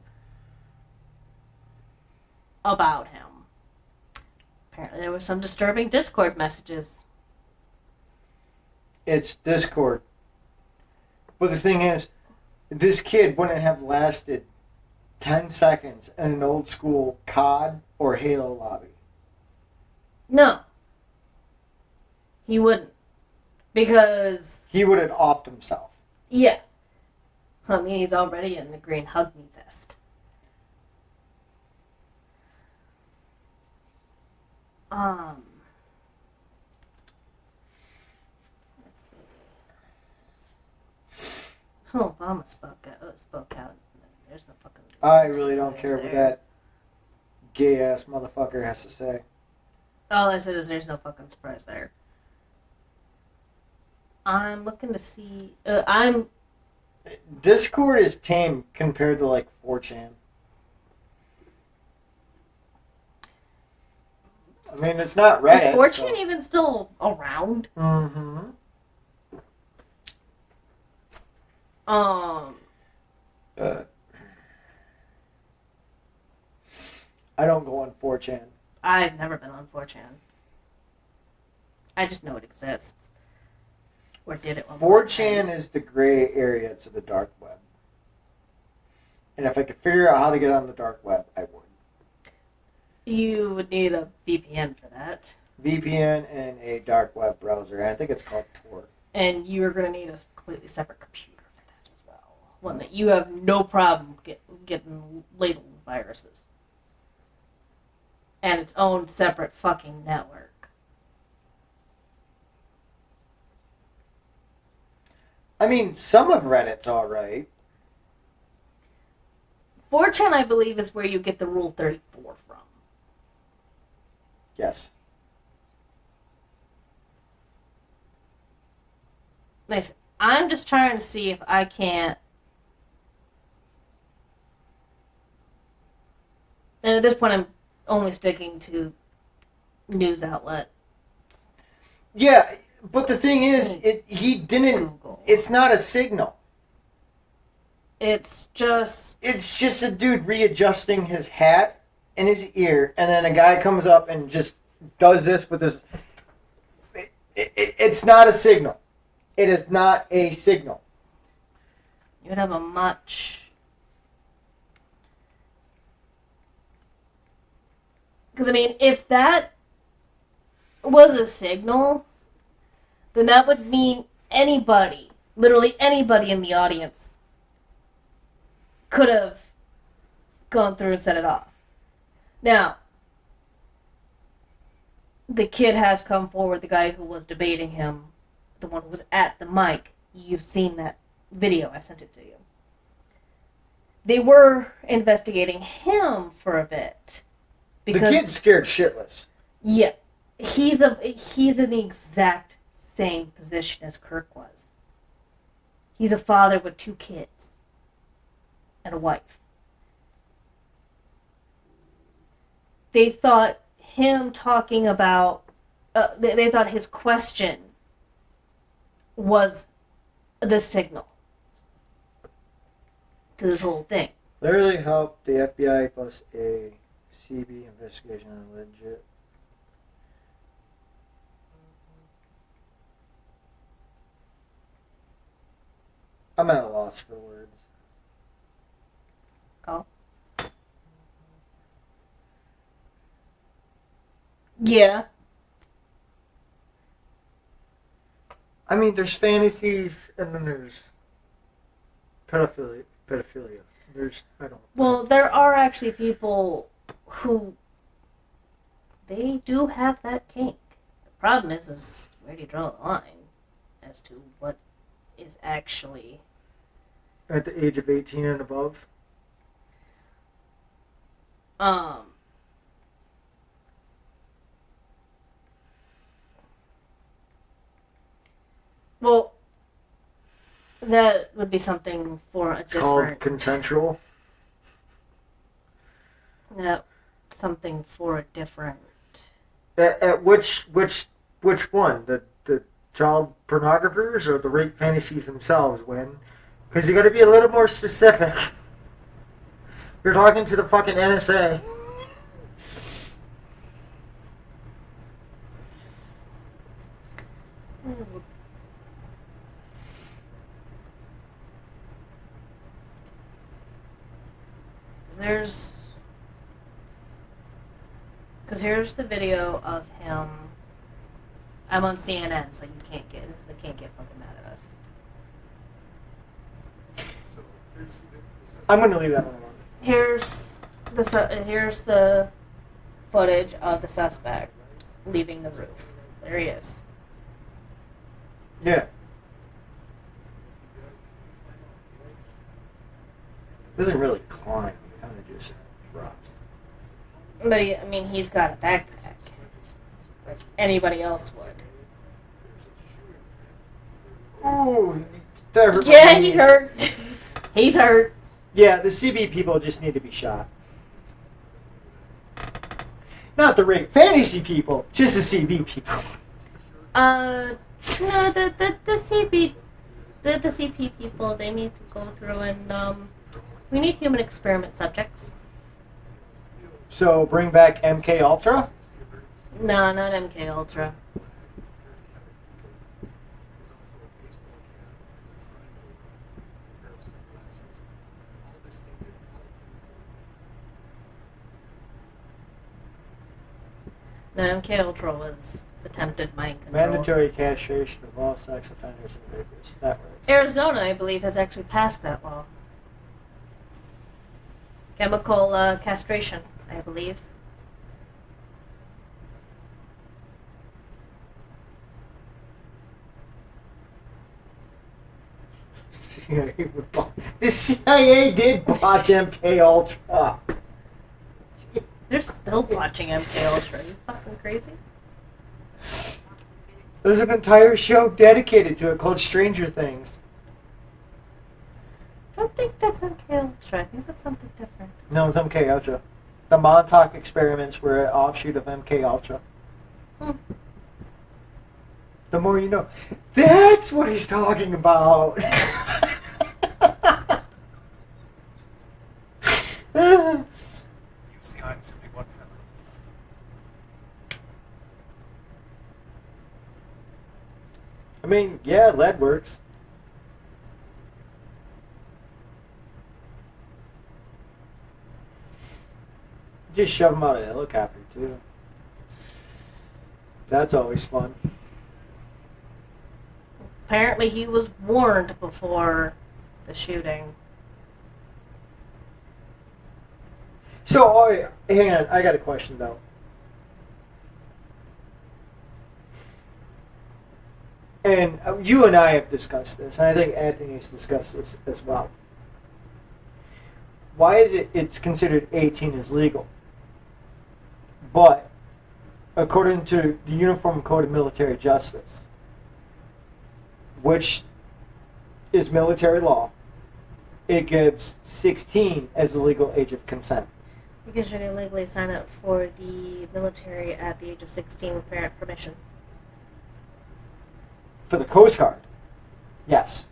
about him. Apparently there were some disturbing Discord messages. It's Discord. But the thing is, this kid wouldn't have lasted 10 seconds in an old school COD or Halo lobby. No. He wouldn't. Because, He would have offed himself. yeah. I mean, he's already in the green hug me fest. Let's see. Oh, Obama spoke out. There's no fucking. I really don't surprise care what there. that gay ass motherfucker has to say. All I said is there's no fucking surprise there. I'm looking to see. Discord is tame compared to like 4chan. I mean, it's not Is Reddit. 4chan even still around? Mm-hmm. I don't go on 4chan. I've never been on 4chan. I just know it exists. Or did it? 4chan is the gray area to the dark web. And if I could figure out how to get on the dark web, I would. You would need a VPN for that. VPN and a dark web browser. I think it's called Tor. And you're going to need a completely separate computer for that as well. One that you have no problem getting labeled with viruses. And its own separate fucking network. I mean, some of Reddit's alright. 4chan, I believe, is where you get the Rule 34 from. Yes. Nice. I'm just trying to see if I can't. And at this point, I'm only sticking to news outlets. Yeah, but the thing is, he didn't. Google. It's not a signal. It's just. It's just a dude readjusting his hat in his ear, and then a guy comes up and just does this with his. It's not a signal. It is not a signal. You would have a much. Because, I mean, if that was a signal, then that would mean anybody, literally anybody in the audience, could have gone through and set it off. Now, the kid has come forward, the guy who was debating him, the one who was at the mic. You've seen that video, I sent it to you. They were investigating him for a bit. Because, the kid's scared shitless. yeah, he's in the exact same position as Kirk was. He's a father with 2 kids and a wife. They thought him talking about, they thought his question was the signal to this whole thing. Literally helped the FBI plus a CB investigation on legit. I'm at a loss for words. Oh. Yeah. I mean, there's fantasies and then there's pedophilia. There's, I don't. Well, there are actually people who they do have that kink. The problem is where do you draw the line as to what is actually At the age of 18 and above. Well, that would be something for a It's called different. consensual. Yeah, something for a different. At which one? The child pornographers or the rape fantasies themselves win? Because you got to be a little more specific. You're talking to the fucking NSA. Because here's the video of him. I'm on CNN, so they can't get fucking mad at us. I'm going to leave that one alone. Here's the footage of the suspect leaving the roof. There he is. Yeah. Doesn't really climb. He kind of just drops. But he's got a backpack. Like anybody else would. Ooh. Yeah, he hurt. He's hurt. Yeah, the CB people just need to be shot. Not the rape fantasy people, just the CB people. No, the CP, the CP people, they need to go through and we need human experiment subjects. So bring back MK Ultra? No, not MK Ultra. No, MK Ultra was attempted mind control. Mandatory castration of all sex offenders and rapists. That works. Arizona, I believe, has actually passed that law. Chemical castration, I believe. The CIA did botch MK Ultra. They're still watching MK Ultra. Are you fucking crazy? There's an entire show dedicated to it called Stranger Things. I don't think that's MK Ultra. I think that's something different. No, it's MK Ultra. The Montauk experiments were an offshoot of MK Ultra. Hmm. The more you know. That's what he's talking about. You see, I'm simply one hammer. I mean, yeah, lead works. Just shove them out of a helicopter, too. That's always fun. Apparently, he was warned before the shooting. So, oh, hang on, I got a question, though. And you and I have discussed this, and I think Anthony's discussed this as well. Why is it's considered 18 as legal? But, according to the Uniform Code of Military Justice, which is military law, it gives 16 as the legal age of consent. Because you can legally sign up for the military at the age of 16 with parent permission. For the Coast Guard, yes.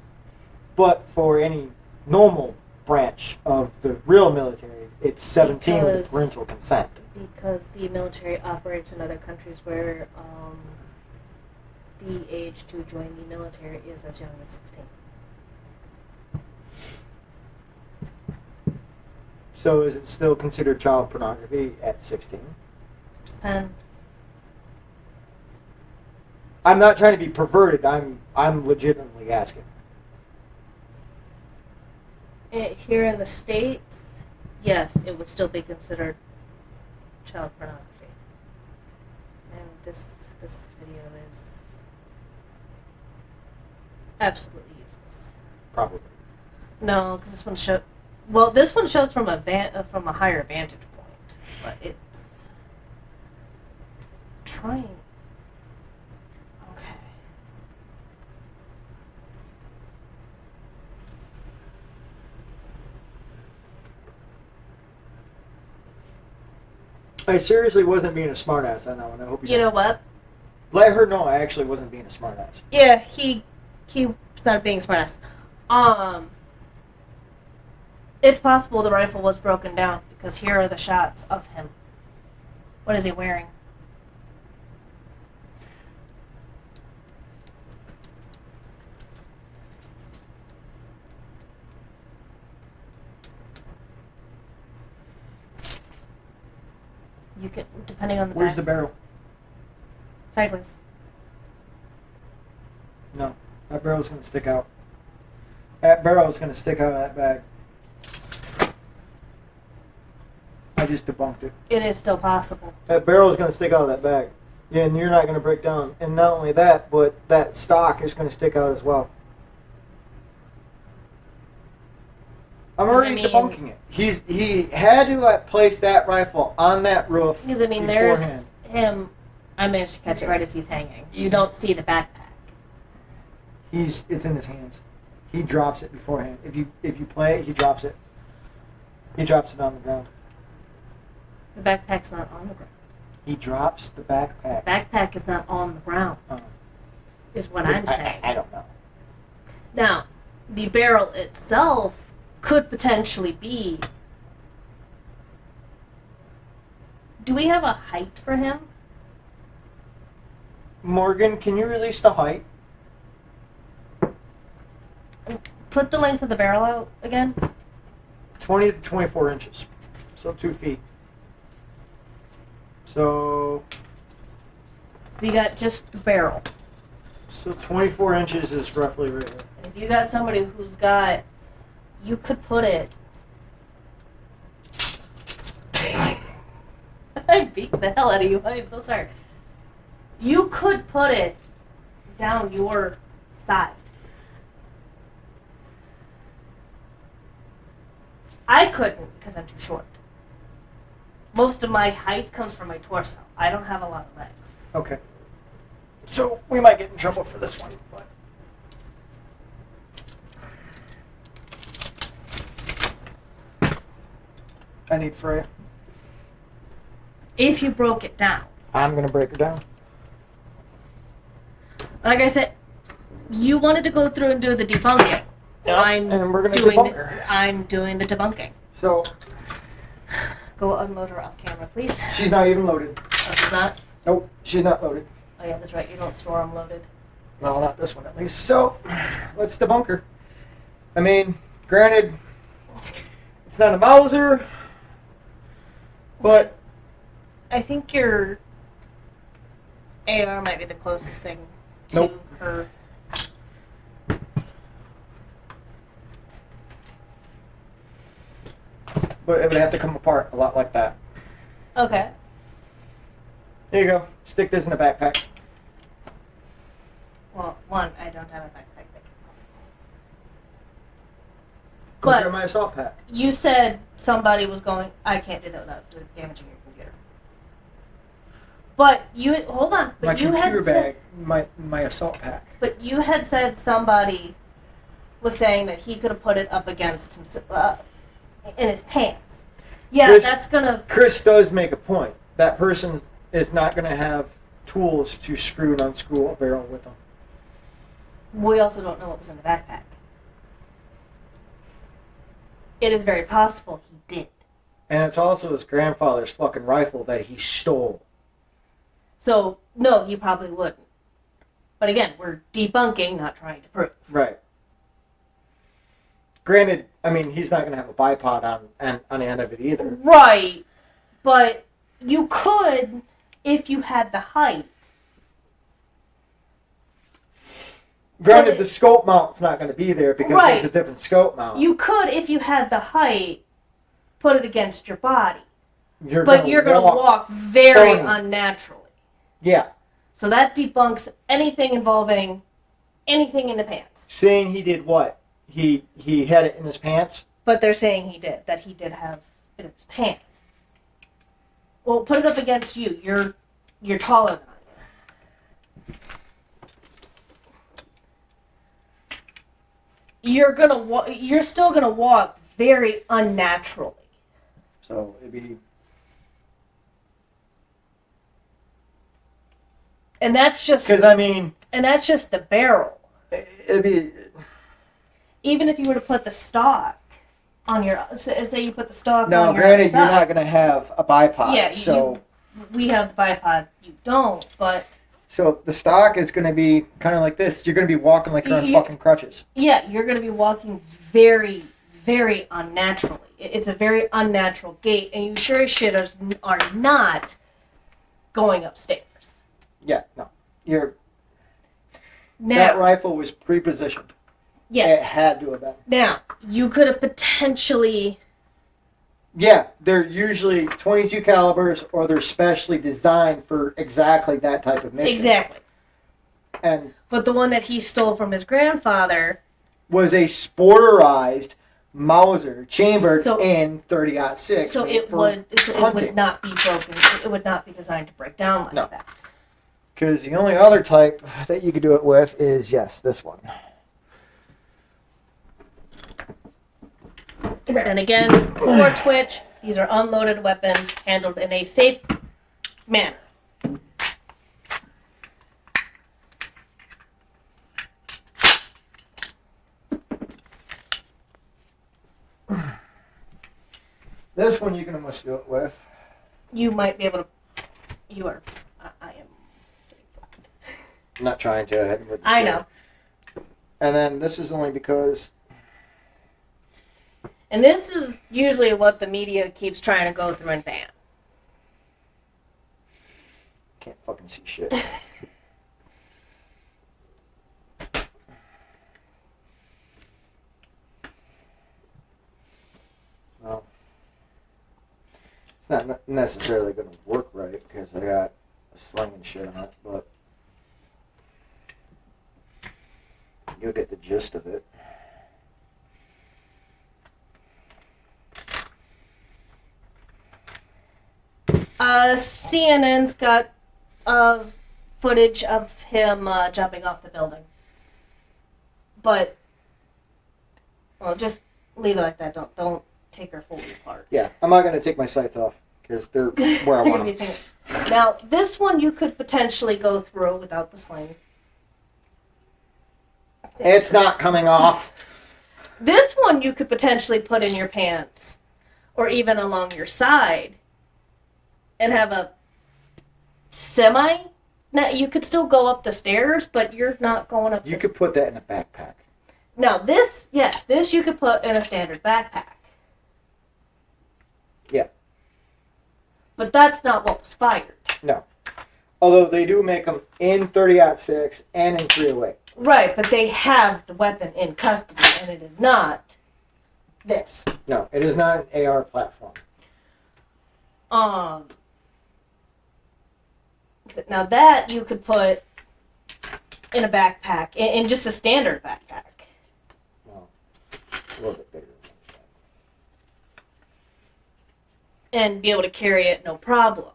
But for any normal branch of the real military, it's 17 with Because- parental consent. Because the military operates in other countries where the age to join the military is as young as 16. So is it still considered child pornography at 16? And I'm not trying to be perverted. I'm legitimately asking. here in the States, yes, it would still be considered child pornography. And this video is absolutely useless. Probably. No, because this one shows. Well, this one shows from a higher vantage point, but it's trying. Okay. I seriously wasn't being a smartass on that one. I hope you You know what? Let her know I actually wasn't being a smartass. Yeah, he started being smartass. It's possible the rifle was broken down because here are the shots of him. What is he wearing? You can, depending on the Where's back. the barrel? Sideways. No, that barrel's gonna stick out. That barrel's gonna stick out of that bag. I just debunked it. It is still possible. That barrel's gonna stick out of that bag. Yeah, and you're not gonna break down. And not only that, but that stock is gonna stick out as well. I'm Does already it mean- debunking it. He had to place that rifle on that roof. Because, I mean, beforehand. there's him. I managed to catch it right as he's hanging. You don't see the backpack. It's in his hands. He drops it beforehand. If you play it, he drops it. He drops it on the ground. The backpack's not on the ground. He drops the backpack. Backpack is not on the ground, is what I'm saying. I don't know. Now, the barrel itself could potentially be. Do we have a height for him? Morgan, can you release the height? Put the length of the barrel out again. 20 to 24 inches. So 2 feet. So We got just the barrel. So 24 inches is roughly right here. If you got somebody who's got, you could put it. I beat the hell out of you. I'm so sorry. You could put it down your side. I couldn't because I'm too short. Most of my height comes from my torso. I don't have a lot of legs. Okay. So we might get in trouble for this one, but. I need Freya. If you broke it down. I'm gonna break her down. Like I said, you wanted to go through and do the debunking. And we're gonna debunk her. I'm doing the debunking. So Go unload her off camera, please. she's not even loaded. Oh, she's not? Nope, she's not loaded. Oh yeah, that's right. You don't store them loaded. No, not this one at least. So let's debunk her. I mean, granted, it's not a Mauser, but I think your AR might be the closest thing to Nope. her. it would have to come apart a lot like that. Okay. There you go. Stick this in a backpack. Well, one, I don't have a backpack that can. Go But- through my assault pack. You said somebody was going. I can't do that without damaging your computer. But you hold on. But My you computer had said, bag, my assault pack. But you had said somebody was saying that he could have put it up against himself in his pants. Yeah, Chris- that's gonna. Chris does make a point. That person is not going to have tools to screw and unscrew a barrel with them. We also don't know what was in the backpack. It is very possible he did. And it's also his grandfather's fucking rifle that he stole. So no, he probably wouldn't. But again, we're debunking, not trying to prove. Right. Granted, I mean, he's not going to have a bipod on the end of it either. Right, but you could if you had the height. Granted, the scope mount's not going to be there because Right. it's a different scope mount. You could, if you had the height, put it against your body. You're But you're going to walk very phony. unnaturally. Yeah. So that debunks anything involving anything in the pants. Saying he did what? He had it in his pants? But they're saying he did, that he did have it in his pants. Well, put it up against you. You're taller than I am. You're still gonna walk very unnaturally. So it'd be... And that's just Because, I mean, the barrel. it'd be... Even if you were to put the stock on your, say you put the stock No, on your granted, other you're side. not going to have a bipod. Yeah, so we have the bipod, you don't, but so the stock is going to be kind of like this. You're going to be walking like you're on You- fucking crutches. yeah, you're going to be walking very, very unnaturally. It's a very unnatural gait, and you sure as shit are not going upstairs. Yeah, no. That Now, rifle was pre-positioned. It yes. had to have been. Now, you could have potentially, Yeah, they're usually 22 calibers, or they're specially designed for exactly that type of mission. exactly. And But the one that he stole from his grandfather, was a sporterized Mauser chambered So- in 30-06. so made it for would hunting. not be broken. It would not be designed to break down like No. that. Because the only other type that you could do it with is, yes, this one. And again, for Twitch, these are unloaded weapons handled in a safe manner. This one you can almost do it with. You might be able to. You are. I am. I'm not trying to. I hadn't with the I sword. know. And then this is only because And this is usually what the media keeps trying to go through and ban. can't fucking see shit. It's not necessarily going to work right because I got a sling and shit on it, but you'll get the gist of it. CNN's got footage of him jumping off the building. But, well, just leave it like that. Don't take her fully apart. Yeah, I'm not going to take my sights off because they're where I want them. Now, this one you could potentially go through without the sling. It's not coming off. This one you could potentially put in your pants or even along your side and have a semi. Now, you could still go up the stairs, but you're not going up. You could put that in a backpack. Now, this you could put in a standard backpack. Yeah. But that's not what was fired. No. Although they do make them in 30-06 and in 308. Right, but they have the weapon in custody, and it is not this. No, it is not an AR platform. Now that you could put in a backpack, in just a standard backpack. Well, a little bit bigger. And be able to carry it no problem.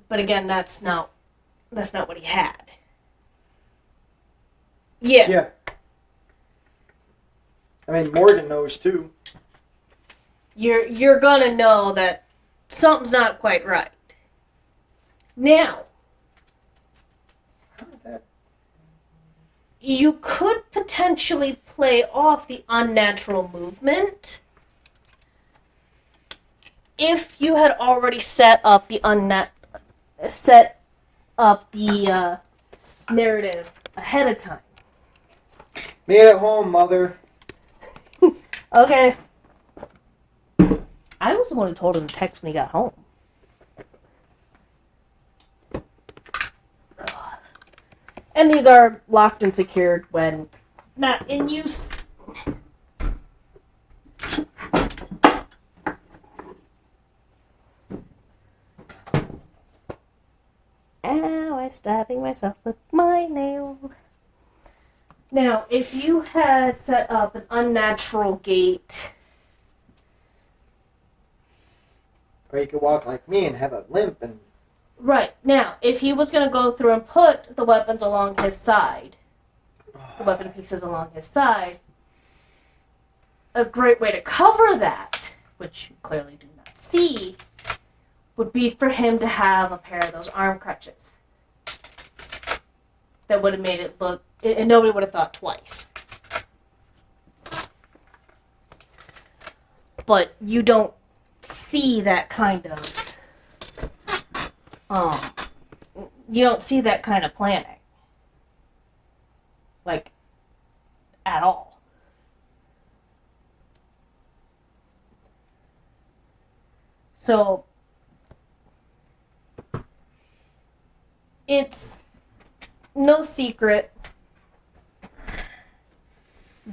But again, that's not what he had. Yeah. Yeah. I mean, Morgan knows too. You're gonna know that something's not quite right. Now, you could potentially play off the unnatural movement if you had already set up the narrative ahead of time. Made it home, mother. Okay. I was the one who told him to text when he got home. And these are locked and secured when not in use. Ow, I'm stabbing myself with my nail. Now, if you had set up an unnatural gate... Or you could walk like me and have a limp and... Right. Now, if he was going to go through and put the weapons along his side, the weapon pieces along his side, a great way to cover that, which you clearly do not see, would be for him to have a pair of those arm crutches. That would have made it look... And nobody would have thought twice. But you don't see that kind of... you don't see that kind of planning. Like, at all. So, it's no secret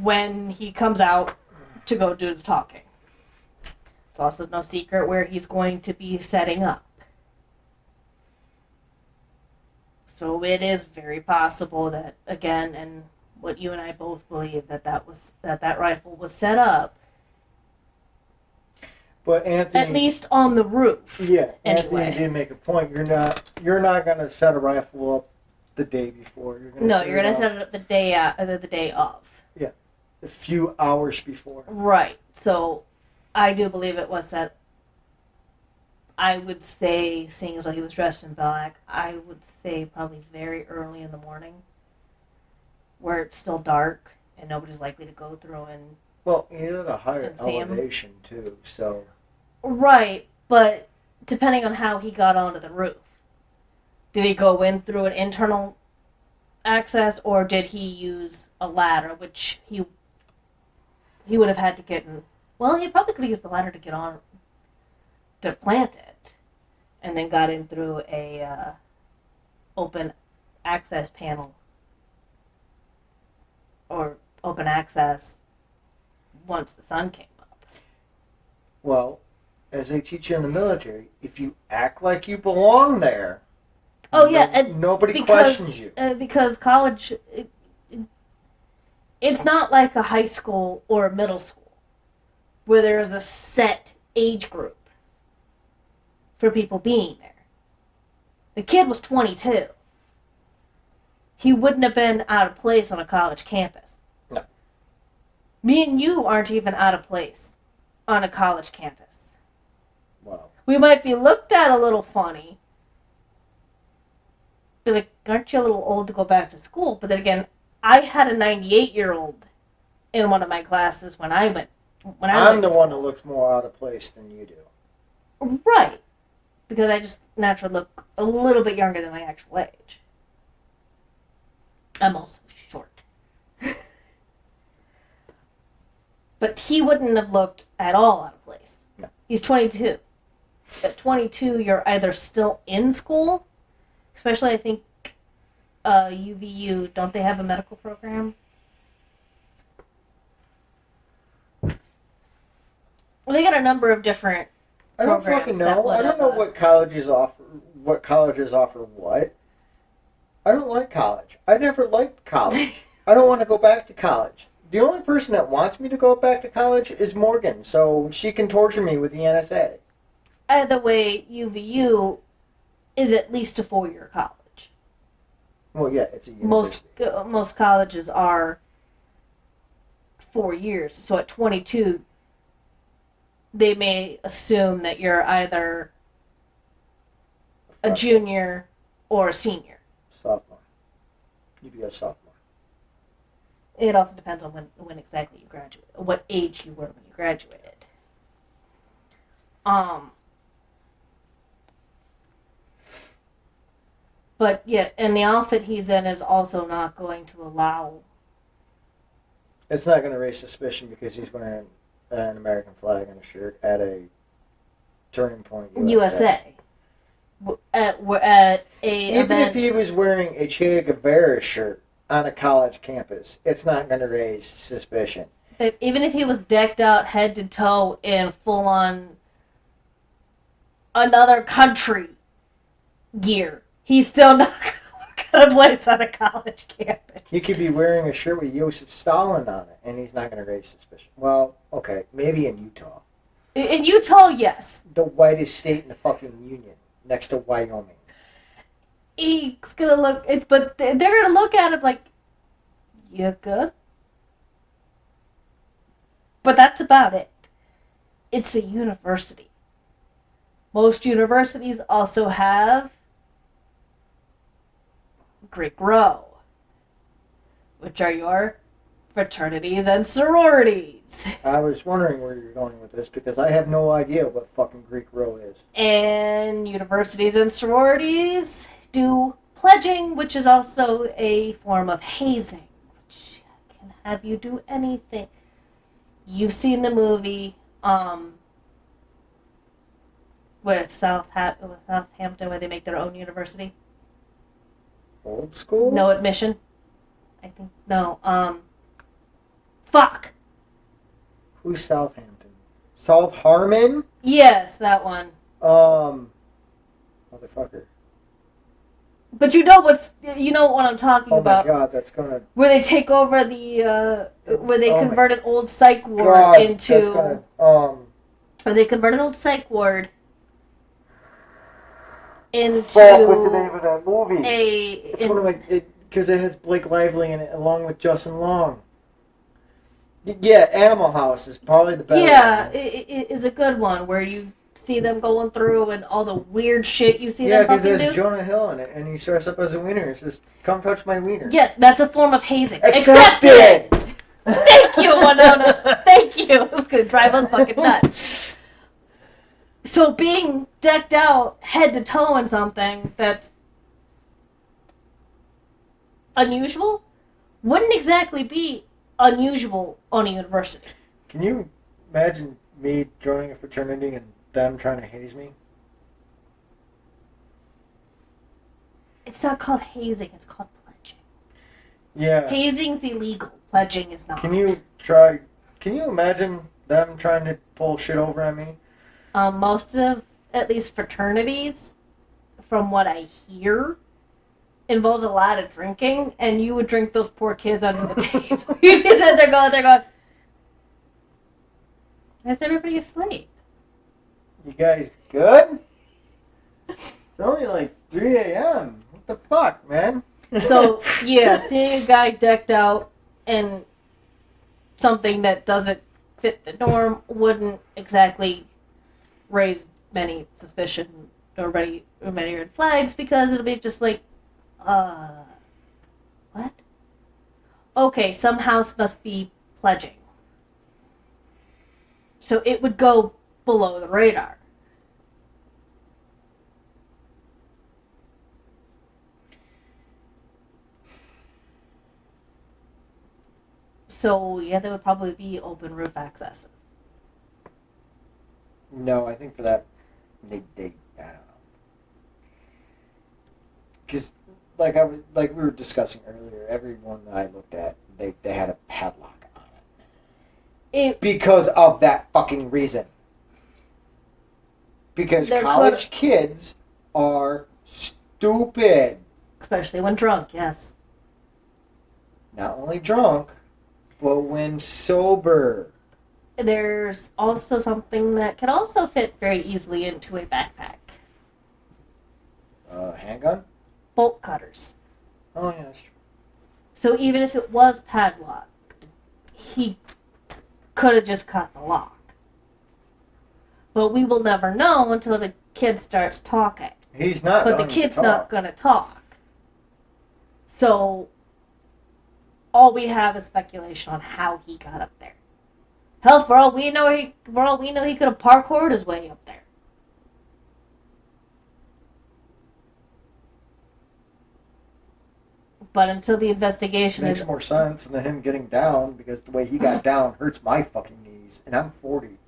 when he comes out to go do the talking. It's also no secret where he's going to be setting up. So it is very possible that, again, and what you and I both believe, that rifle was set up. But Anthony, At least on the roof. Yeah, Anyway. Anthony did make a point. You're not going to set a rifle up the day before. You're going to set it up the day of. Yeah, a few hours before. Right. So I do believe it was set. I would say, seeing as though he was dressed in black, I would say probably very early in the morning, where it's still dark and nobody's likely to go through and... Well, he's at a higher And see him. elevation too, so... Right, but depending on how he got onto the roof. Did he go in through an internal access, or did he use a ladder, which he would have had to get in... Well, he probably could have used the ladder to get on, to plant it, and then got in through a open access panel, or open access once the sun came up. Well, as they teach you in the military, if you act like you belong there, Oh yeah, and nobody questions you. Because college, it's not like a high school or a middle school where there's a set age group for people being there. The kid was 22. He wouldn't have been out of place on a college campus. No. Me and you aren't even out of place on a college campus. Wow. We might be looked at a little funny. Be like, aren't you a little old to go back to school? But then again, I had a 98-year-old in one of my classes when I went. I'm the one that looks more out of place than you do. Right. Because I just naturally look a little bit younger than my actual age. I'm also short. But he wouldn't have looked at all out of place. No. He's 22. At 22, you're either still in school, especially I think UVU, don't they have a medical program? Well, they got a number of different I don't fucking know. I don't know what colleges offer. What colleges offer what. I don't like college. I never liked college. I don't want to go back to college. The only person that wants me to go back to college is Morgan, so she can torture me with the NSA. Either way, UVU is at least a 4-year college. Well, yeah, it's a university. Most colleges are 4 years. So at 22, they may assume that you're either a junior or a senior. Sophomore. You'd be a sophomore. It also depends on when exactly you graduated, what age you were when you graduated. But yeah, and the outfit he's in is also not going to allow. It's not going to raise suspicion because he's wearing an American flag on a shirt at a Turning Point USA. At a Even event. if he was wearing a Che Guevara shirt on a college campus, it's not going to raise suspicion. Even if he was decked out head to toe in full on another country gear, he's still not going to look at a place on a college campus. He could be wearing a shirt with Joseph Stalin on it, and he's not going to raise suspicion. Well, okay, maybe in Utah. In Utah, yes. The whitest state in the fucking union, next to Wyoming. He's gonna look, but they're gonna look at him like, you good? But that's about it. It's a university. Most universities also have Greek Row, which are your fraternities and sororities. I was wondering where you're going with this because I have no idea what fucking Greek Row is. And universities and sororities do pledging, which is also a form of hazing, which can have you do anything. You've seen the movie with Southampton where they make their own university. Old school? No admission. I think no. Fuck. Who's Southampton? South Harmon? Yes, that one. Motherfucker. But you know what I'm talking about. Oh my god, that's gonna. Where they take over the where they Oh convert an old psych ward God, into. Where they convert an old psych ward into. Fuck, what's the name of that movie? It's one of my. Because it has Blake Lively in it along with Justin Long. Yeah, Animal House is probably the best. Yeah, it is a good one where you see them going through and all the weird shit you see them fucking do. Yeah, because there's Jonah Hill in it, and he starts up as a wiener and says, "Come touch my wiener." Yes, that's a form of hazing. Accepted! Thank you, Winona. Thank you. It was going to drive us fucking nuts. So being decked out head to toe in something that's unusual wouldn't exactly be unusual on a university. Can you imagine me joining a fraternity and them trying to haze me? It's not called hazing, it's called pledging. Yeah. Hazing's illegal. Pledging is not. Can you imagine them trying to pull shit over on me. Most of, at least fraternities, from what I hear, involved a lot of drinking, and you would drink those poor kids under the table. You'd be sitting there going, "Is everybody asleep?" You guys good? It's only like 3 a.m. What the fuck, man? So, yeah, seeing a guy decked out in something that doesn't fit the norm wouldn't exactly raise many suspicion or many red flags, because it'll be just like, what? Okay, some house must be pledging. So it would go below the radar. So, yeah, there would probably be open roof accesses. No, I think for that, they I don't know. Because, like we were discussing earlier, every one that I looked at, they had a padlock on it. Because of that fucking reason. Because college kids are stupid. Especially when drunk, yes. Not only drunk, but when sober. There's also something that can also fit very easily into a backpack. Handgun? Bolt cutters. Oh, yeah, that's true. So even if it was padlocked, he could have just cut the lock. But we will never know until the kid starts talking. He's not. But the kid's not going to talk. So all we have is speculation on how he got up there. Hell, for all we know, he could have parkoured his way up there. But until the investigation makes more sense than him getting down, because the way he got down hurts my fucking knees, and I'm 40.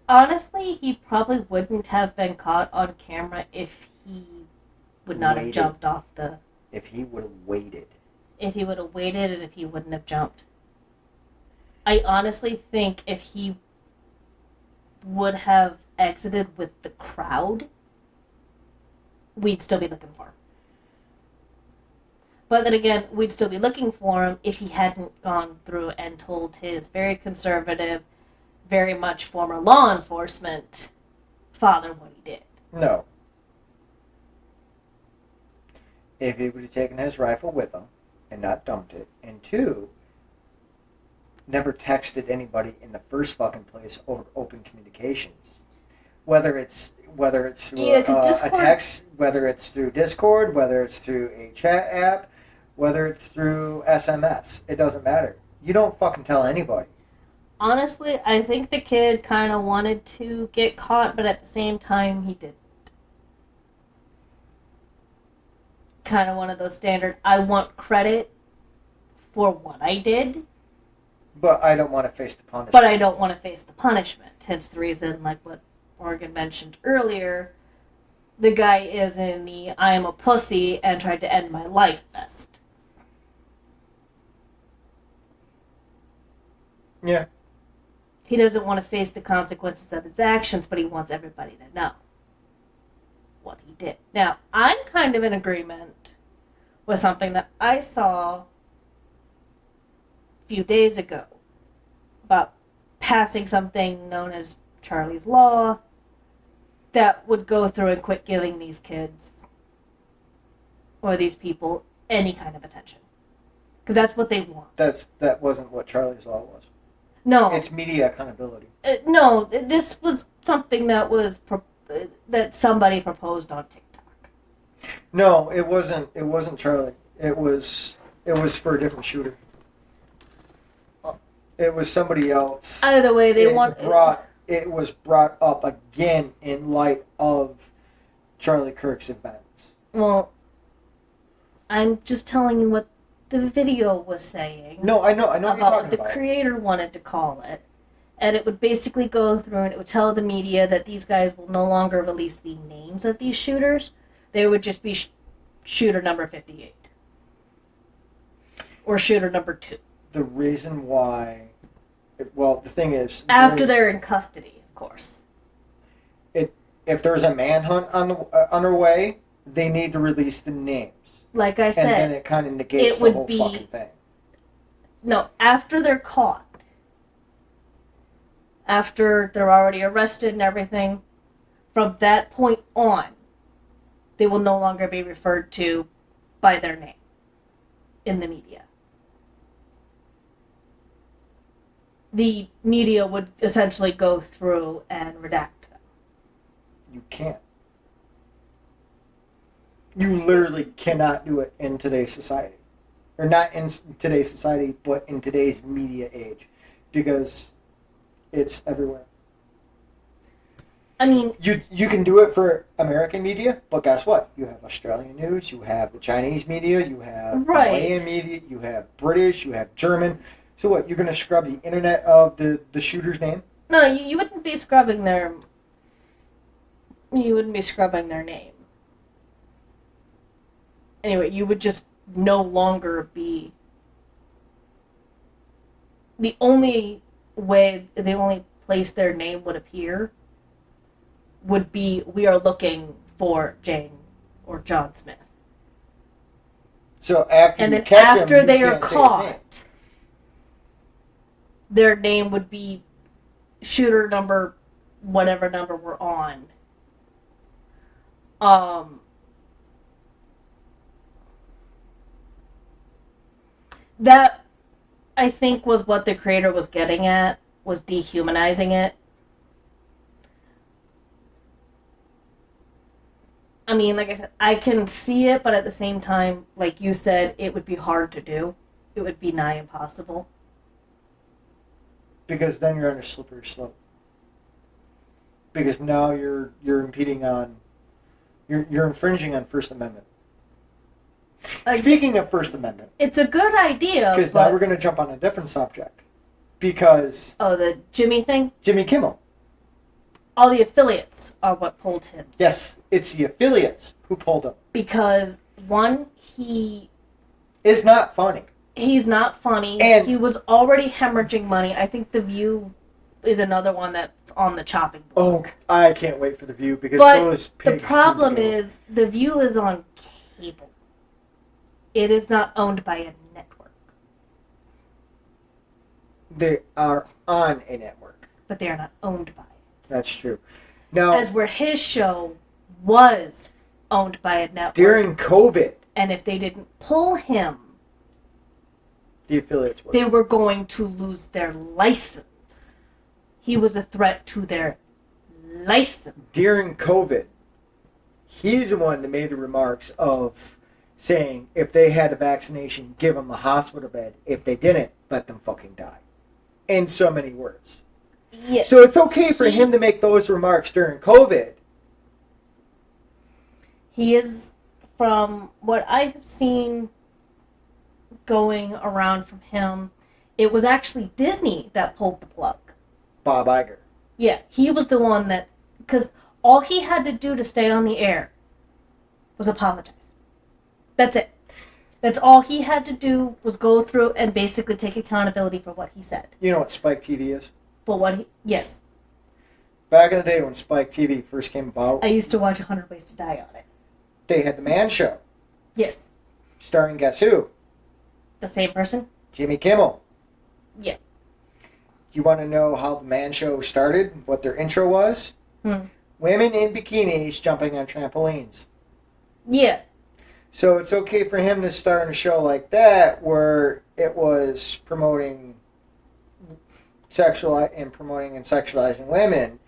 Honestly, he probably wouldn't have been caught on camera if he would not have jumped off the... If he would have waited. If he would have waited and if he wouldn't have jumped. I honestly think if he would have exited with the crowd, we'd still be looking for him. But then again, we'd still be looking for him if he hadn't gone through and told his very conservative, very much former law enforcement father what he did. No. If he would have taken his rifle with him and not dumped it, and two, never texted anybody in the first fucking place over open communications. Whether it's through a text, whether it's through Discord, whether it's through a chat app, whether it's through SMS, it doesn't matter. You don't fucking tell anybody. Honestly, I think the kid kind of wanted to get caught, but at the same time, he didn't. Kind of one of those standard, I want credit for what I did. But I don't want to face the punishment. But I don't want to face the punishment. Hence the reason, like what Morgan mentioned earlier, the guy is in the I am a pussy and tried to end my life vest. Yeah. He doesn't want to face the consequences of his actions, but he wants everybody to know what he did. Now, I'm kind of in agreement with something that I saw a few days ago about passing something known as Charlie's Law that would go through and quit giving these kids or these people any kind of attention. Because that's what they want. That wasn't what Charlie's Law was. No. It's media accountability. No, this was something that was that somebody proposed on TikTok. No, it wasn't. It wasn't Charlie. It was for a different shooter. It was somebody else. Either way, it was brought up again in light of Charlie Kirk's events. Well, I'm just telling you what the video was saying. No, I know what you're talking the about. creator wanted to call it. And it would basically go through and it would tell the media that these guys will no longer release the names of these shooters. They would just be shooter number 58. Or shooter number 2. The reason why Well, the thing is, After they're in custody, of course. if there's a manhunt underway, they need to release the names. Like I And then said, it kind of negates it the would whole be- fucking thing. no, after they're caught, after they're already arrested and everything, from that point on, they will no longer be referred to by their name in the media. The media would essentially go through and redact them. You can't. You literally cannot do it in today's society. Or not in today's society, but in today's media age. Because it's everywhere. I mean, You can do it for American media, but guess what? You have Australian news, you have the Chinese media, you have Right. Malayan media, you have British, you have German. So what, you're going to scrub the internet of the shooter's name? no, you wouldn't be scrubbing their. You wouldn't be scrubbing their name. Anyway, you would just no longer be. The only place their name would appear would be, we are looking for Jane or John Smith. So after And you then catch after him, they you are can't say his name. caught, their name would be shooter number, whatever number we're on. That, I think, was what the creator was getting at, was dehumanizing it. I mean, like I said, I can see it, but at the same time, like you said, it would be hard to do. It would be nigh impossible. Because then you're on a slippery slope. Because now you're impeding on, you're infringing on First Amendment. Like, Speaking of First Amendment, it's a good idea, because but... now we're going to jump on a different subject. Because Oh, the Jimmy thing? Jimmy Kimmel, All the affiliates are what pulled him. yes, it's the affiliates who pulled him. Because, one, It's not funny. he's not funny. And- he was already hemorrhaging money. I think The View is another one that's on the chopping block. Oh, I can't wait for The View because But those the pigs problem need to go. is, The View is on cable. It is not owned by a network. They are on a network. But they are not owned by it. That's true. Now, As where his show was owned by a network. during COVID, And if they didn't pull him, the affiliates were. they were going to lose their license. He was a threat to their license. During COVID, he's the one that made the remarks of saying if they had a vaccination, give them a hospital bed. If they didn't, let them fucking die. In so many words. Yes. So it's okay for him to make those remarks during COVID. He is, from what I have seen going around from him, it was actually Disney that pulled the plug. Bob Iger. Yeah, he was the one that, because all he had to do to stay on the air was apologize. That's it. That's all he had to do, was go through and basically take accountability for what he said. You know what Spike TV is? But what he, yes, Back in the day when Spike TV first came about, I used to watch 100 Ways to Die on it. they had the Man Show, Yes. starring guess who? The same person? Jimmy Kimmel. Yeah. You want to know how the Man Show started? What their intro was? Women in bikinis jumping on trampolines. Yeah. So it's okay for him to start a show like that where it was promoting and sexualizing women,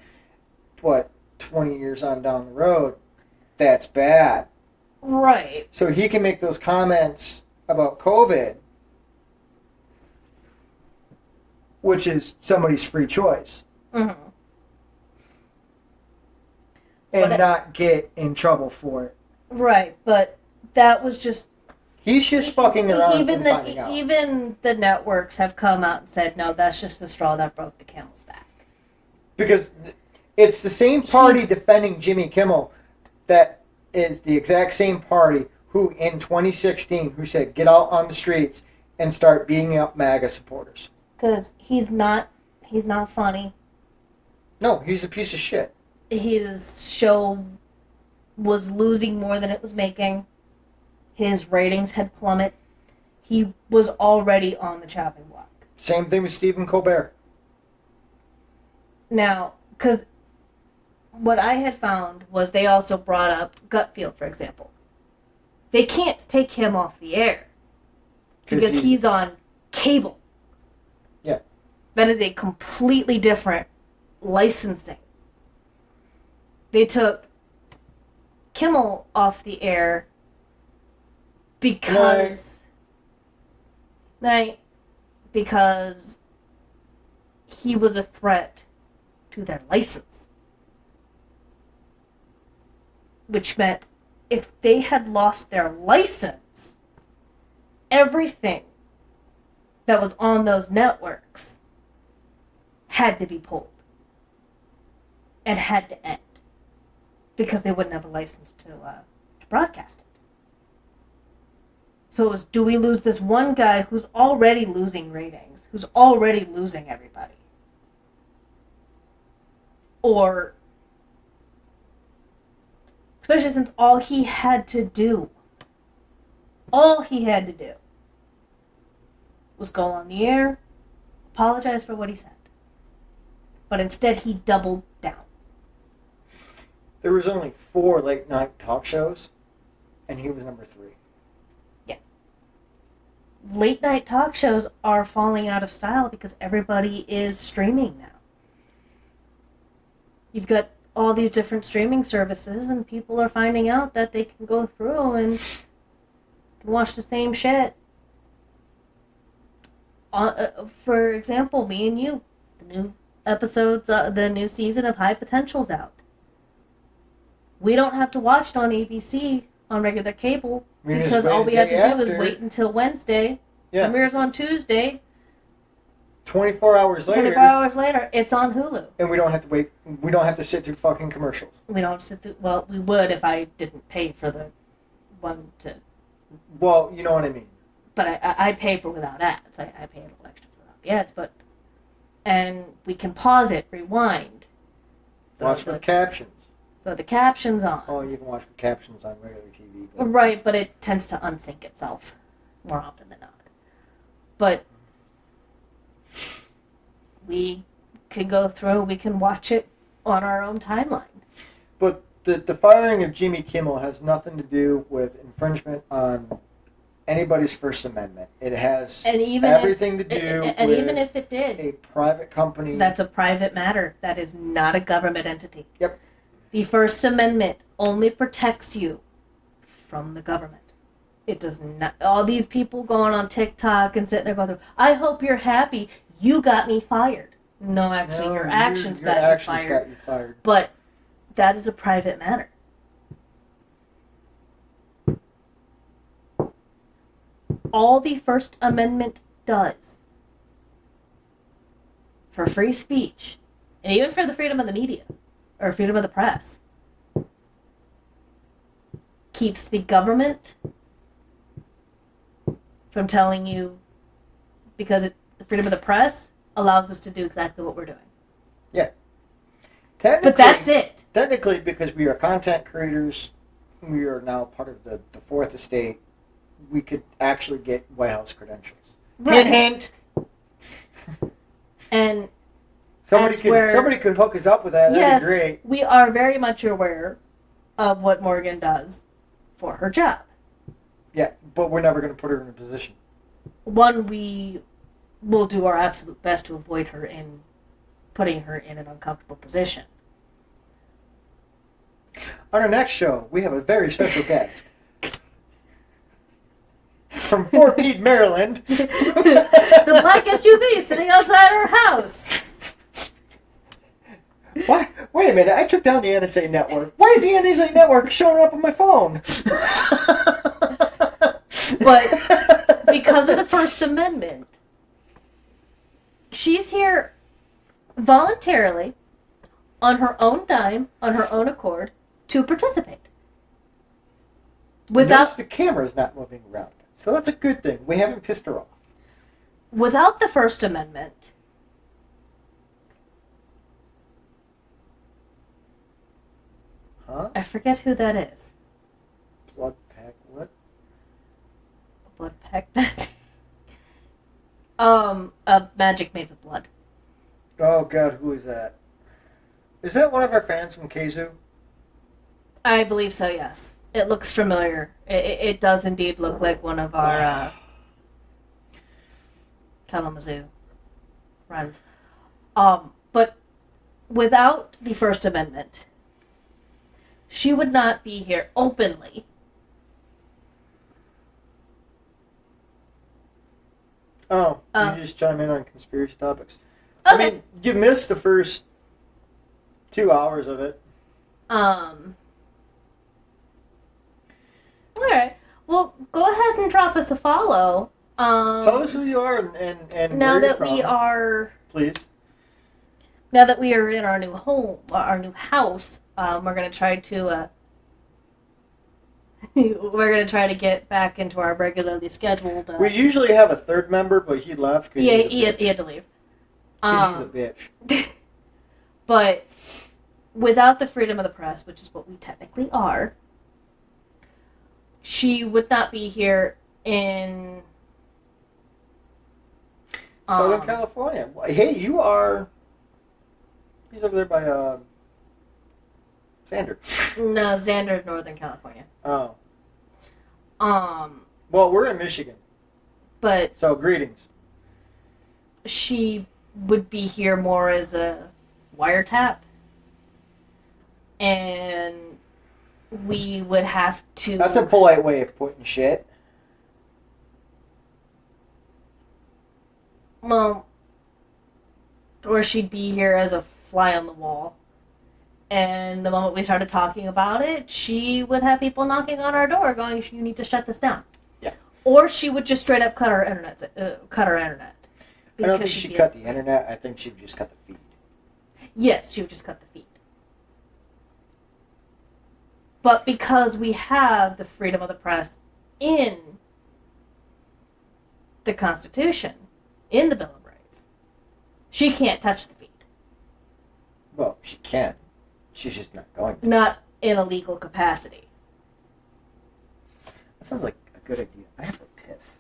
but 20 years on down the road, that's bad. Right. So he can make those comments about COVID, which is somebody's free choice, Mm-hmm. and But not get in trouble for it. Right, but that was just... He's just fucking around even and finding out. Even the networks have come out and said, no, that's just the straw that broke the camel's back. Because it's the same party He's- defending Jimmy Kimmel that is the exact same party who in 2016 who said get out on the streets and start beating up MAGA supporters. Because he's not He's not funny. No, he's a piece of shit. His show was losing more than it was making. His ratings had plummeted. He was already on the chopping block. Same thing with Stephen Colbert. Now, because what I had found was they also brought up Gutfield, for example. They can't take him off the air because he's on cable. Yeah. That is a completely different licensing. They took Kimmel off the air because because he was a threat to their license. Which meant if they had lost their license, everything that was on those networks had to be pulled and had to end because they wouldn't have a license to broadcast it. So it was, do we lose this one guy who's already losing ratings, who's already losing everybody? Or, especially since all he had to do was go on the air, apologize for what he said. But instead he doubled down. There was only 4 late night talk shows, and he was number 3. Yeah. Late night talk shows are falling out of style because everybody is streaming now. You've got all these different streaming services, and people are finding out that they can go through and watch the same shit. For example, me and you, the new episodes, the new season of High Potential's out. We don't have to watch it on ABC on regular cable because all we have to do is wait until Wednesday. Yeah. Premieres on Tuesday. 24 hours later. 24 hours later, it's on Hulu. And we don't have to wait. We don't have to sit through fucking commercials. We don't sit through. Well, we would if I didn't pay for the one to. Well, you know what I mean. But I pay for without ads. I pay a little extra without the ads, but. And we can pause it, rewind. Watch with captions. Throw the captions on. Oh, you can watch with captions on regular TV. But... Right, but it tends to unsync itself more often than not. But we can go through, we can watch it on our own timeline. But the firing of Jimmy Kimmel has nothing to do with infringement on anybody's First Amendment. It has everything to do and with even if it did, a private company. That's a private matter. That is not a government entity. Yep. The First Amendment only protects you from the government. It does not. All these people going on TikTok and sitting there going, I hope you're happy. You got me fired. No, actually, your actions got you fired. But that is a private matter. All the First Amendment does for free speech, and even for the freedom of the media, or freedom of the press, keeps the government from telling you, because the freedom of the press allows us to do exactly what we're doing. Yeah. But that's it. Technically, because we are content creators, we are now part of the Fourth Estate, we could actually get White House credentials. Right. Hint, hint. And somebody could hook us up with that. Yes, that'd be great. We are very much aware of what Morgan does for her job. Yeah, but we're never going to put her in a position. One, we will do our absolute best to avoid putting her in an uncomfortable position. On our next show, we have a very special guest. From Fort Meade, Maryland. The black SUV sitting outside our house. Why? Wait a minute, I took down the NSA network. Why is the NSA network showing up on my phone? But because of the First Amendment, she's here voluntarily, on her own dime, on her own accord, to participate. Notice the camera's not moving around. So that's a good thing. We haven't pissed her off. Without the First Amendment, Huh? I forget who that is. Blood pack. What? Blood pact magic. A magic made with blood. Oh God, who is that? Is that one of our fans from Keizu? I believe so, yes. It looks familiar. It does indeed look like one of our Kalamazoo friends. But without the First Amendment, she would not be here openly. Oh, Oh. you just chime in on conspiracy topics. Okay. I mean, you missed the first 2 hours of it. Alright. Well, go ahead and drop us a follow. Tell us who you are and now where that you're from, we are please. now that we are in our new home, our new house, we're gonna try to we're gonna try to get back into our regularly scheduled. We usually have a third member, but he left. Yeah, he had to leave. Because he's a bitch. But without the freedom of the press, which is what we technically are, she would not be here in Southern California. Hey, you are. He's over there by Xander. No, Xander, Northern California. Oh. Well, we're in Michigan. But So greetings. she would be here more as a wiretap, and we would have to. That's a polite way of putting shit. Well, or she'd be here as a fly on the wall. And the moment we started talking about it, she would have people knocking on our door going, "You need to shut this down." Yeah. Or she would just straight up cut our internet. I don't think she'd she'd be- cut the internet. I think she'd just cut the feed. Yes, she would just cut the feed. But because we have the freedom of the press in the Constitution, in the Bill of Rights, she can't touch the feed. Well, she can. She's just not going to. Not in a legal capacity. That sounds like a good idea. I have to piss.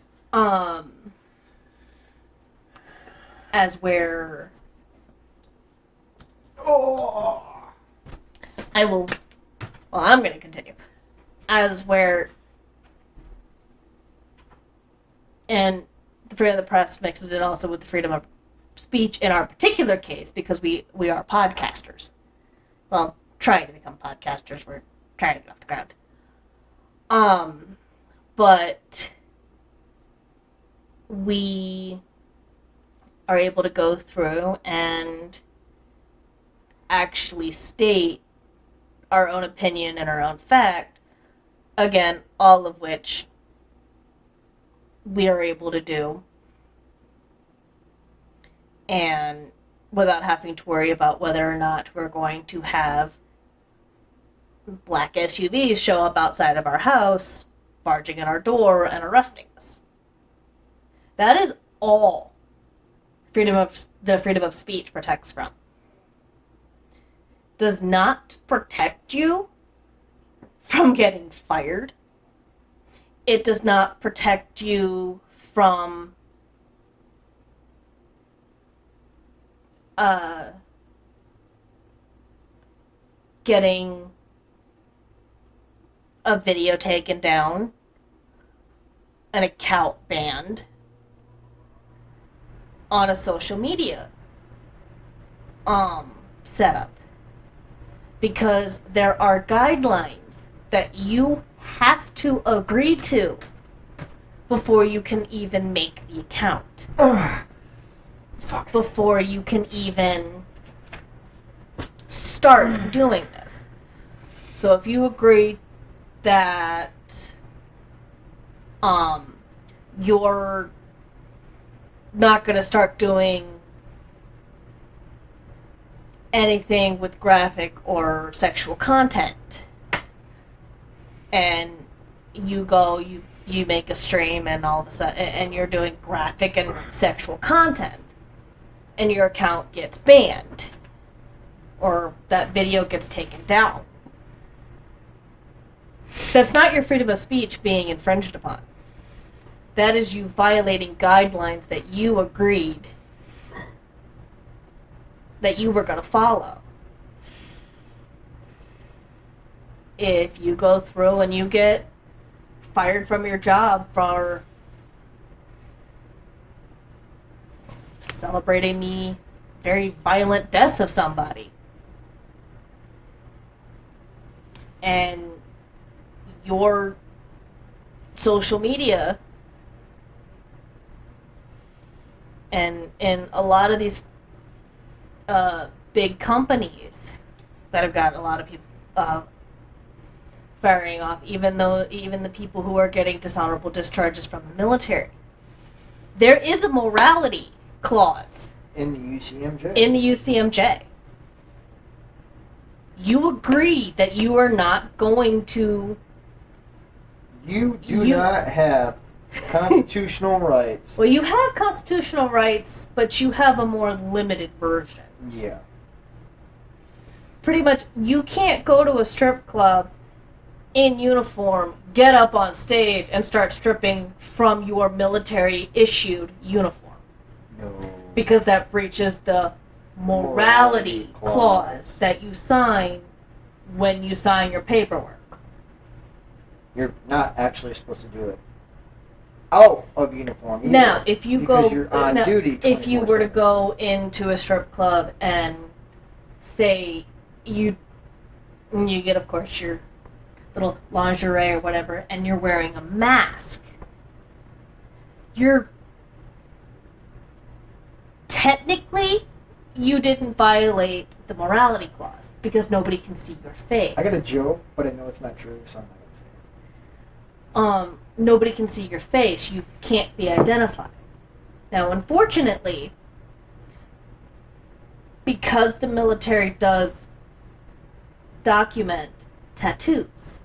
As where Oh. I will. Well, I'm going to continue. As where. And the freedom of the press mixes it also with the freedom of speech in our particular case because we are podcasters. Well, trying to become podcasters. We're trying to get off the ground. But we are able to go through and actually state our own opinion and our own fact. Again, all of which we are able to do. And without having to worry about whether or not we're going to have black SUVs show up outside of our house, barging in our door and arresting us. That is all the freedom of speech protects from. Does not protect you from getting fired. It does not protect you from getting a video taken down, an account banned on a social media setup. Because there are guidelines that you have to agree to before you can even make the account. Before you can even start doing this. So if you agree that you're not going to start doing anything with graphic or sexual content, and you make a stream and all of a sudden and you're doing graphic and sexual content and your account gets banned or that video gets taken down, That's not your freedom of speech being infringed upon. That is you violating guidelines that you agreed that you were going to follow. If you go through and you get fired from your job for celebrating the very violent death of somebody, and your social media and a lot of these big companies that have got a lot of people firing off, even the people who are getting dishonorable discharges from the military, there is a morality clause In the UCMJ. in the UCMJ. You agree that you are not going to. You do not have constitutional rights. Well, you have constitutional rights, but you have a more limited version. Yeah. Pretty much, you can't go to a strip club in uniform, get up on stage, and start stripping from your military-issued uniform. No. Because that breaches the morality clause that you sign when you sign your paperwork. You're not actually supposed to do it out of uniform either, Now, if you because go, you're on now, duty. if you were to 24/7. go into a strip club and say you get, of course, your little lingerie or whatever, and you're wearing a mask, you're technically you didn't violate the morality clause because nobody can see your face. I got a joke, but I know it's not true, so I'm not gonna say it. Nobody can see your face. You can't be identified. Now, unfortunately, because the military does document tattoos,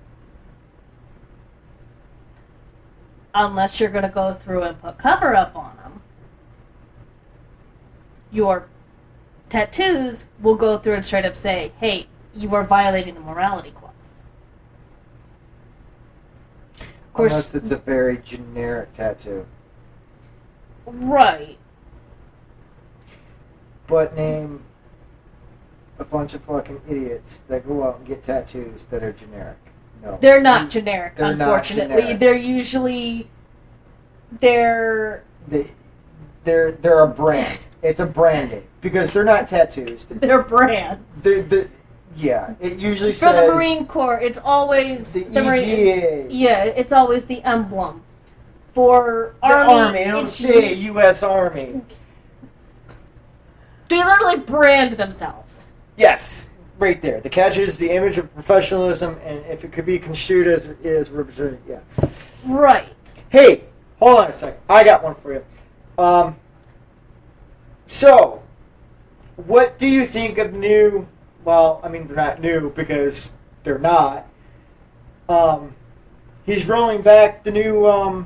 unless you're going to go through and put cover up on them, your tattoos will go through and straight up say, hey, you are violating the morality clause. Of course, Unless it's a very generic tattoo. right. But name a bunch of fucking idiots that go out and get tattoos that are generic. No. They're not generic, They're not unfortunately. generic. They're usually they're They're a brand. It's a branding. Because they're not tattoos. brands. Yeah. It usually For says the Marine Corps, it's always the Marine. EGA. Yeah, it's always the emblem. For The Army. I don't it's say U.S. Army. they literally brand themselves. Yes. Right there. The catch is the image of professionalism, and if it could be construed as represented, yeah. Right. Hey, hold on a second. I got one for you. So, what do you think of new? Well, I mean, they're not new because they're not. He's rolling back the new.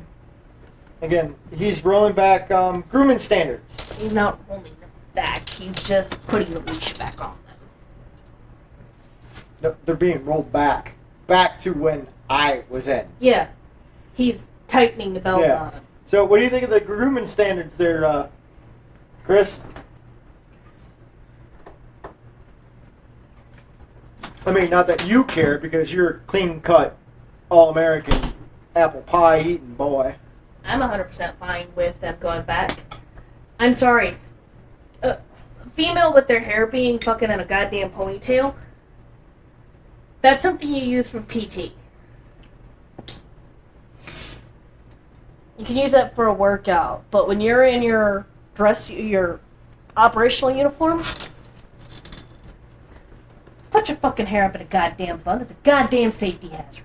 Again, he's rolling back grooming standards. He's not rolling them back. He's just putting the leash back on them. No, they're being rolled back to when I was in. Yeah. He's tightening the belt Yeah. on them. So, what do you think of the grooming standards there, Chris? I mean, not that you care because you're a clean-cut, all-American, apple pie-eating boy. I'm 100% fine with them going back. I'm sorry. Female with their hair being fucking in a goddamn ponytail, that's something you use for PT. You can use that for a workout, but when you're in your your operational uniform, put your fucking hair up in a goddamn bun. It's a goddamn safety hazard.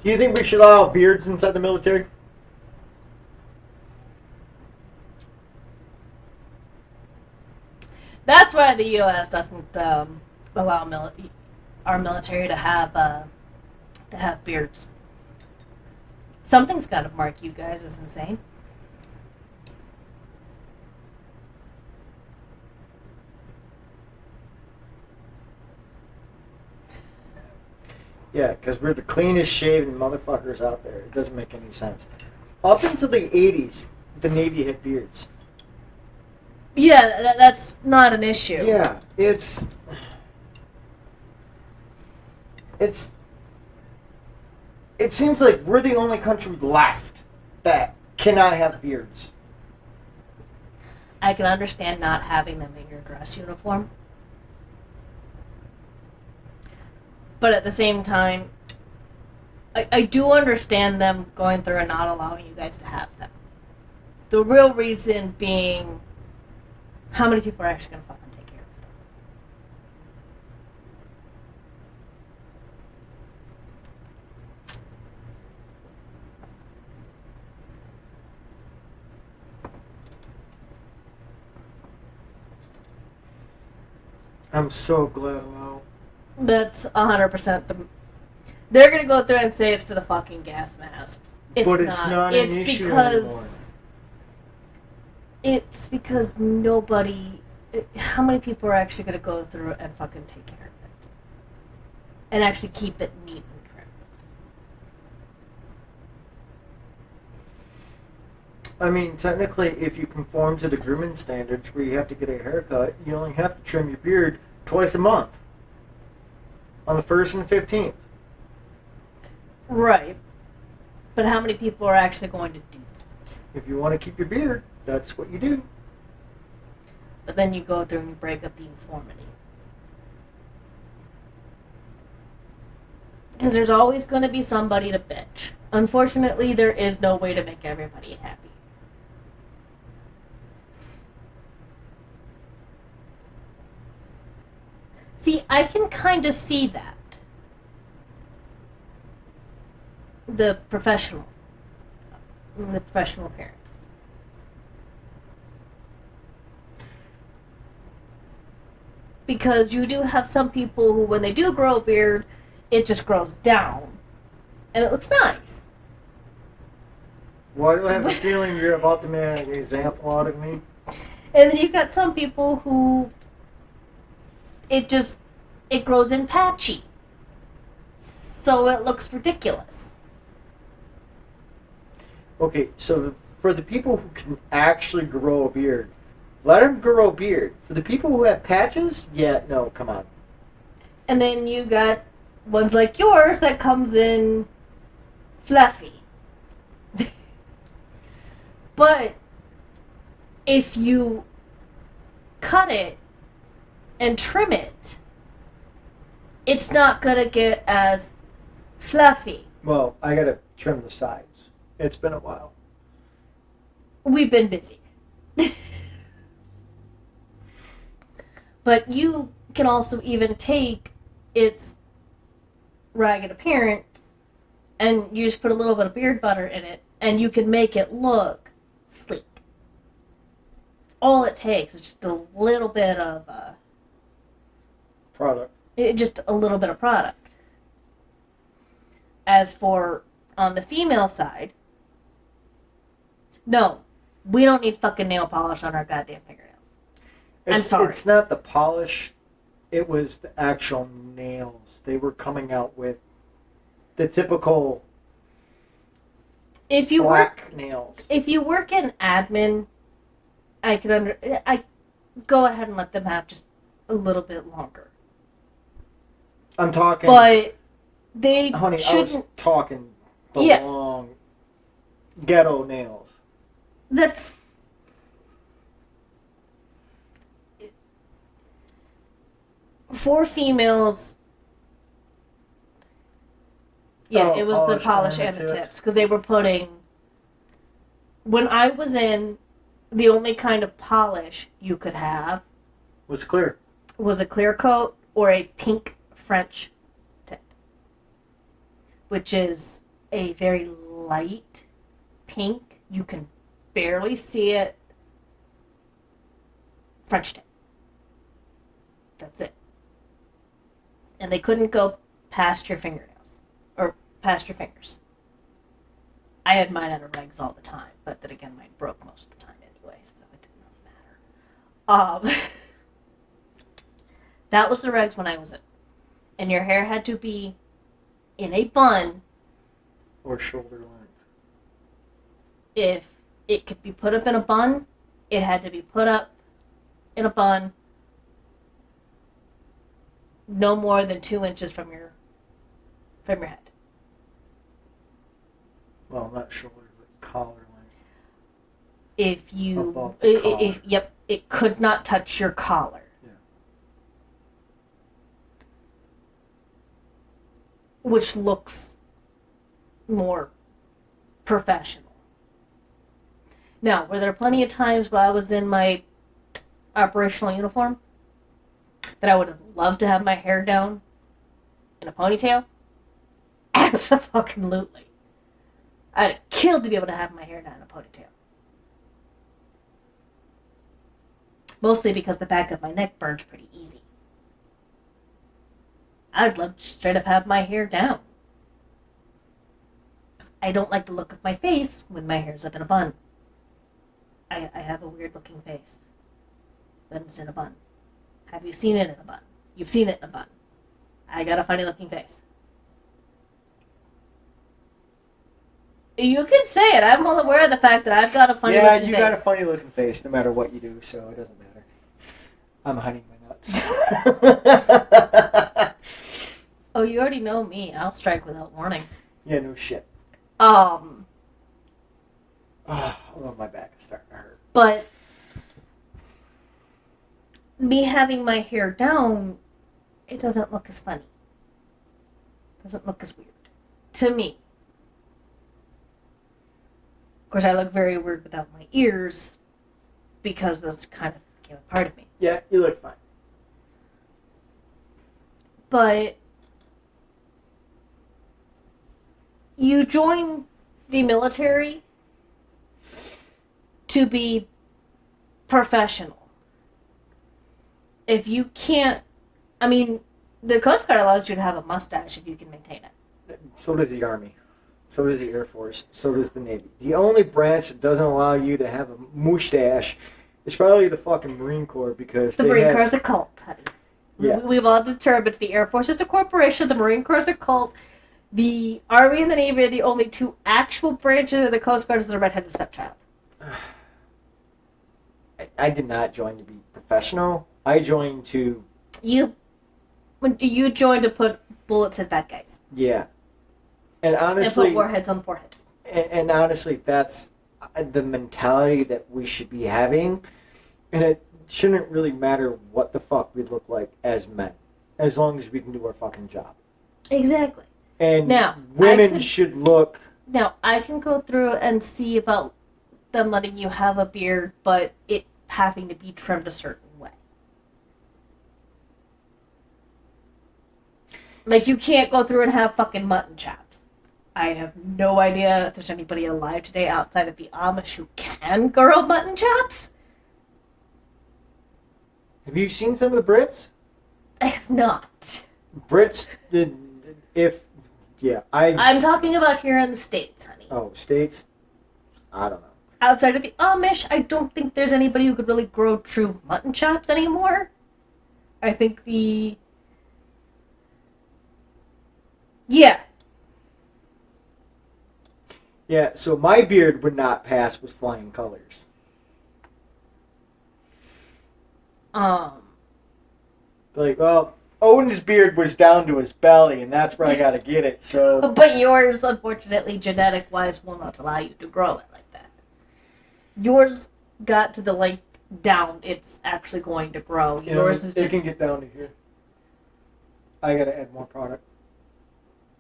Do you think we should allow beards inside the military? That's why the U.S. doesn't allow our military to have beards. Something's got to mark you guys as insane. Yeah, because we're the cleanest shaven motherfuckers out there. It doesn't make any sense. Up until the 80s, the Navy had beards. Yeah, that's not an issue. Yeah, it's it seems like we're the only country left that cannot have beards. I can understand not having them in your dress uniform. But at the same time, I do understand them going through and not allowing you guys to have them. The real reason being, how many people are actually going to fucking take care of them? I'm so glad I'm out. That's 100% the... They're going to go through and say it's for the fucking gas masks. It's But it's not an it's issue because... It's because nobody... How many people are actually going to go through and fucking take care of it? And actually keep it neat and trim? I mean, technically, if you conform to the grooming standards where you have to get a haircut, you only have to trim your beard twice a month. On the 1st and 15th. Right. But how many people are actually going to do that? If you want to keep your beard, that's what you do. But then you go through and you break up the uniformity. Because there's always going to be somebody to bitch. Unfortunately, there is no way to make everybody happy. See, I can kind of see that. The professional parents. Because you do have some people who, when they do grow a beard, it just grows down. And it looks nice. Why do I have a feeling you're about to make an example out of me? And then you've got some people who it grows in patchy. So it looks ridiculous. Okay, so for the people who can actually grow a beard, let them grow a beard. For the people who have patches, yeah, no, come on. And then you got ones like yours that comes in fluffy. But if you cut it and trim it, it's not gonna get as fluffy. Well, I gotta trim the sides. It's been a while. We've been busy. But you can also even take its ragged appearance and you just put a little bit of beard butter in it and you can make it look sleek. It's all it takes. It's just a little bit of Product. just a little bit of product. As for on the female side, no, we don't need fucking nail polish on our goddamn fingernails. I'm sorry. It's not the polish. It was the actual nails. They were coming out with the typical black nails. If you work in admin, I go ahead and let them have just a little bit longer. I'm talking. But they honey, shouldn't. I was talking the Yeah. long ghetto nails. That's. For females, yeah, it was the polish and the tips because they were putting. When I was in, the only kind of polish you could have Was clear. was a clear coat or a pink French tip, which is a very light pink. You can barely see it. French tip. That's it. And they couldn't go past your fingernails or past your fingers. I had mine out of regs all the time, but then again, mine broke most of the time anyway, so it didn't really matter. That was the regs when I was in. And your hair had to be in a bun, Or shoulder length. if it could be put up in a bun, it had to be put up in a bun no more than 2 inches from your head. Well, not shoulder, but collar length. If you, Above the collar. yep, it could not touch your collar. Yeah. Which looks more professional. Now, were there plenty of times while I was in my operational uniform that I would have loved to have my hair down in a ponytail? Absolutely. I'd have killed to be able to have my hair down in a ponytail. Mostly because the back of my neck burns pretty easy. I'd love to straight up have my hair down. 'Cause I don't like the look of my face when my hair's up in a bun. I have a weird looking face when it's in a bun. Have you seen it in a bun? You've seen it in a bun. I got a funny looking face. You can say it. I'm well aware of the fact that I've got a funny looking face. Yeah, you got a funny looking face no matter what you do, so it doesn't matter. I'm hiding my nuts. Oh, you already know me. I'll strike without warning. Yeah, no shit. Um, Although my back is starting to hurt. but me having my hair down, it doesn't look as funny. It doesn't look as weird. To me. Of course, I look very weird without my ears because those kind of became a part of me. Yeah, you look fine. But you join the military to be professional. If you can't, I mean, the Coast Guard allows you to have a mustache if you can maintain it. So does the Army. So does the Air Force. So does the Navy. The only branch that doesn't allow you to have a mustache is probably the fucking Marine Corps because The they Marine have, Corps is a cult, honey. Yeah. We've all determined the Air Force is a corporation, the Marine Corps is a cult. The Army and the Navy are the only two actual branches of the Coast Guard is the redheaded stepchild. I did not join to be professional. I joined to, When you joined to put bullets in bad guys. yeah. And And honestly, put warheads on foreheads. and honestly, that's the mentality that we should be having. And it shouldn't really matter what the fuck we look like as men, as long as we can do our fucking job. Exactly. And Now, women should look. Now, I can go through and see about them letting you have a beard, but it having to be trimmed a certain way. Like, you can't go through and have fucking mutton chops. I have no idea if there's anybody alive today outside of the Amish who can grow mutton chops. Have you seen some of the Brits? I have not. Brits, I'm talking about here in the States, honey. Oh, States? I don't know. Outside of the Amish, I don't think there's anybody who could really grow true mutton chops anymore. I think Yeah. Yeah, so my beard would not pass with flying colors. Like, well, Odin's beard was down to his belly, and that's where I gotta get it, so... But yours, unfortunately, genetic-wise, will not allow you to grow it like that. Yours got to the length down it's actually going to grow. You know, Yours is it just... can get down to here. I gotta add more product.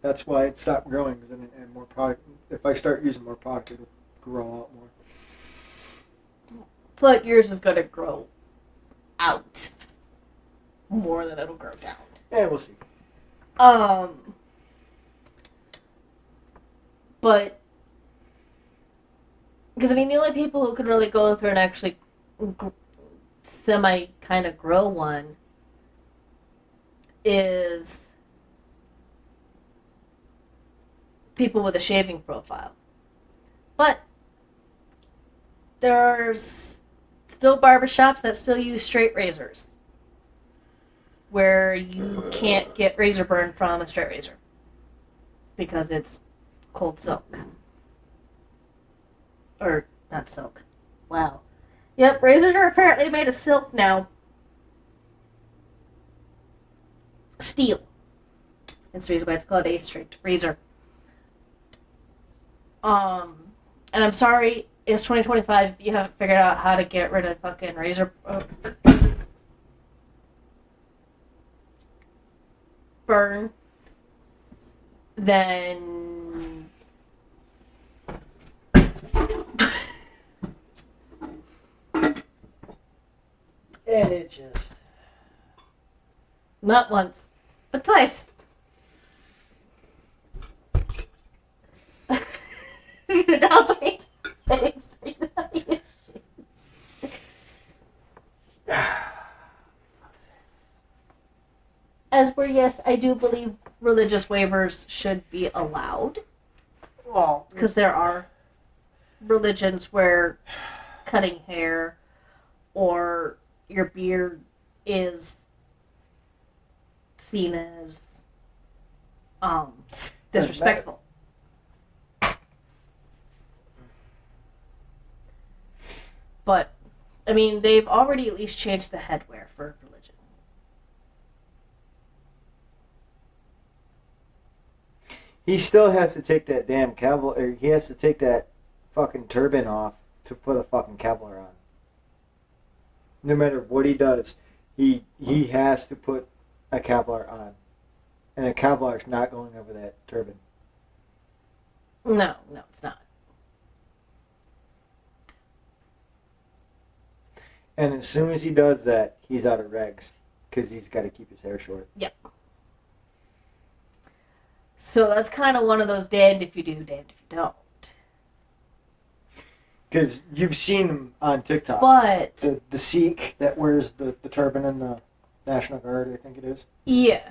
That's why it stopped growing, because I didn't add more product. If I start using more product, it'll grow out more. But yours is going to grow out more than it'll grow down. Yeah, we'll see. But... Because, I mean, the only people who could really go through and actually kind of grow one is people with a shaving profile. But there's still barbershops that still use straight razors where you can't get razor burn from a straight razor. because it's cold silk. Or, not silk. Wow. Yep, razors are apparently made of silk now. Steel. That's the reason why it's called a straight razor. And I'm sorry, it's 2025 if you haven't figured out how to get rid of fucking razor burn, then And it just... not once, but twice. That was right. Thanks. As for yes, I do believe religious waivers should be allowed. Well, Because there are religions where cutting hair or your beard is seen as disrespectful. But, I mean, they've already at least changed the headwear for religion. he still has to take that damn Kevlar, or he has to take that fucking turban off to put a fucking Kevlar on. No matter what he does, he has to put a Kevlar on. And a Kevlar's not going over that turban. No, it's not. And as soon as he does that, he's out of regs. Because he's got to keep his hair short. Yep. So that's kind of one of those damned if you do, damned if you don't. Because you've seen him on TikTok. But, The Sikh that wears the turban in the National Guard, I think it is. yeah.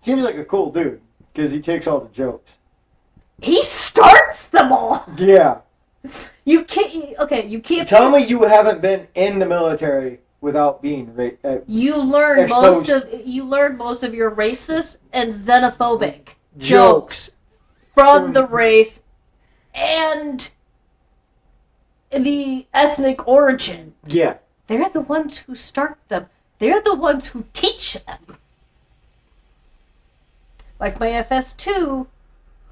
Seems like a cool dude. Because he takes all the jokes. He starts them all! Yeah. You can't, okay, you can't... Tell me you haven't been in the military without being You learn exposed. most of your racist and xenophobic jokes from the race and the ethnic origin. Yeah. They're the ones who start them. They're the ones who teach them. Like my FS2,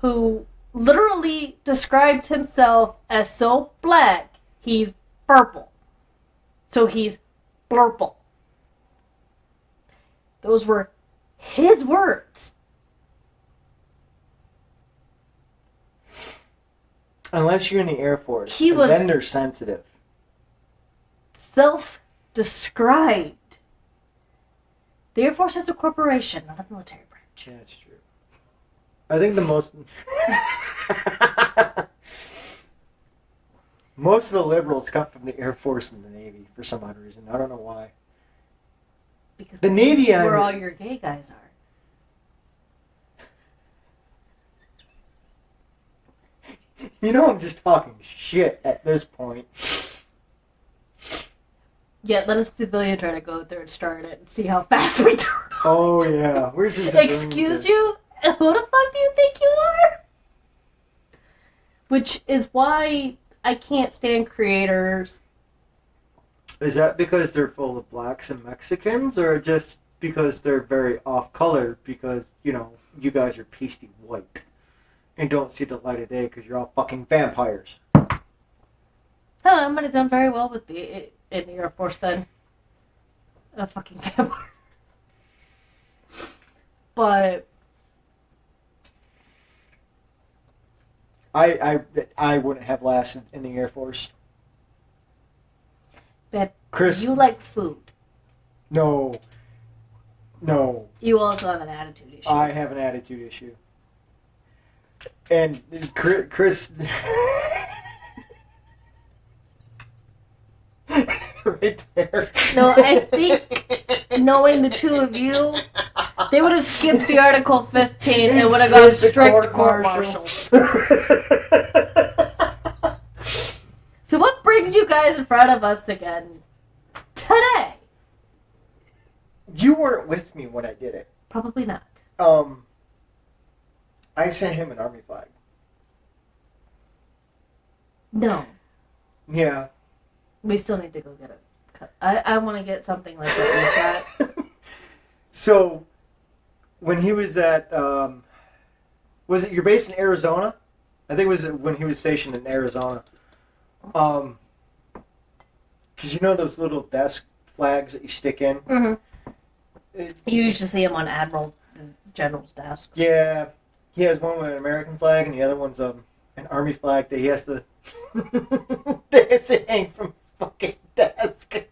who literally described himself as so black, he's purple. So he's blurple. Those were his words. Unless you're in the Air Force. He was- Then they're sensitive. Self-described. The Air Force is a corporation, not a military branch. Yeah, that's true. I think the most... most of the liberals come from the Air Force and the Navy for some odd reason. I don't know why. Because The Navy, is I where mean- all your gay guys are. You know I'm just talking shit at this point. Yeah, let a civilian try to go there and start it and see how fast we turn. Oh, yeah. Where's his... Excuse you? Who the fuck do you think you are? Which is why I can't stand creators. Is that because they're full of blacks and Mexicans, or just because they're very off-color because, you know, you guys are pasty white and don't see the light of day because you're all fucking vampires? Oh, I might have done very well with in the Air Force then. A fucking vampire. But I wouldn't have lasted in the Air Force. but Chris, you like food. no. You also have an attitude issue. I have an attitude issue. And Chris... right there. No, I think knowing the two of you, they would have skipped the Article 15 and would have gone straight to court-martial. So what brings you guys in front of us again today? You weren't with me when I did it. Probably not. I sent him an army flag. No. Yeah. We still need to go get it cut. I want to get something like that we've got. So, when he was at, was it, you're based in Arizona? I think it was when he was stationed in Arizona. Because you know those little desk flags that you stick in? Mm-hmm. You usually see them on Admiral General's desks. Yeah. He has one with an American flag, and the other one's an army flag that he has to, hang from his fucking desk.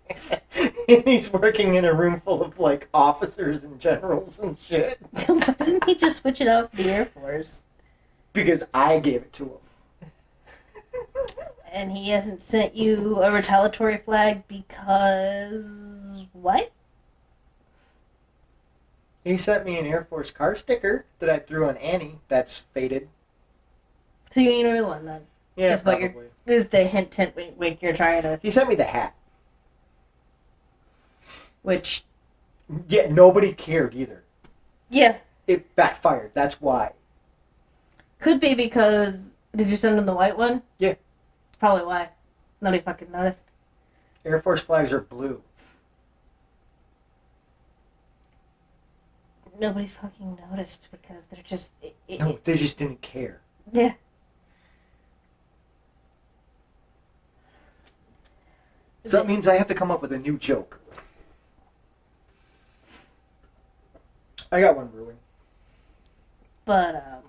And he's working in a room full of, like, officers and generals and shit. Why doesn't he just switch it out for the Air Force? Because I gave it to him. And he hasn't sent you a retaliatory flag because... what? He sent me an Air Force car sticker that I threw on Annie. That's faded. So you need a new one then? Yeah, Is what probably. is the hint, wink, wink you're trying to... He sent me the hat. Which... Yeah, nobody cared either. Yeah. It backfired. That's why. Could be because... Did you send him the white one? Yeah. Probably why. Nobody fucking noticed. Air Force flags are blue. Nobody fucking noticed because they're just... No, they just didn't care. Yeah. So that means I have to come up with a new joke. I got one brewing. But,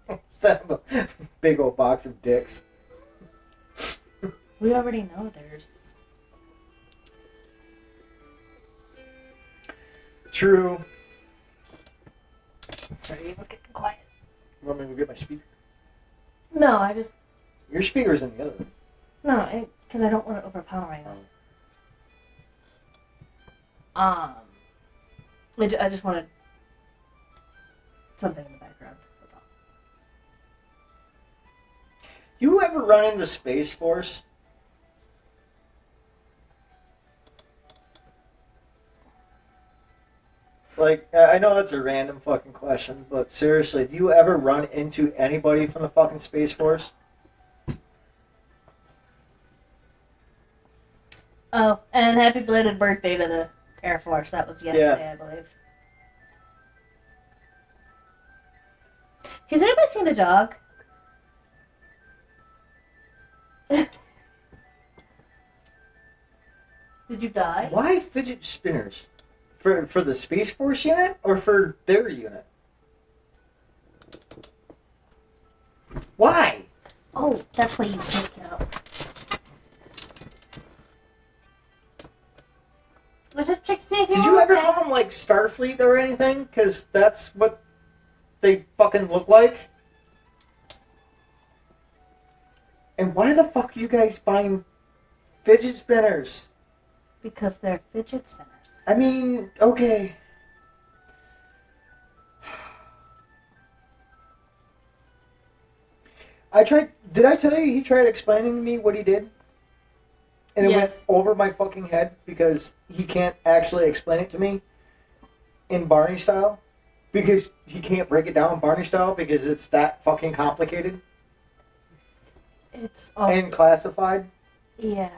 Instead of a big old box of dicks. we already know there's... True. Sorry, it was getting quiet. You want me to go get my speaker? No, I just... Your speaker's in the other room. No, because I don't want it overpowering us. I just wanted something in the background. That's all. You ever run into Space Force? Like, I know that's a random fucking question, but seriously, do you ever run into anybody from the fucking Space Force? Oh, and happy belated birthday to the Air Force. That was yesterday, I believe. Has anybody seen the dog? Did you die? Why fidget spinners? For the Space Force unit or for their unit? Why? Oh, that's why you pick it up. Let's just check to see if Did you ever call them like Starfleet or anything? Because that's what they fucking look like. And why the fuck are you guys buying fidget spinners? Because they're fidget spinners. I mean, okay. Did I tell you he tried explaining to me what he did? And it Yes. went over my fucking head because he can't actually explain it to me in Barney style. Because he can't break it down in Barney style because it's that fucking complicated It's also... and classified. Yeah.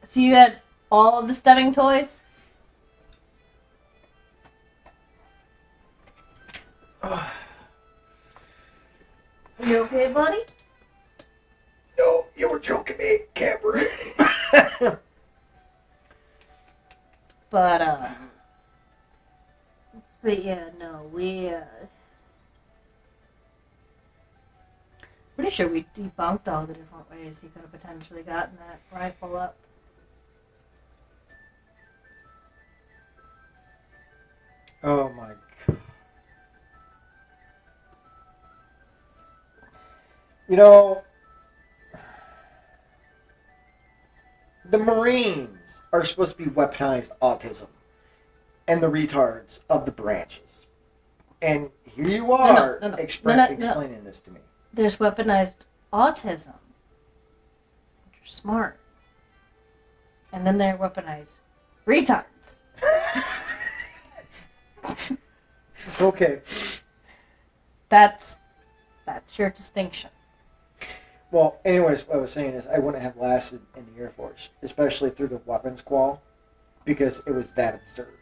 So you had all of the stuffing toys? You okay, buddy? No, you were joking me, camper. But yeah, no, pretty sure we debunked all the different ways he could have potentially gotten that rifle up. Oh my god. You know, the Marines are supposed to be weaponized autism and the retards of the branches. And here you are No. explaining this to me. There's weaponized autism. You're smart. And then they're weaponized Retards. Okay. That's your distinction. Well, anyways, what I was saying is I wouldn't have lasted in the Air Force, especially through the weapons qual, because it was that absurd.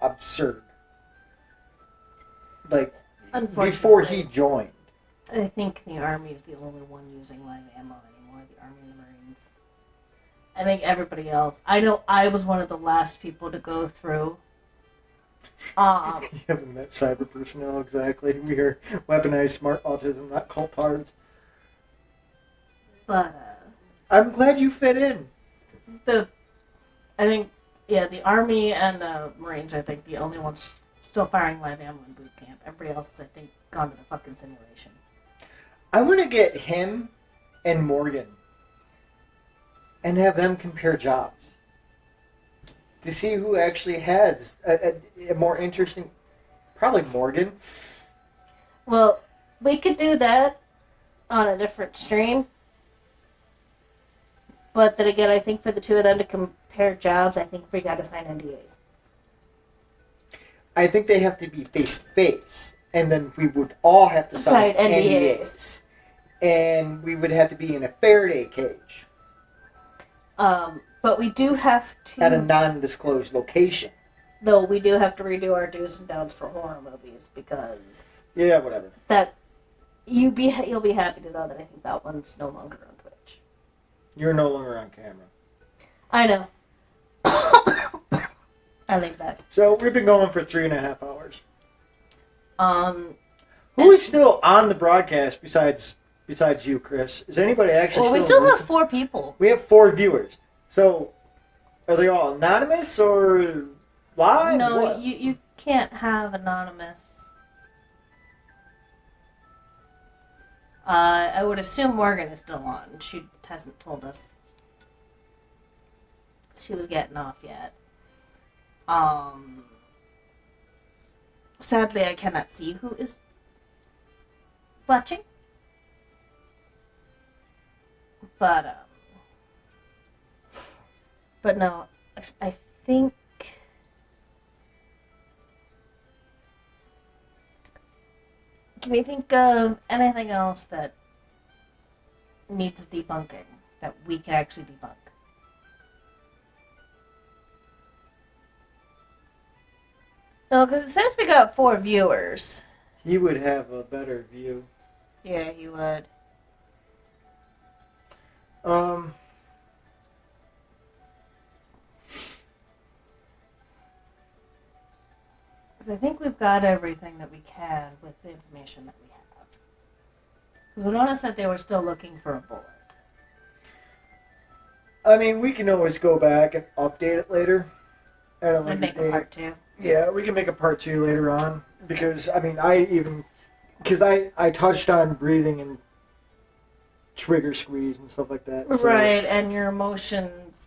Absurd. Like, before he joined. I think the Army is the only one using live ammo anymore, the Army and the Marines. I think everybody else. I know I was one of the last people to go through. You haven't met cyber personnel exactly. We are weaponized smart autism, not cultards. But, I'm glad you fit in. I think, the Army and the Marines, I think, the only ones still firing live ammo in boot camp. Everybody else is, I think, gone to the fucking simulation. I want to get him and Morgan and have them compare jobs to see who actually has a more interesting. Probably Morgan. Well, we could do that on a different stream. But then again, I think for the two of them to compare jobs, I think we got to sign NDAs. I think they have to be face to face, and then we would all have to sign NDAs. And we would have to be in a Faraday cage. But we do have to... At a non-disclosed location. Though we do have to redo our do's and don'ts for horror movies, because... Yeah, whatever. That... You'll be happy to know that I think that one's no longer on Twitch. You're no longer on camera. I know. I think that. So we've been going for 3.5 hours. Who is still on the broadcast besides you, Chris? Is anybody actually? Well, we still have 4 people. We have 4 viewers. So are they all anonymous or live? No, what? you can't have anonymous. I would assume Morgan is still on. She hasn't told us she was getting off yet. Sadly, I cannot see who is watching. But no, I think can you think of anything else that needs debunking that we can actually debunk? No, because it says we got 4 viewers. He would have a better view. Yeah, he would. Because I think we've got everything that we can with the information that we have. Because we noticed that they were still looking for a bullet. I mean, we can always go back and update it later. And make a part 2. Yeah, we can make a part 2 later on. Because, I mean, I touched on breathing and trigger squeeze and stuff like that. So. Right, and your emotions.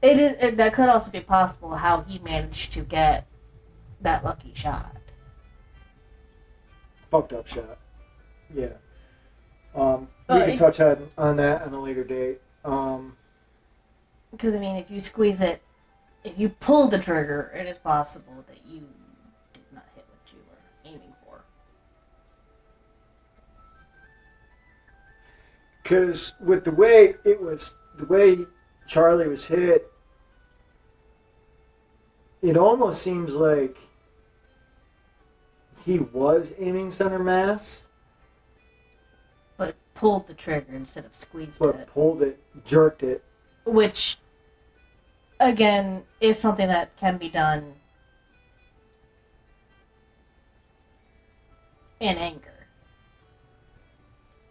That could also be possible how he managed to get that lucky shot. Fucked up shot. Yeah. We can touch on that on a later date. Because, I mean, if you squeeze it, if you pull the trigger, it is possible that you did not hit what you were aiming for. Because with the way Charlie was hit, it almost seems like he was aiming center mass. But pulled the trigger instead of squeezed But it. pulled it, jerked it. Which, again, is something that can be done in anger.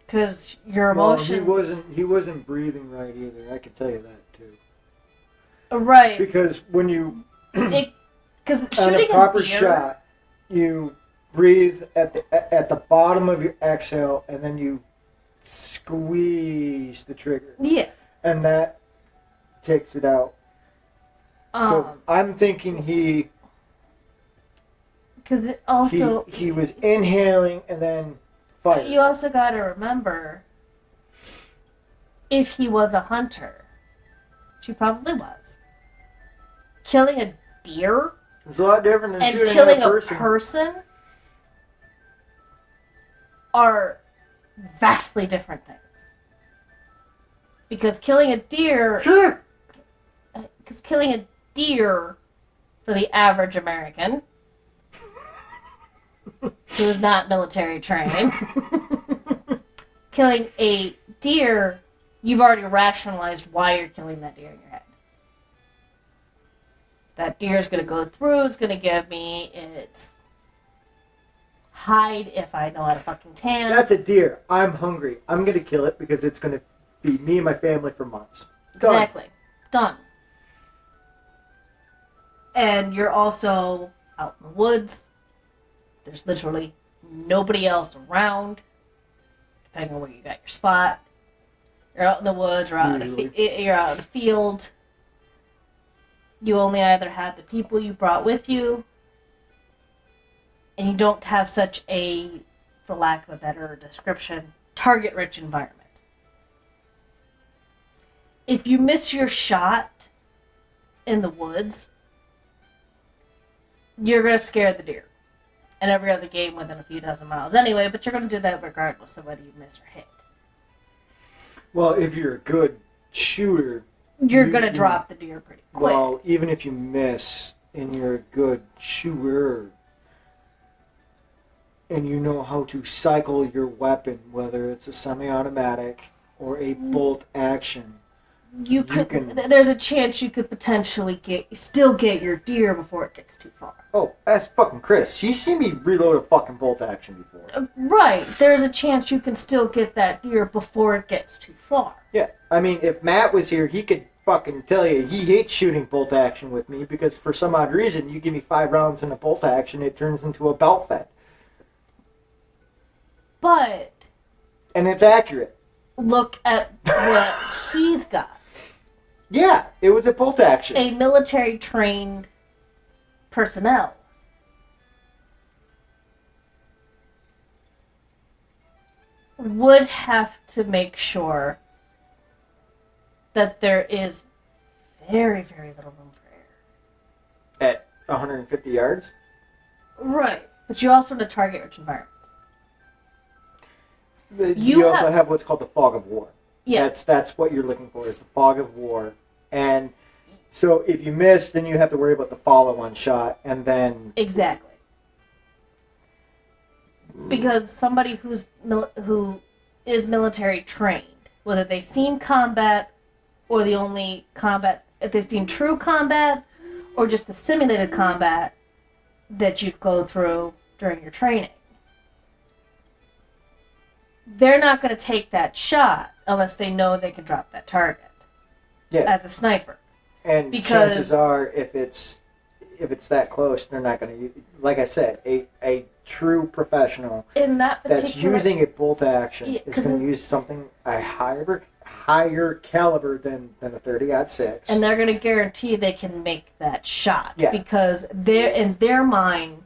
Because your emotion... Well, he wasn't breathing right either. I can tell you that too. Right. Because when you because on shooting a proper a deer, shot, you breathe at the bottom of your exhale, and then you squeeze the trigger. Yeah. And that takes it out. So I'm thinking because it also he was inhaling and then fired. You also got to remember, if he was a hunter, She probably was. Killing a deer It's a lot different than and shooting killing at a a person. person are vastly different things. Because killing a deer... Sure. Because killing a deer for the average American who's not military trained, killing a deer, you've already rationalized why you're killing that deer in your head. That deer is going to go through, it's going to give me its hide if I know how to fucking tan. That's a deer. I'm hungry. I'm going to kill it because it's going to feed me and my family for months. Done. Exactly. Done. And you're also out in the woods. There's literally nobody else around, depending on where you got your spot. You're out in the woods, or you're out in a field. You only either have the people you brought with you, and you don't have such a, for lack of a better description, target-rich environment. If you miss your shot in the woods, you're going to scare the deer. And every other game within a few dozen miles anyway, but you're going to do that regardless of whether you miss or hit. Well, if you're a good shooter... You're going to drop the deer pretty quick. Well, even if you miss and you're a good shooter and you know how to cycle your weapon, whether it's a semi-automatic or a bolt action, you could. There's a chance you could potentially still get your deer before it gets too far. Oh, that's fucking Chris. She's seen me reload a fucking bolt action before. Right. There's a chance you can still get that deer before it gets too far. Yeah. I mean, if Matt was here, he could fucking tell you he hates shooting bolt action with me because for some odd reason, you give me 5 rounds in a bolt action, it turns into a belt fed. But... And it's accurate. Look at what he's got. Yeah, it was a bolt action. A military-trained personnel. Would have to make sure that there is very, very little room for error. At 150 yards? Right. But you also in a target-rich environment. You also have what's called the fog of war. Yeah. That's what you're looking for, is the fog of war. And so if you miss, then you have to worry about the follow-on shot, and then... Exactly. Because somebody who is military trained, whether they've seen combat or the only combat, if they've seen true combat or just the simulated combat that you'd go through during your training, they're not going to take that shot unless they know they can drop that target as a sniper. And because chances are, if it's that close, they're not going to. Like I said, a true professional in that that's using a bolt action is going to use something a higher caliber than a 30-06. And they're going to guarantee they can make that shot because they're in their mind.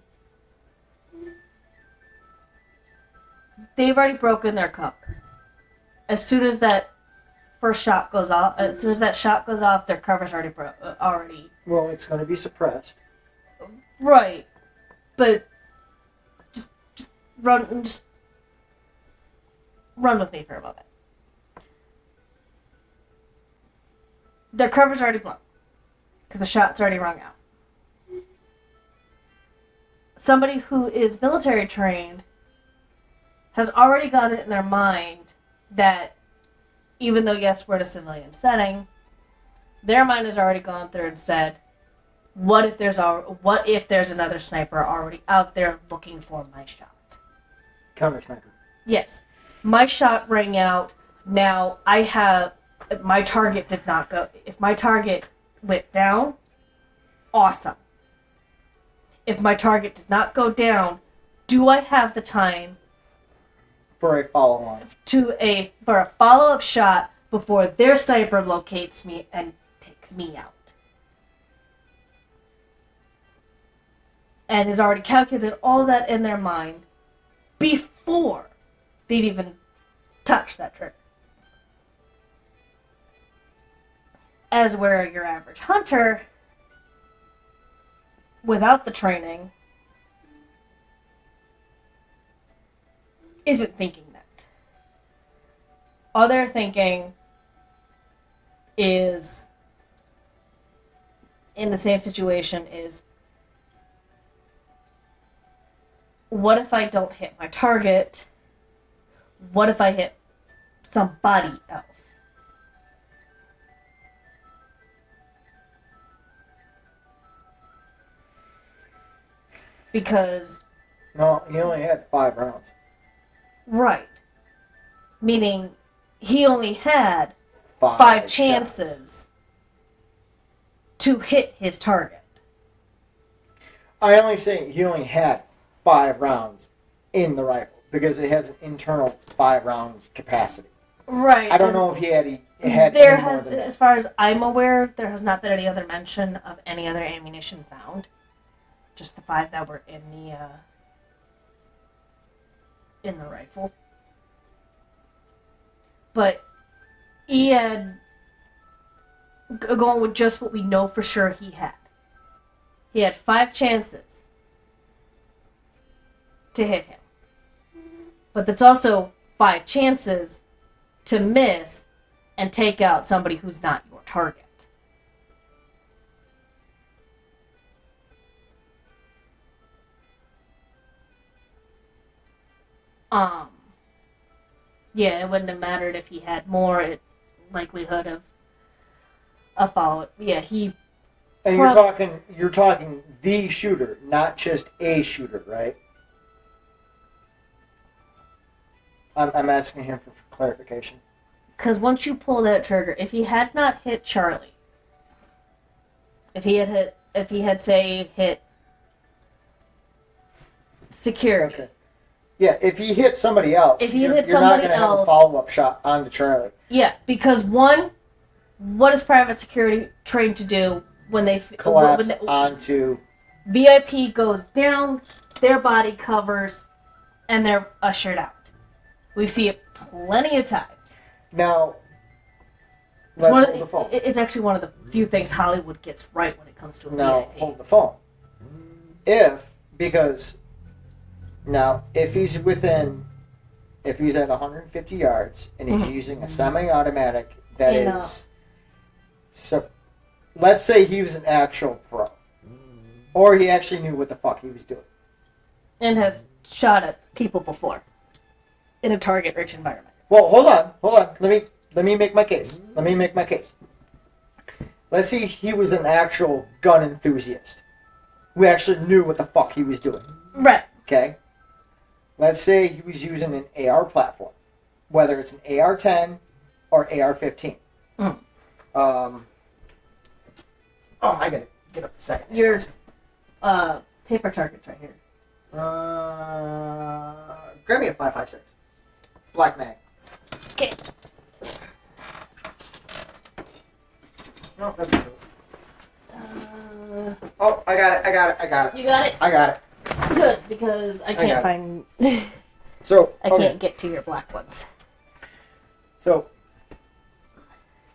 They've already broken their cover. As soon as that first shot goes off, their cover's already. Well, it's going to be suppressed. Right, but just run with me for a moment. Their cover's already blown because the shot's already rung out. Somebody who is military trained has already got it in their mind that even though, yes, we're in a civilian setting, their mind has already gone through and said, what if there's another sniper already out there looking for my shot? Counter sniper. Yes. My shot rang out. Now, my target did not go. If my target went down, awesome. If my target did not go down, do I have the time for a follow-on for a follow-up shot before their sniper locates me and takes me out? And has already calculated all that in their mind before they've even touched that trigger. As where your average hunter, without the training, isn't thinking that. All they're thinking is, in the same situation, is, what if I don't hit my target? What if I hit somebody else? Because, No, he only had 5 rounds. right. Meaning, he only had 5 shots. chances to hit his target. I only say he only had 5 rounds in the rifle because it has an internal 5-round capacity. Right. I don't know if he had There any more has, than that. as far as I'm aware, there has not been any other mention of any other ammunition found. Just the 5 that were in the rifle. But he had, going with just what we know for sure he had 5 chances to hit him. But that's also 5 chances to miss and take out somebody who's not your target. Yeah, it wouldn't have mattered if he had more likelihood of a follow. Yeah, he. And you're talking the shooter, not just a shooter, right? I'm asking him for clarification. Because once you pull that trigger, if he had not hit Charlie, if he had say hit security. Okay. Yeah, if he hit somebody else, If he you're hit not somebody going to have a else- follow-up shot onto Charlie. Yeah, because one, what is private security trained to do when they Collapse when onto... VIP goes down, their body covers, and they're ushered out. We see it plenty of times. Now, It's, let's hold the phone. it's actually one of the few things Hollywood gets right when it comes to a Now, VIP. hold the phone. Because now, if he's at 150 yards and he's Mhm. using a semi-automatic that You know. is, so let's say he was an actual pro, or he actually knew what the fuck he was doing. And has shot at people before in a target-rich environment. Well, hold on. Let me make my case. Let's say he was an actual gun enthusiast who actually knew what the fuck he was doing. Right. Okay? Let's say he was using an AR platform, whether it's an AR-10 or AR-15. Mm. I gotta get up a second. Your paper target's right here. Grab me a 5.56. Black mag. Okay. No, that's good. Oh, I got it. You got it? I got it. Good, because I got can't it. find... So, I okay. can't get to your black ones. So,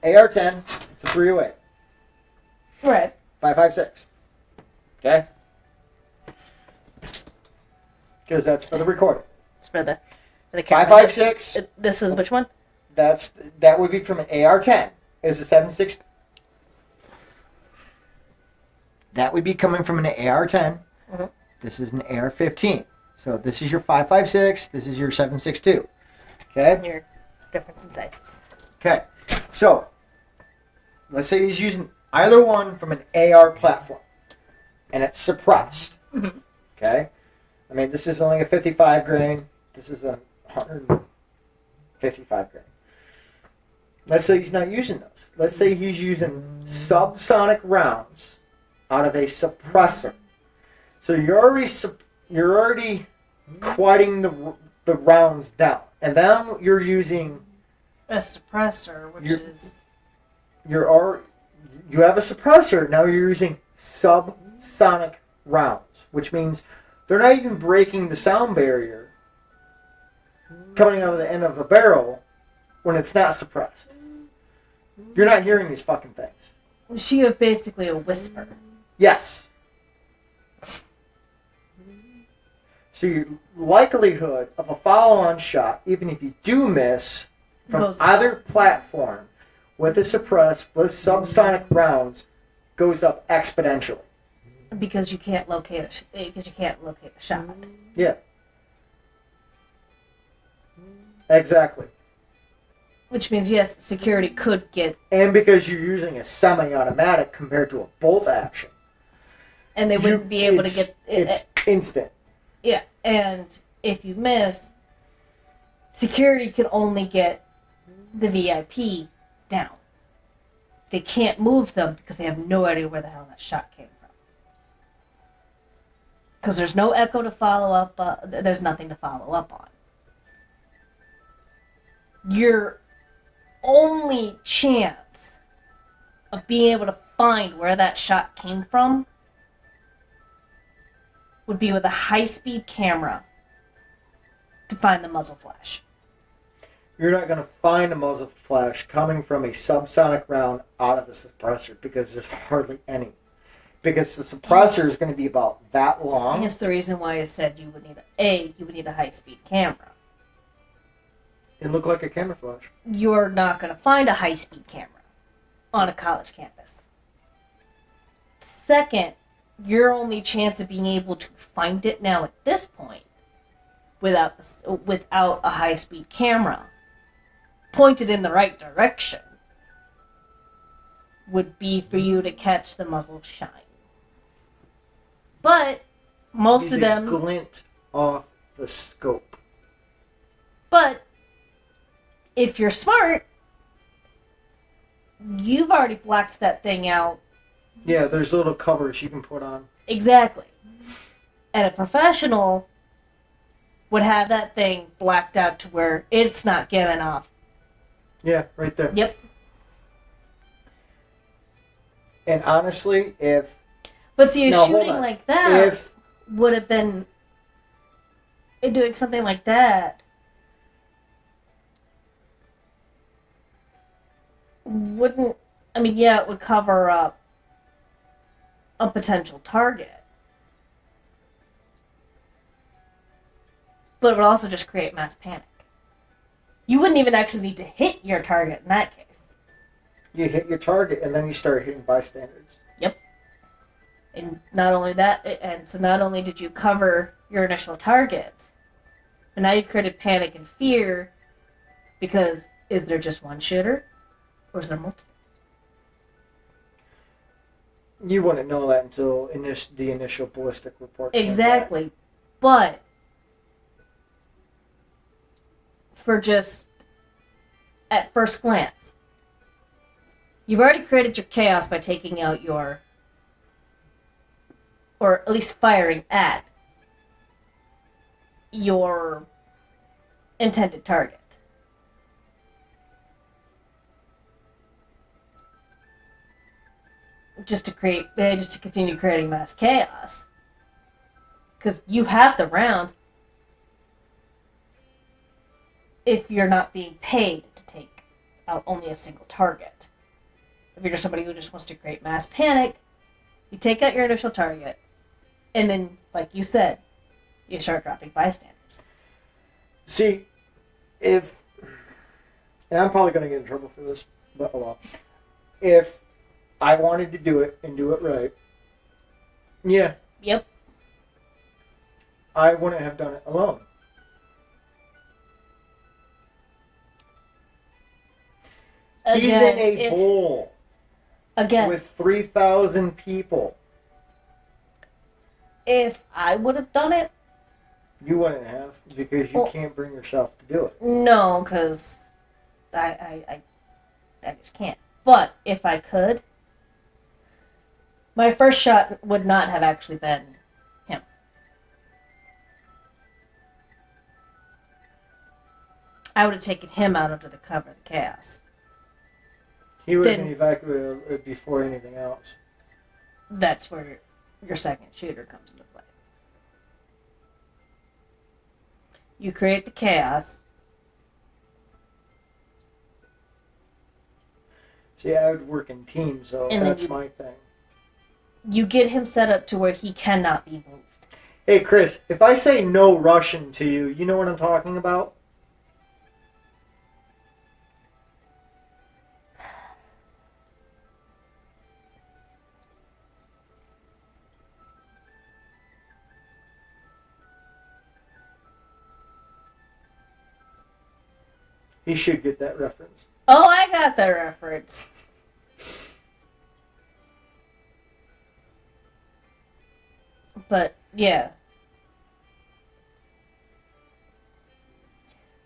AR-10, it's a 308. Right. 5.56. Okay? Because that's for the recording. It's for the camera. 5.56. This is which one? That would be from an AR-10. Is a 7.6. That would be coming from an AR-10. Mhm. This is an AR-15. So this is your 5.56. This is your 7.62. Okay. Your difference in sizes. Okay. So let's say he's using either one from an AR platform, and it's suppressed. Mhm. Okay. I mean, this is only a 55 grain. This is a 155 grain. Let's say he's not using those. Let's say he's using subsonic rounds out of a suppressor. So you're already quieting the rounds down, and then you're using A suppressor, which is... you have a suppressor. Now you're using subsonic rounds, which means they're not even breaking the sound barrier coming out of the end of the barrel when it's not suppressed. You're not hearing these fucking things. She was basically a whisper. Yes. So your likelihood of a follow-on shot, even if you do miss from Goes either platform with a suppressed with subsonic rounds, goes up exponentially. Because you can't locate the shot. Yeah. Exactly. Which means yes, security could get, And because you're using a semi-automatic compared to a bolt action, and they wouldn't be able to get it's instant. Yeah, and if you miss, security can only get the VIP down. They can't move them because they have no idea where the hell that shot came from. Because there's no echo to follow up, there's nothing to follow up on. Your only chance of being able to find where that shot came from would be with a high-speed camera to find the muzzle flash. You're not going to find a muzzle flash coming from a subsonic round out of the suppressor because there's hardly any. Because the suppressor is going to be about that long. Hence the reason why I said you would need a high-speed camera. It looked like a camouflage. You're not going to find a high-speed camera on a college campus. Second, your only chance of being able to find it now at this point, without a high-speed camera pointed in the right direction, would be for you to catch the muzzle shine. But most of them glint off the scope. But if you're smart, you've already blacked that thing out. Yeah, there's little covers you can put on. Exactly. And a professional would have that thing blacked out to where it's not giving off. Yeah, right there. Yep. And honestly, if... But see, Now, shooting hold on. like that If... would have been... Doing something like that wouldn't... I mean, yeah, it would cover up a potential target. But it would also just create mass panic. You wouldn't even actually need to hit your target in that case. You hit your target, and then you start hitting bystanders. Yep. And not only that, and so not only did you cover your initial target, but now you've created panic and fear, because is there just one shooter, or is there multiple? You wouldn't know that until the initial ballistic report came back. Exactly. But for just at first glance, you've already created your chaos by taking out your, or at least firing at your intended target. Just to continue creating mass chaos. Because you have the rounds if you're not being paid to take out only a single target. If you're just somebody who just wants to create mass panic, you take out your initial target, and then, like you said, you start dropping bystanders. See, and I'm probably going to get in trouble for this, but oh well. If I wanted to do it and do it right, yeah. Yep. I wouldn't have done it alone. He's in a bowl with 3,000 people. If I would have done it, You wouldn't have, because you can't bring yourself to do it. no, because I just can't. But if I could, my first shot would not have actually been him. I would have taken him out under the cover of the chaos. He would have been evacuated before anything else. That's where your second shooter comes into play. You create the chaos. See, I would work in teams, so And then that's my thing. You get him set up to where he cannot be moved. Hey, Chris, if I say no Russian to you, you know what I'm talking about? He should get that reference. Oh, I got that reference. But, yeah.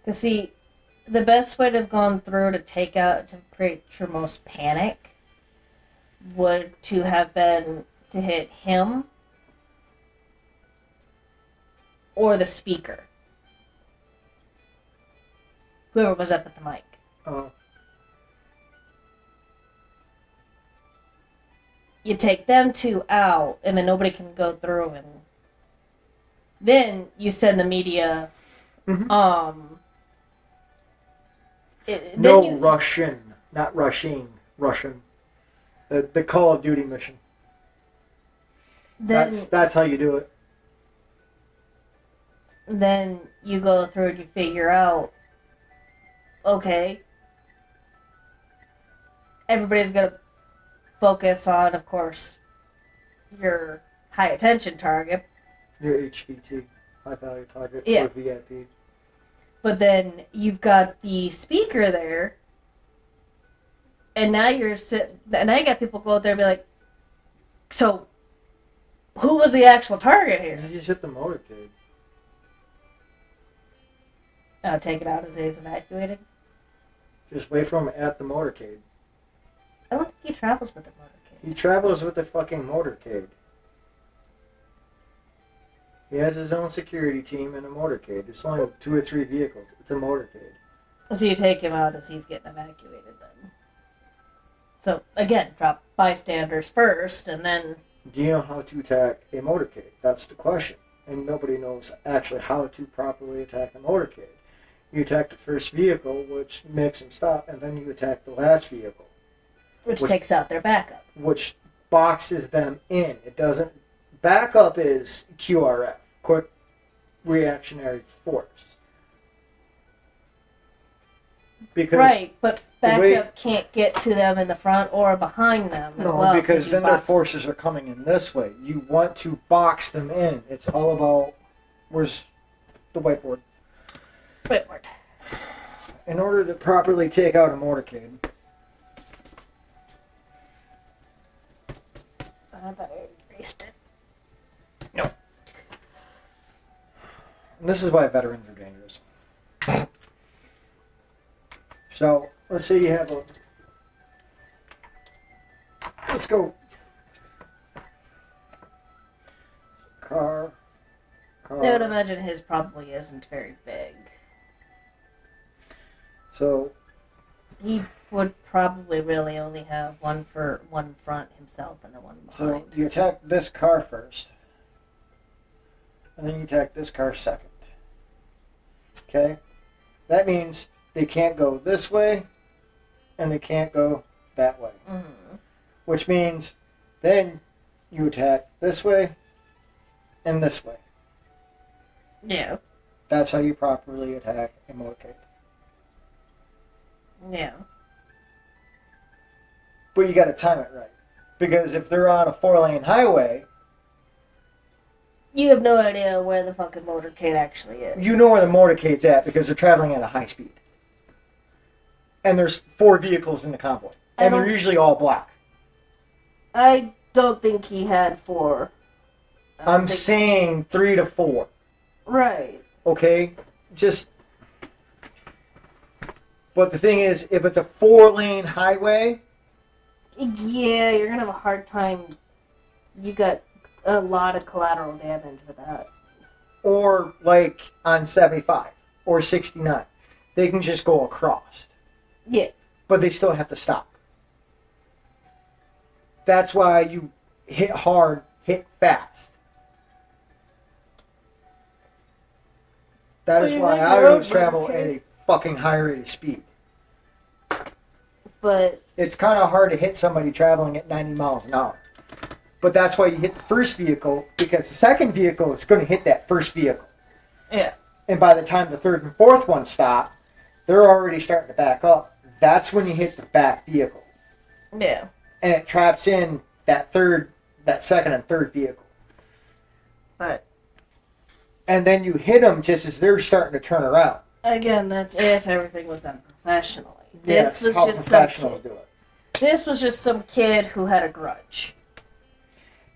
Because, see, the best way to have gone through to take out, to create your most panic, would to have been to hit him or the speaker. Whoever was up at the mic. Oh. You take them two out, and then nobody can go through, and then you send the media. Mhm. Then Russian, not rushing, Russian. The Call of Duty mission. then That's how you do it. then you go through and you figure out, okay, everybody's gonna focus on, of course, your high attention target. Your HVT, high value target Yeah. for VIP. But then you've got the speaker there, and now now you got people go out there and be like, so, who was the actual target here? You just hit the motorcade. Take it out as he's evacuating. Just wait for him at the motorcade. I don't think he travels with the motorcade. He travels with the fucking motorcade. He has his own security team and a motorcade. It's only 2 or 3 vehicles. It's a motorcade. So you take him out as he's getting evacuated then. So, again, drop bystanders first, and then... Do you know how to attack a motorcade? That's the question. And nobody knows actually how to properly attack a motorcade. You attack the first vehicle, which makes them stop, and then you attack the last vehicle. Which takes out their backup. Which boxes them in. It doesn't... Backup is QRF. Quick Reactionary Force. Because Right, but backup way- can't get to them in the front or behind them as No, well. because you then their box- forces are coming in this way. You want to box them in. It's all about... Where's the whiteboard? Wait, what? In order to properly take out a motorcade, I thought I erased it. and this is why veterans are dangerous. So, let's say you have a... Let's go. Car. I would imagine his probably isn't very big. So, He would probably really only have one front himself and the one behind. you attack this car first. And then you attack this car second. Okay? That means they can't go this way, and they can't go that way. Mm-hmm. Which means then you attack this way and this way. Yeah. That's how you properly attack a motorcade. Yeah. But you gotta time it right. Because if they're on a 4-lane highway, You have no idea where the fucking motorcade actually is. you know where the motorcade's at because they're traveling at a high speed. And there's 4 vehicles in the convoy. And they're usually all black. I don't think he had 4. I'm saying 3 to 4. Right. Okay? Just... But the thing is, if it's a 4-lane highway... Yeah, you're gonna have a hard time. You got a lot of collateral damage with that. Or, like, on 75 or 69. They can just go across. Yeah. But they still have to stop. That's why you hit hard, hit fast. That is Well, why you I make always your own travel at motorcade. a fucking high rate of speed. But It's kind of hard to hit somebody traveling at 90 miles an hour. But that's why you hit the first vehicle, because the second vehicle is going to hit that first vehicle. yeah, And by the time the third and fourth one stop, they're already starting to back up. That's when you hit the back vehicle. yeah. And it traps in that second and third vehicle. But And then you hit them just as they're starting to turn around. again, that's if everything was done professionally. Yes, This was how just some professionals kid. do it. This was just some kid who had a grudge.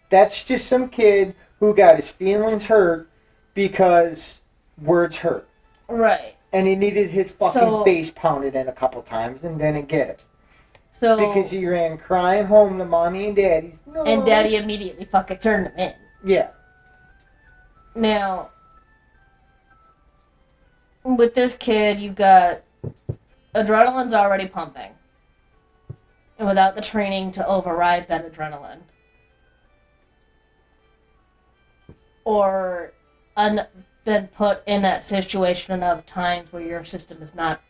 That's just some kid who got his feelings hurt because words hurt. Right. And he needed his fucking So- face pounded in a couple times and didn't get it. So Because he ran crying home to mommy and daddy's. No. and Daddy immediately fucking turned him in. Yeah. Now, with this kid, you've got adrenaline's already pumping. And without the training to override that adrenaline, or been put in that situation enough times where your system is not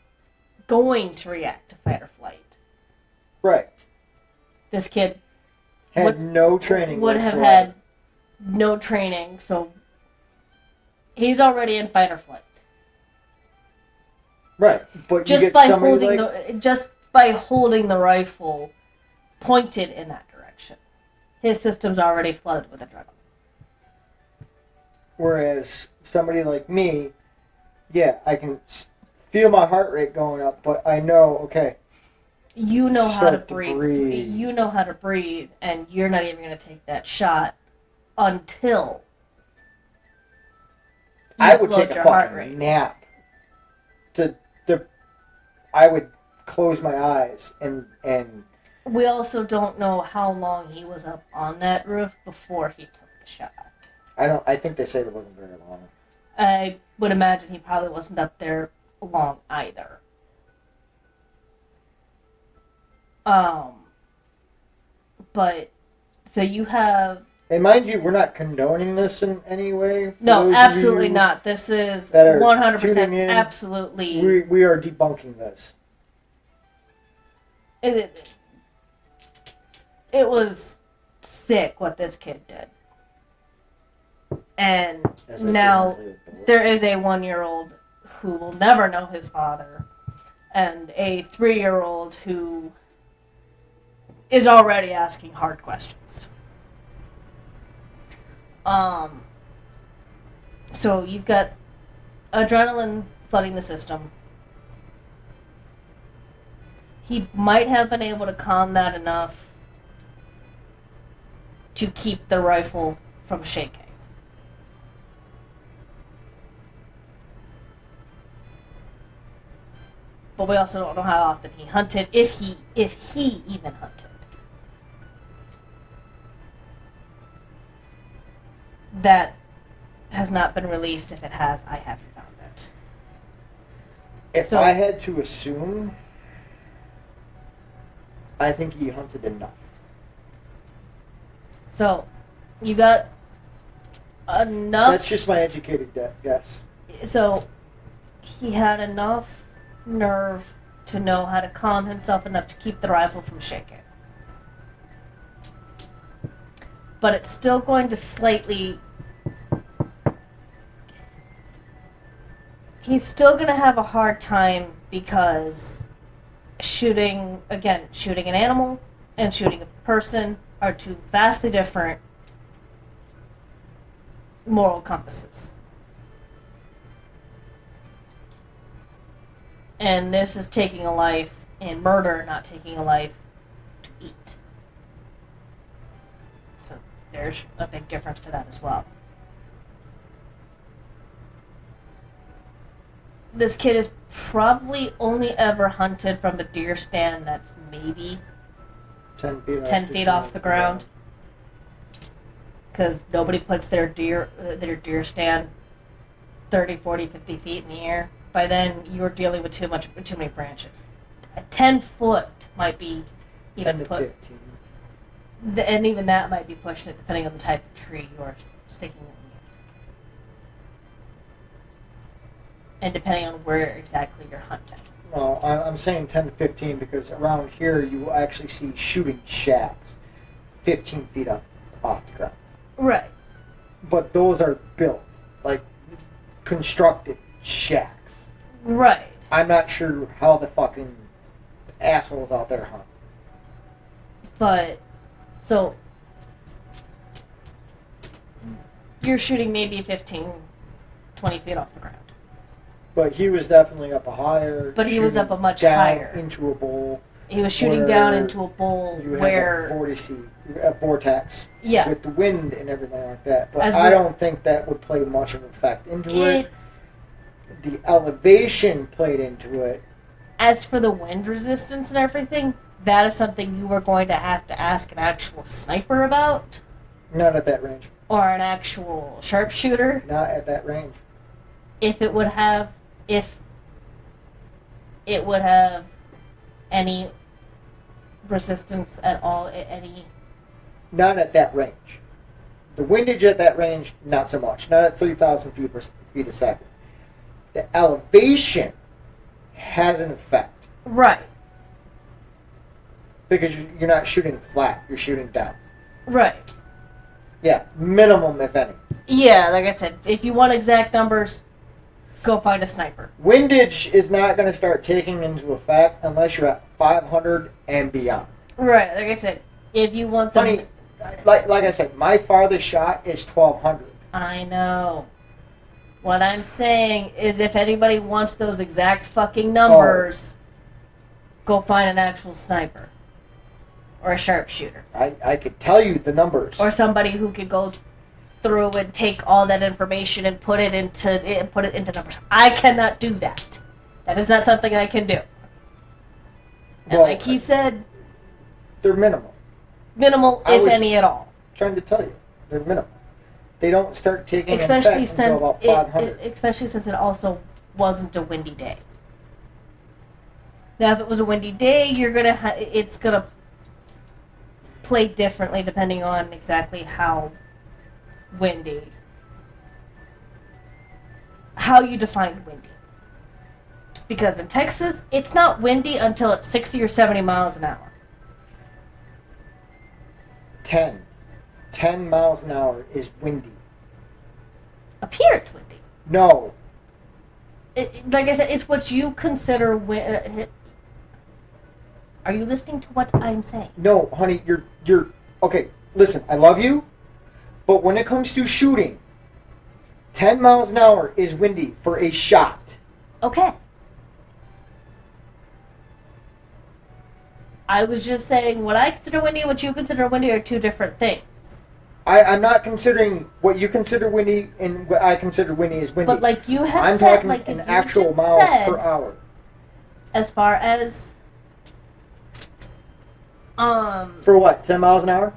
going to react to fight or flight. Right. This kid Had Would- no training. would have whatsoever. had no training, so he's already in fight or flight. Right. But Just you get by somebody holding the rifle pointed in that direction, his system's already flooded with adrenaline. Whereas somebody like me, yeah, I can feel my heart rate going up, but I know, okay, You know how to Start to breathe. breathe. You know how to breathe, and you're not even going to take that shot until you I would slowed take a your heart fucking rate. nap. I would close my eyes and We also don't know how long he was up on that roof before he took the shot. I think they said it wasn't very long. I would imagine he probably wasn't up there long either. But so you have And mind you, we're not condoning this in any way. For no, those of absolutely you not. This is that are 100% tuning in, absolutely. We are debunking this. It was sick what this kid did. And As I now said, mentally ill. there is a 1-year-old who will never know his father, and a 3-year-old who is already asking hard questions. So you've got adrenaline flooding the system. He might have been able to calm that enough to keep the rifle from shaking. But we also don't know how often he hunted, if he even hunted. That has not been released. If it has, I haven't found it. If So- I had to assume, I think he hunted enough. So, you got enough. That's just my educated guess. So, he had enough nerve to know how to calm himself enough to keep the rifle from shaking. But it's still going to slightly. He's still going to have a hard time because shooting an animal and shooting a person are two vastly different moral compasses. And this is taking a life in murder, not taking a life to eat. So there's a big difference to that as well. This kid has probably only ever hunted from a deer stand that's maybe 10 feet 10 feet off the ground. Because nobody puts their deer stand 30, 40, 50 feet in the air. By then, you're dealing with too many branches. A 10 foot might be 10 even to put, 15. and even that might be pushing it depending on the type of tree you're sticking it in. And depending on where exactly you're hunting. Well, I'm saying 10 to 15 because around here you will actually see shooting shacks 15 feet up off the ground. Right. But those are built, like constructed shacks. Right. I'm not sure how the fucking assholes out there hunt. But, so, you're shooting maybe 15, 20 feet off the ground. But he was definitely up a higher. But he was shooting up a much down higher. into a bowl. He was shooting Where down into a bowl You have where, a vortex. yeah, With the wind and everything like that. But As I we- don't think that would play much of an effect into it. it, The elevation played into it. as for the wind resistance and everything, that is something you are going to have to ask an actual sniper about, Not at that range. or an actual sharpshooter, Not at that range. if it would have any resistance at all, any. Not at that range. The windage at that range, not so much. Not at 3,000 feet a second. The elevation has an effect Right, because you're not shooting flat. You're shooting down. right. Yeah, minimum if any. Yeah, like I said, if you want exact numbers, go find a sniper. Windage is not going to start taking into effect unless you're at 500 and beyond. Right, like I said, if you want the. Honey, like I said, my farthest shot is 1,200. I know. What I'm saying is if anybody wants those exact fucking numbers, go find an actual sniper. Or a sharpshooter. I could tell you the numbers. Or somebody who could go through and take all that information and put it into numbers. I cannot do that. That is not something I can do. And Well, like he said, they're minimal. minimal, I if was any at all. Trying to tell you, they're minimal. They don't start taking Especially effect until since about 500. especially since it also wasn't a windy day. Now, if it was a windy day, it's gonna play differently depending on exactly how windy, how you define windy. Because in Texas, it's not windy until it's 60 or 70 miles an hour. 10 miles an hour is windy. Up here, it's windy. No, Like I said, it's what you consider Are you listening to what I'm saying? no, honey, you're okay. Listen, I love you, but when it comes to shooting, 10 miles an hour is windy for a shot. Okay. I was just saying what I consider windy and what you consider windy are two different things. I'm not considering what you consider windy and what I consider windy is windy. But like you had I'm said, talking like an you actual just miles said, per hour. as far as For what? 10 miles an hour?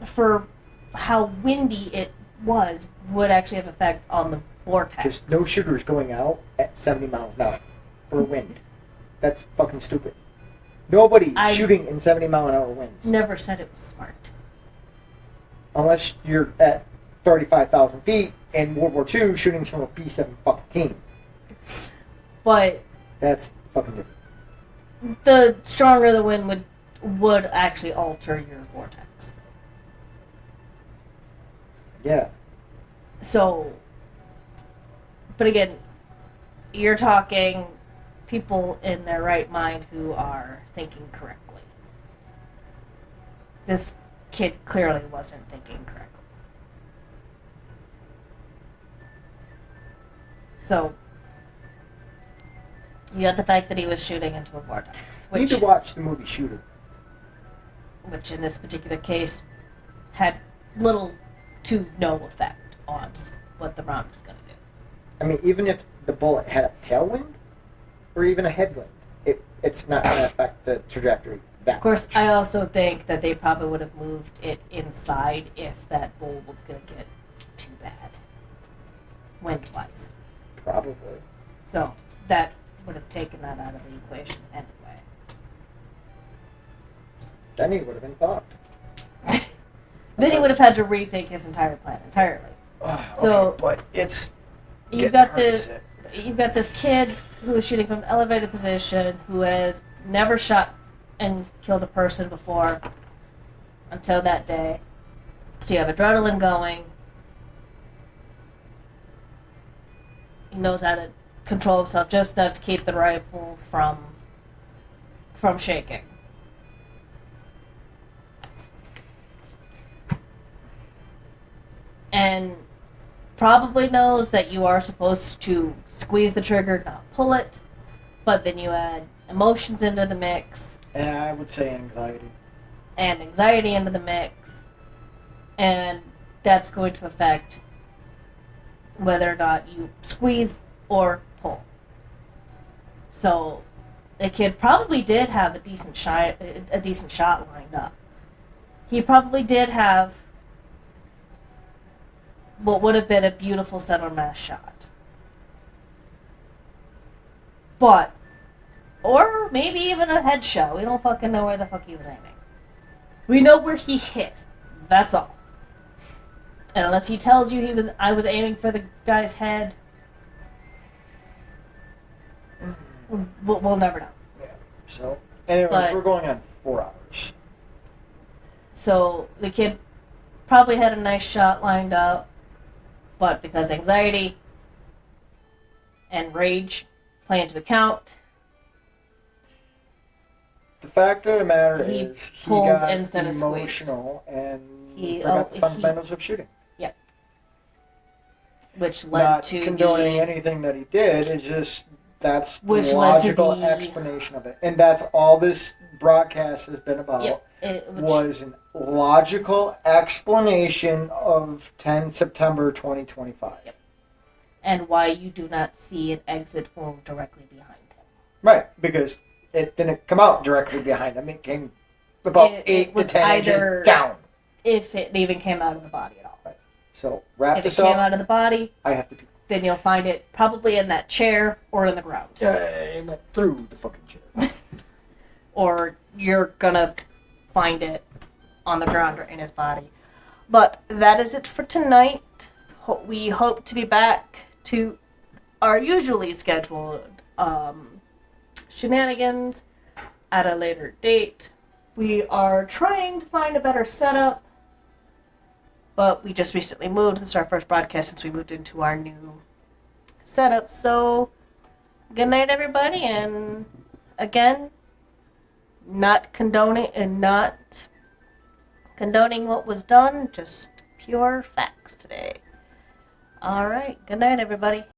for how windy it would actually have effect on the vortex. Because no shooter is going out at 70 miles an hour for wind. That's fucking stupid. Nobody's shooting in 70 mile an hour winds. Never said it was smart. Unless you're at 35,000 feet in World War II shooting from a B-7 fucking team. But That's fucking different. the stronger the wind would actually alter your vortex. Yeah. So, but again, you're talking people in their right mind who are thinking correctly. This kid clearly wasn't thinking correctly. So, you got the fact that he was shooting into a vortex, You need to watch the movie Shooter. which in this particular case had little to no effect on what the round was going to do. I mean, even if the bullet had a tailwind or even a headwind, it's not going to affect the trajectory that Of course, much. I also think that they probably would have moved it inside if that bowl was going to get too bad, wind-wise. Probably. So that would have taken that out of the equation anyway. Then he would have been fucked. Then he would have had to rethink his entire plan entirely. Okay, So, but it's You getting got hard to the say. you've got this kid who is shooting from an elevated position who has never shot and killed a person before until that day. So you have adrenaline going. He knows how to control himself just enough to keep the rifle from shaking. And probably knows that you are supposed to squeeze the trigger, not pull it. But then you add emotions into the mix. And I would say anxiety. And anxiety into the mix. And that's going to affect whether or not you squeeze or pull. So the kid probably did have a decent shot lined up. He probably did have what would have been a beautiful center mass shot. But, or maybe even a headshot. We don't fucking know where the fuck he was aiming. We know where he hit. That's all. And unless he tells you I was aiming for the guy's head, we'll never know. Yeah. So, anyways, But- we're going on 4 hours. So the kid probably had a nice shot lined up, but because anxiety and rage play into account, The fact of the matter He is, he pulled got instead of squeezed. emotional and He- forgot oh, the fundamentals of shooting. which led Not to condoning the anything that he did. It's just that's the Which led to logical the- explanation of it, and that's all this broadcast has been about. Was an logical explanation of 10 September 2025. Yep. And why you do not see an exit wound directly behind him. Right, because it didn't come out directly behind him. It came about It 8 to was 10 either- inches down. If it even came out of the body at all. So wrap If it this came up. out of the body, I have to pee. then you'll find it probably in that chair or in the ground. I went through the fucking chair. Or you're gonna find it on the ground or in his body. But that is it for tonight. We hope to be back to our usually scheduled shenanigans at a later date. We are trying to find a better setup, but we just recently moved. This is our first broadcast since we moved into our new setup. So, good night, everybody, and again, not condoning what was done, just pure facts today. All right, good night, everybody.